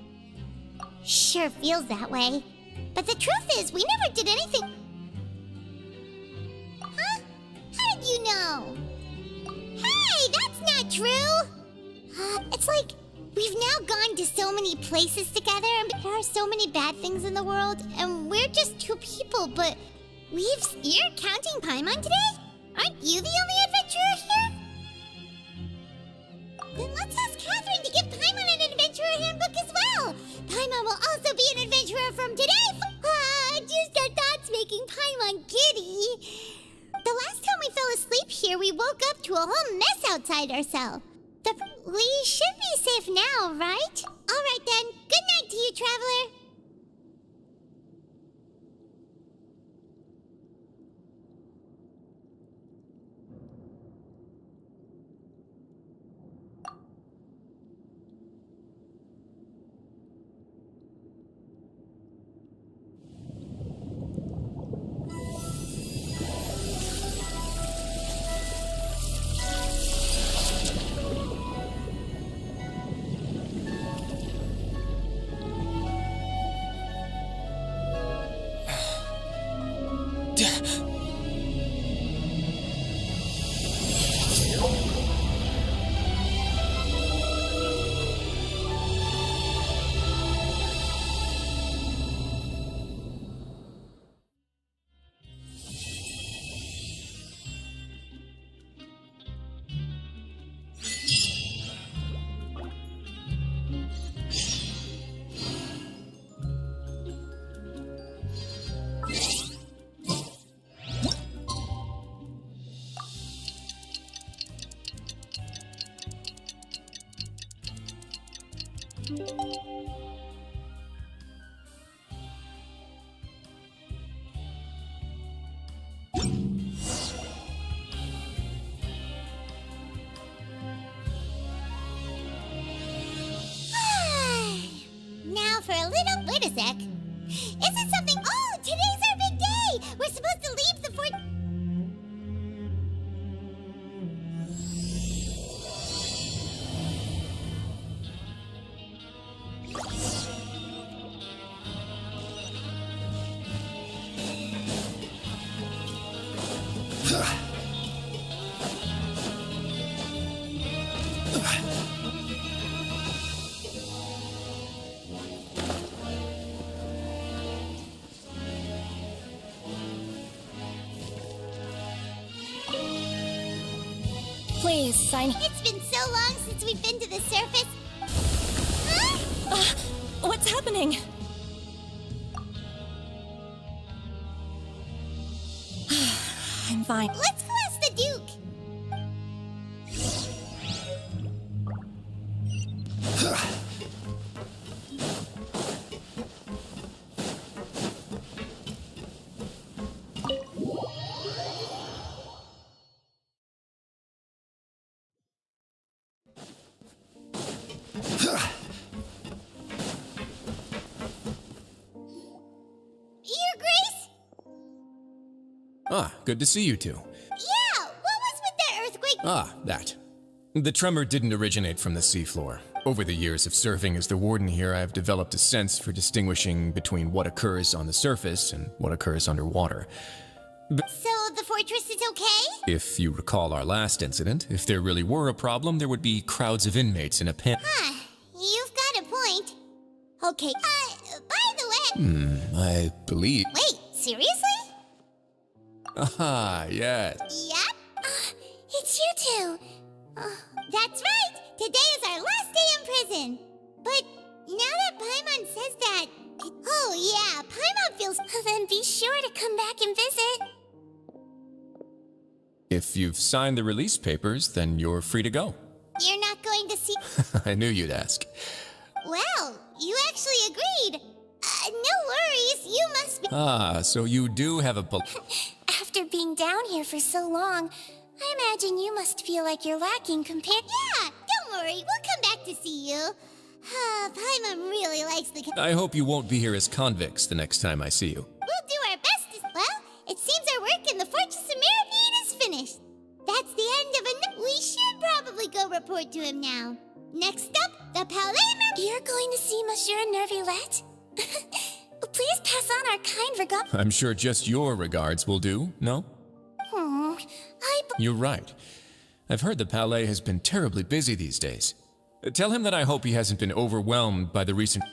Speaker 2: Sure feels that way. But the truth is, we never did anything... Huh? How did you know? Hey, that's not true! It's like we've now gone to so many places together, and there are so many bad things in the world, and we're just two people, but You're counting Paimon today? Aren't you the only adventurer here? Then let's ask Catherine to give Paimon an adventurer handbook as well. Paimon will also be an adventurer from today. Just our thoughts making Paimon giddy. The last time we fell asleep here, we woke up to a whole mess outside our cell. We should be safe now, right? All right then. Good night to you, traveler. Now for a little... Wait a sec. Is it something... Oh, today's our big day! We're supposed to leave the fort...
Speaker 17: Please, sign.
Speaker 2: It's been so long since we've been to the surface. Huh?
Speaker 17: What's happening? I'm fine.
Speaker 2: Let's go ask the Duke. Your Grace?
Speaker 18: Ah, good to see you two.
Speaker 2: Yeah, what was with that earthquake?
Speaker 18: Ah, that. The tremor didn't originate from the seafloor. Over the years of serving as the warden here, I have developed a sense for distinguishing between what occurs on the surface and what occurs underwater.
Speaker 2: So the fortress is okay?
Speaker 18: If you recall our last incident, if there really were a problem, there would be crowds of inmates in a pen.
Speaker 2: Huh, you've got a point. Okay, by the way...
Speaker 18: I believe...
Speaker 2: Wait, seriously?
Speaker 18: Ah, yes.
Speaker 2: Yep. It's you two. That's right. Today is our last day in prison. But now that Paimon says that... Oh yeah, Paimon feels... Then be sure to come back and visit.
Speaker 18: If you've signed the release papers, then you're free to go.
Speaker 2: You're not going to see...
Speaker 18: I knew you'd ask.
Speaker 2: Well, you actually agreed. No worries, you must be...
Speaker 18: Ah, so you do have a...
Speaker 2: After being down here for so long, I imagine you must feel like you're lacking compared... Yeah, don't worry, we'll come back to see you. Paimon really likes the...
Speaker 18: I hope you won't be here as convicts the next time I see you.
Speaker 2: We'll do our best to... Well, it seems our work in the Fortress of Mirabine is finished. That's the end of a... We should probably go report to him now. Next up, the Palais... You're going to see Monsieur Nervillette? Please pass on our kind regards.
Speaker 18: I'm sure just your regards will do, no? You're right. I've heard the Palais has been terribly busy these days. Tell him that I hope he hasn't been overwhelmed by the recent...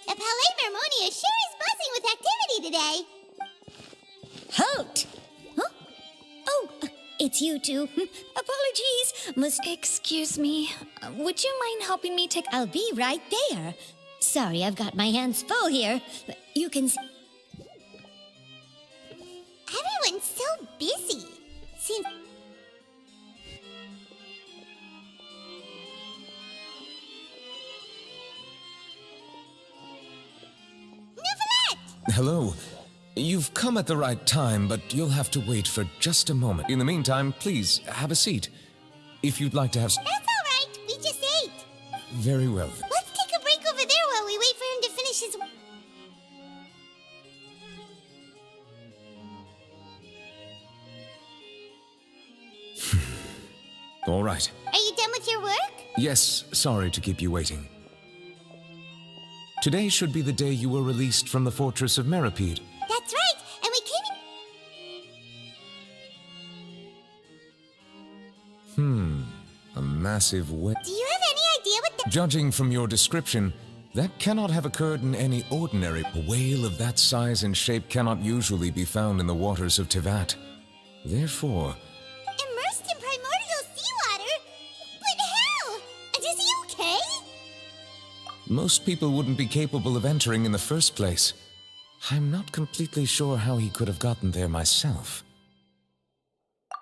Speaker 2: The Palais Mermonia sure is buzzing with activity today.
Speaker 8: Halt! Huh? Oh, it's you two. Apologies. Excuse me. Would you mind helping me take... I'll be right there. Sorry, I've got my hands full here. You can see...
Speaker 2: Everyone's so busy. Seems...
Speaker 24: Hello. You've come at the right time, but you'll have to wait for just a moment. In the meantime, please, have a seat. If you'd like to have...
Speaker 2: That's all right. We just ate.
Speaker 24: Very well.
Speaker 2: Let's take a break over there while we wait for him to finish his...
Speaker 24: All right.
Speaker 2: Are you done with your work?
Speaker 24: Yes, sorry to keep you waiting. Today should be the day you were released from the fortress of Meripede.
Speaker 2: That's right, and we came
Speaker 24: A massive whale.
Speaker 2: Do you have any idea what the—
Speaker 24: Judging from your description, that cannot have occurred in any ordinary. A whale of that size and shape cannot usually be found in the waters of Tivat. Therefore,
Speaker 2: Immersed in primordial seawater? But how? And is he okay?
Speaker 24: most people wouldn't be capable of entering in the first place. I'm not completely sure how he could have gotten there myself.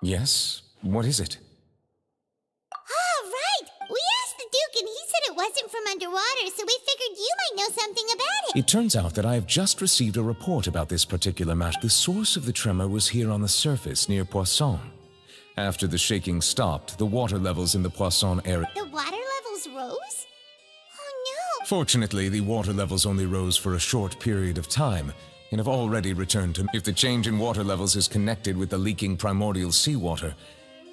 Speaker 24: Yes, what is it?
Speaker 2: Oh, right! We asked the Duke and he said it wasn't from underwater, so we figured you might know something about it.
Speaker 24: It turns out that I have just received a report about this particular matter. The source of the tremor was here on the surface near Poisson. After the shaking stopped, the water levels in the Poisson area...
Speaker 2: The water levels rose? Oh no!
Speaker 24: Fortunately, the water levels only rose for a short period of time, and have already returned to... If the change in water levels is connected with the leaking primordial seawater,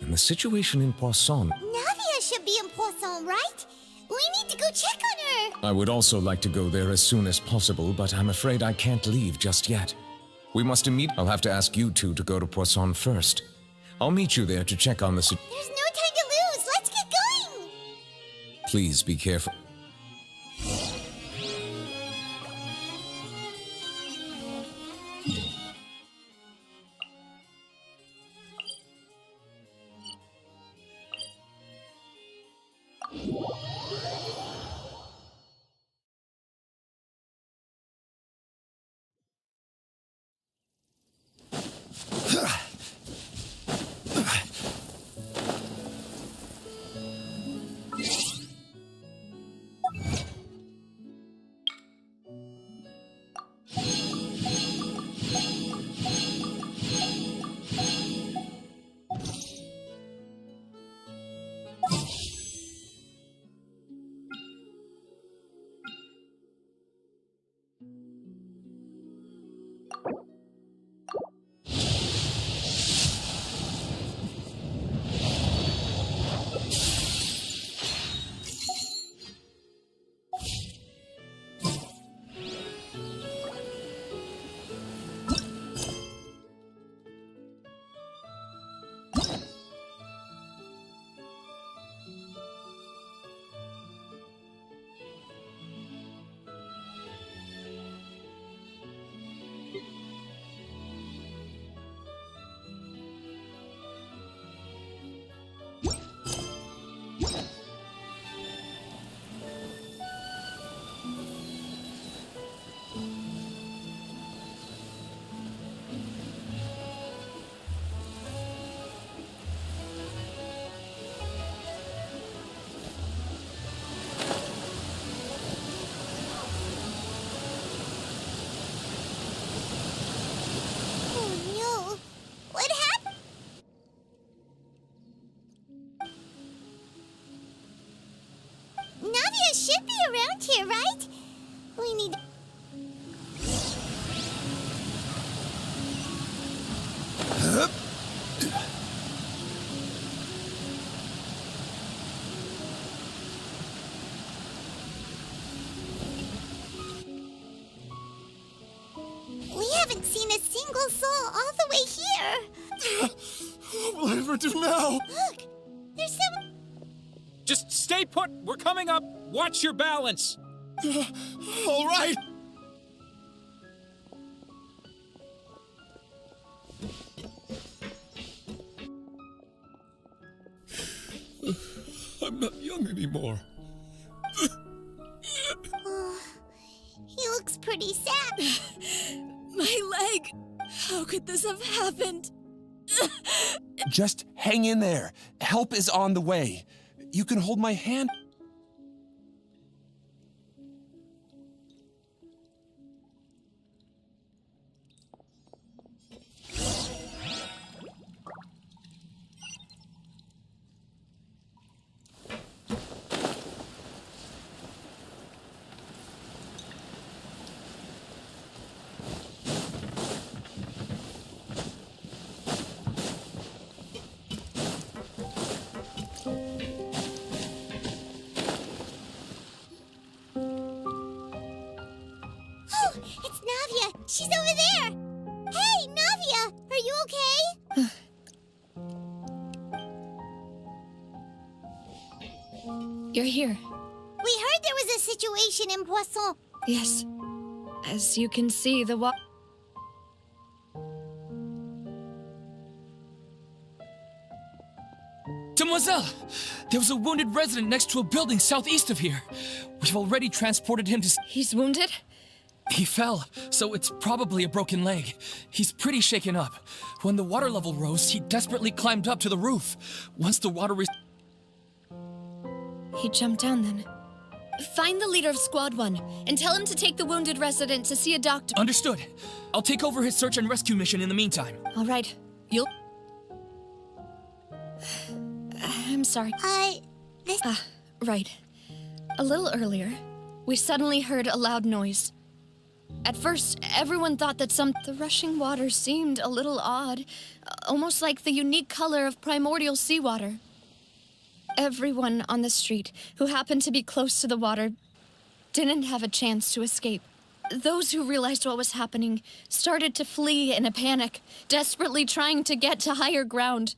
Speaker 24: then the situation in Poisson...
Speaker 2: Navia should be in Poisson, right? We need to go check on her!
Speaker 24: I would also like to go there as soon as possible, but I'm afraid I can't leave just yet. We must I'll have to ask you two to go to Poisson first. I'll meet you there to check on the...
Speaker 2: There's no time to lose! Let's get going!
Speaker 24: Please be careful.
Speaker 2: Should be around here, right? We need... We haven't seen a single soul all the way here.
Speaker 22: What will I ever do now?
Speaker 2: Look, there's some...
Speaker 22: Just stay put. We're coming up. Watch your balance. All right.
Speaker 4: I'm not young anymore.
Speaker 2: Oh, he looks pretty sad.
Speaker 5: My leg. How could this have happened?
Speaker 9: Just hang in there. Help is on the way. You can hold my hand.
Speaker 2: She's over there! Hey, Navia! Are you okay?
Speaker 20: You're here.
Speaker 2: We heard there was a situation in Poisson.
Speaker 20: Yes. As you can see, the
Speaker 10: Demoiselle! There was a wounded resident next to a building southeast of here. We've already transported him to...
Speaker 20: He's wounded?
Speaker 10: He fell, so it's probably a broken leg. He's pretty shaken up. When the water level rose, he desperately climbed up to the roof. Once the water...
Speaker 20: He jumped down then. Find the leader of Squad 1 and tell him to take the wounded resident to see a doctor.
Speaker 10: Understood. I'll take over his search and rescue mission in the meantime.
Speaker 20: All right. You'll... I'm sorry. Right. A little earlier, we suddenly heard a loud noise. At first, everyone thought that the rushing water seemed a little odd, almost like the unique color of primordial seawater. Everyone on the street who happened to be close to the water didn't have a chance to escape. Those who realized what was happening started to flee in a panic, desperately trying to get to higher ground.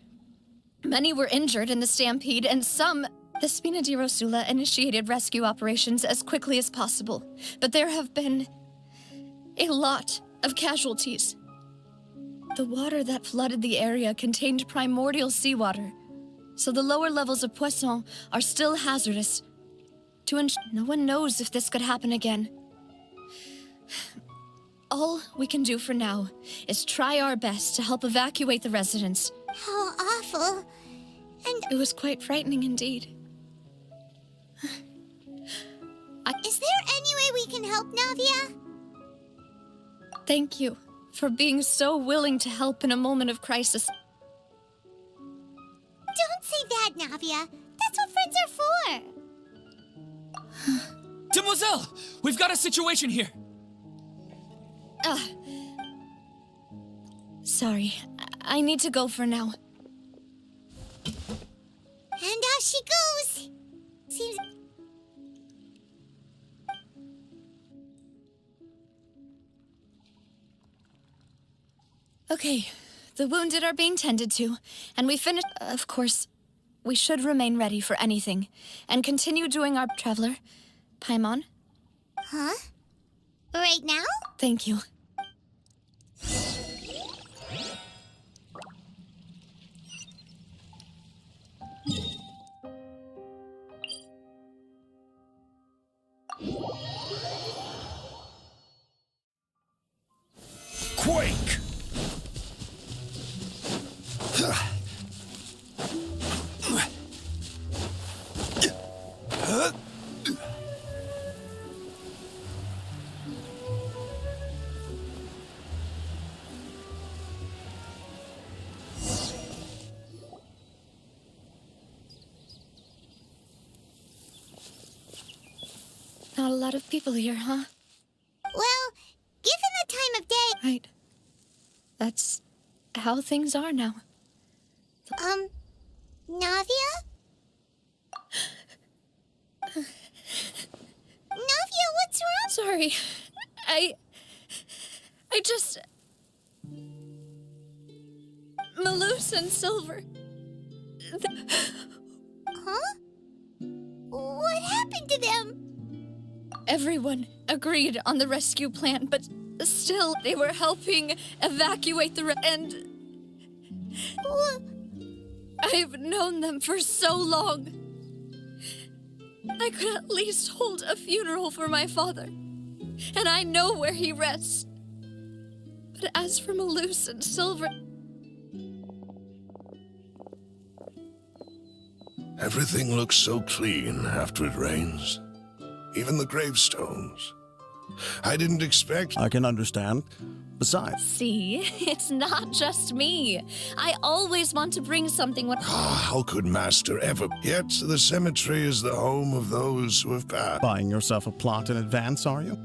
Speaker 20: Many were injured in the stampede, and some... The Spina di Rosula initiated rescue operations as quickly as possible, but there have been a lot of casualties. The water that flooded the area contained primordial seawater, so the lower levels of Poisson are still hazardous. No one knows if this could happen again. All we can do for now is try our best to help evacuate the residents.
Speaker 2: How awful. And
Speaker 20: it was quite frightening indeed.
Speaker 2: Is there any way we can help, Navia?
Speaker 20: Thank you for being so willing to help in a moment of crisis.
Speaker 2: Don't say that, Navia. That's what friends are for.
Speaker 10: Demoiselle! We've got a situation here!
Speaker 20: Sorry. I need to go for now.
Speaker 2: And off she goes. Seems...
Speaker 20: Okay, the wounded are being tended to, and we finished... Of course, we should remain ready for anything, and continue doing our... Traveler, Paimon?
Speaker 2: Huh? Right now?
Speaker 20: Thank you.
Speaker 13: Quake!
Speaker 20: Not a lot of people here, huh?
Speaker 2: Well, given the time of day...
Speaker 20: Right. That's how things are now.
Speaker 2: Navia? Navia, what's wrong?
Speaker 20: Sorry. I just... Malus and Silver.
Speaker 2: Huh? What happened to them?
Speaker 20: Everyone agreed on the rescue plan, but still they were helping evacuate the and... I've known them for so long. I could at least hold a funeral for my father, and I know where he rests. But as for Malus and Silver...
Speaker 12: Everything looks so clean after it rains. Even the gravestones. I didn't expect...
Speaker 7: I can understand. Besides...
Speaker 20: See, it's not just me. I always want to bring something when...
Speaker 12: How could Master ever... Yet the cemetery is the home of those who have passed.
Speaker 7: Buying yourself a plot in advance, are you?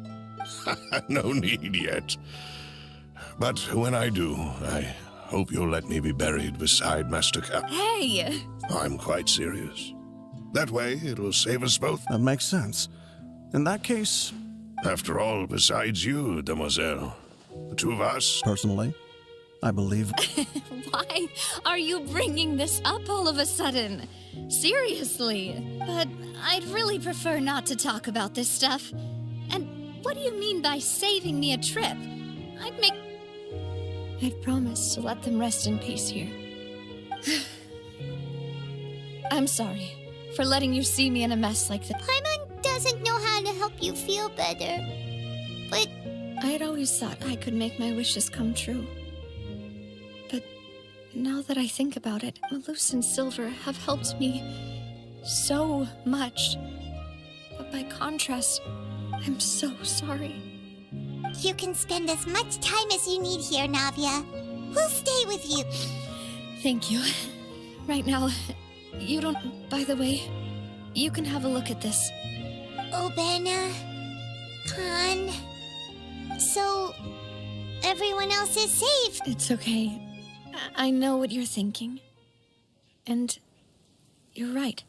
Speaker 12: No need yet. But when I do, I hope you'll let me be buried beside Master Cap.
Speaker 20: Hey!
Speaker 12: I'm quite serious. That way, it'll save us both.
Speaker 7: That makes sense. In that case...
Speaker 12: After all, besides you, Demoiselle, The two of us.
Speaker 7: Personally, I believe.
Speaker 20: Why are you bringing this up all of a sudden? Seriously. But I'd really prefer not to talk about this stuff. And what do you mean by saving me a trip? I'd promised to let them rest in peace here. I'm sorry for letting you see me in a mess like this.
Speaker 2: Paimon doesn't know how to help you feel better. But
Speaker 20: I had always thought I could make my wishes come true. But now that I think about it, Malus and Silver have helped me so much. But by contrast, I'm so sorry.
Speaker 2: you can spend as much time as you need here, Navia. We'll stay with you.
Speaker 20: Thank you. Right now, you don't... By the way, you can have a look at this.
Speaker 2: Obena... Khan... So... everyone else is safe.
Speaker 20: It's okay. I know what you're thinking. And... you're right.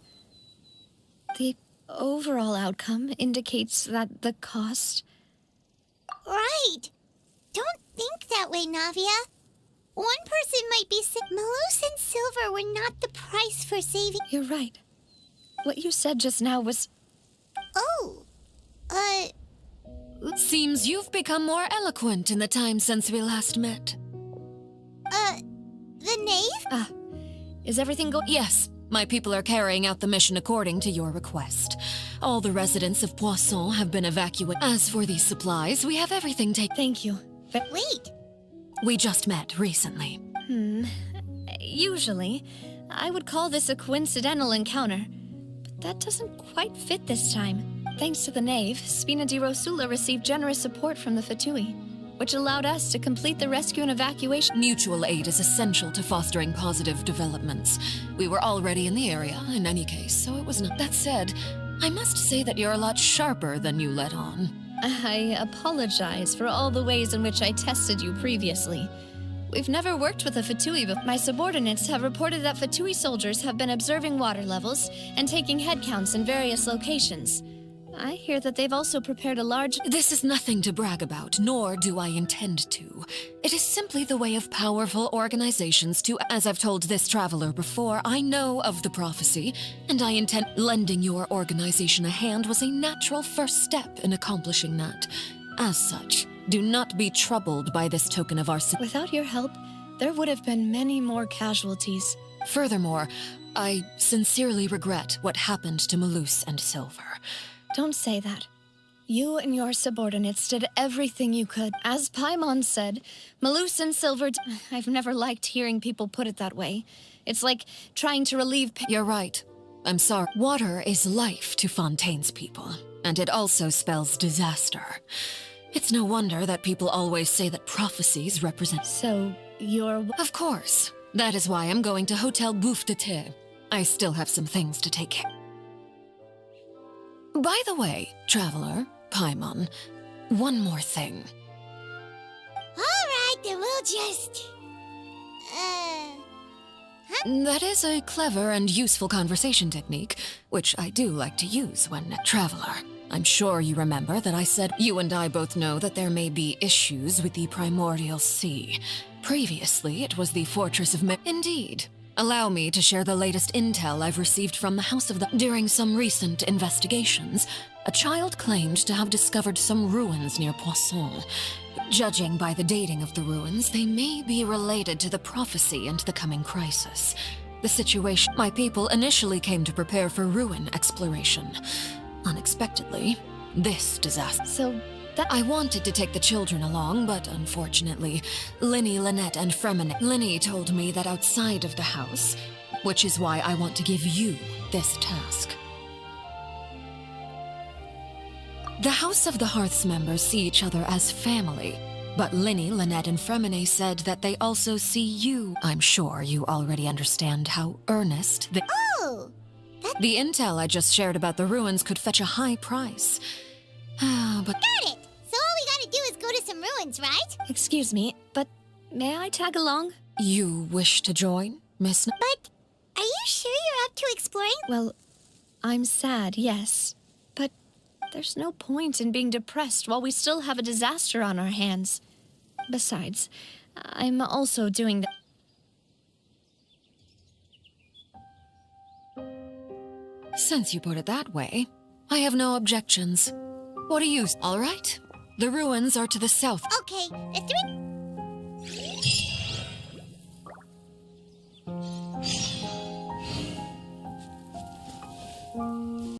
Speaker 20: The overall outcome indicates that the cost...
Speaker 2: Right. Don't think that way, Navia. One person might be sick. Malus and Silver were not the price for saving...
Speaker 20: You're right. What you said just now was...
Speaker 2: Oh.
Speaker 15: Seems you've become more eloquent in the time since we last met.
Speaker 2: The knave?
Speaker 20: Is everything going...
Speaker 15: Yes. My people are carrying out the mission according to your request. All the residents of Poisson have been evacuated. As for these supplies, we have everything taken.
Speaker 20: Thank you.
Speaker 2: But wait.
Speaker 15: We just met recently.
Speaker 20: Usually, I would call this a coincidental encounter. But that doesn't quite fit this time. Thanks to the knave, Spina di Rosula received generous support from the Fatui, which allowed us to complete the rescue and evacuation.
Speaker 15: Mutual aid is essential to fostering positive developments. We were already in the area, in any case, so it was not. That said, I must say that you're a lot sharper than you let on.
Speaker 20: I apologize for all the ways in which I tested you previously. We've never worked with a Fatui, but my subordinates have reported that Fatui soldiers have been observing water levels and taking head counts in various locations. I hear that they've also prepared a large...
Speaker 15: This is nothing to brag about, nor do I intend to. It is simply the way of powerful organizations to... As I've told this traveler before, I know of the prophecy, and I intend... Lending your organization a hand was a natural first step in accomplishing that. As such, do not be troubled by this token of our...
Speaker 20: Without your help, there would have been many more casualties.
Speaker 15: Furthermore, I sincerely regret what happened to Malus and Silver.
Speaker 20: Don't say that. You and your subordinates did everything you could. As Paimon said, Malus and Silver... I've never liked hearing people put it that way. It's like trying to relieve pain.
Speaker 15: You're right. I'm sorry. Water is life to Fontaine's people, and it also spells disaster. It's no wonder that people always say that prophecies represent...
Speaker 20: So, you're...
Speaker 15: Of course. That is why I'm going to Hotel Bouffe de Thé. I still have some things to take care of. By the way, traveler, Paimon, one more thing.
Speaker 2: Alright, then we'll just...
Speaker 15: That is a clever and useful conversation technique, which I do like to use when... Traveler, I'm sure you remember that I said you and I both know that there may be issues with the primordial sea. Previously, it was the Fortress of... Indeed. Allow me to share the latest intel I've received from the House of the... During some recent investigations, a child claimed to have discovered some ruins near Poisson. Judging by the dating of the ruins, they may be related to the prophecy and the coming crisis. The situation... My people initially came to prepare for ruin exploration. Unexpectedly, this disaster...
Speaker 20: So...
Speaker 15: I wanted to take the children along, but unfortunately, Linny, Lynette, and Fremine... Linny told me that outside of the house, which is why I want to give you this task. The House of the Hearth's members see each other as family, but Linny, Lynette, and Fremine said that they also see you. I'm sure you already understand how earnest the...
Speaker 2: Oh!
Speaker 15: The intel I just shared about the ruins could fetch a high price. But...
Speaker 2: Got it! So all we gotta do is go to some ruins, right?
Speaker 20: Excuse me, but may I tag along?
Speaker 15: You wish to join, Miss...
Speaker 2: But are you sure you're up to exploring?
Speaker 20: Well, I'm sad, yes. But there's no point in being depressed while we still have a disaster on our hands. Besides, I'm also doing the...
Speaker 1: Since you put it that way, I have no objections. What do you... All right? The ruins are to the south.
Speaker 2: Okay, the three...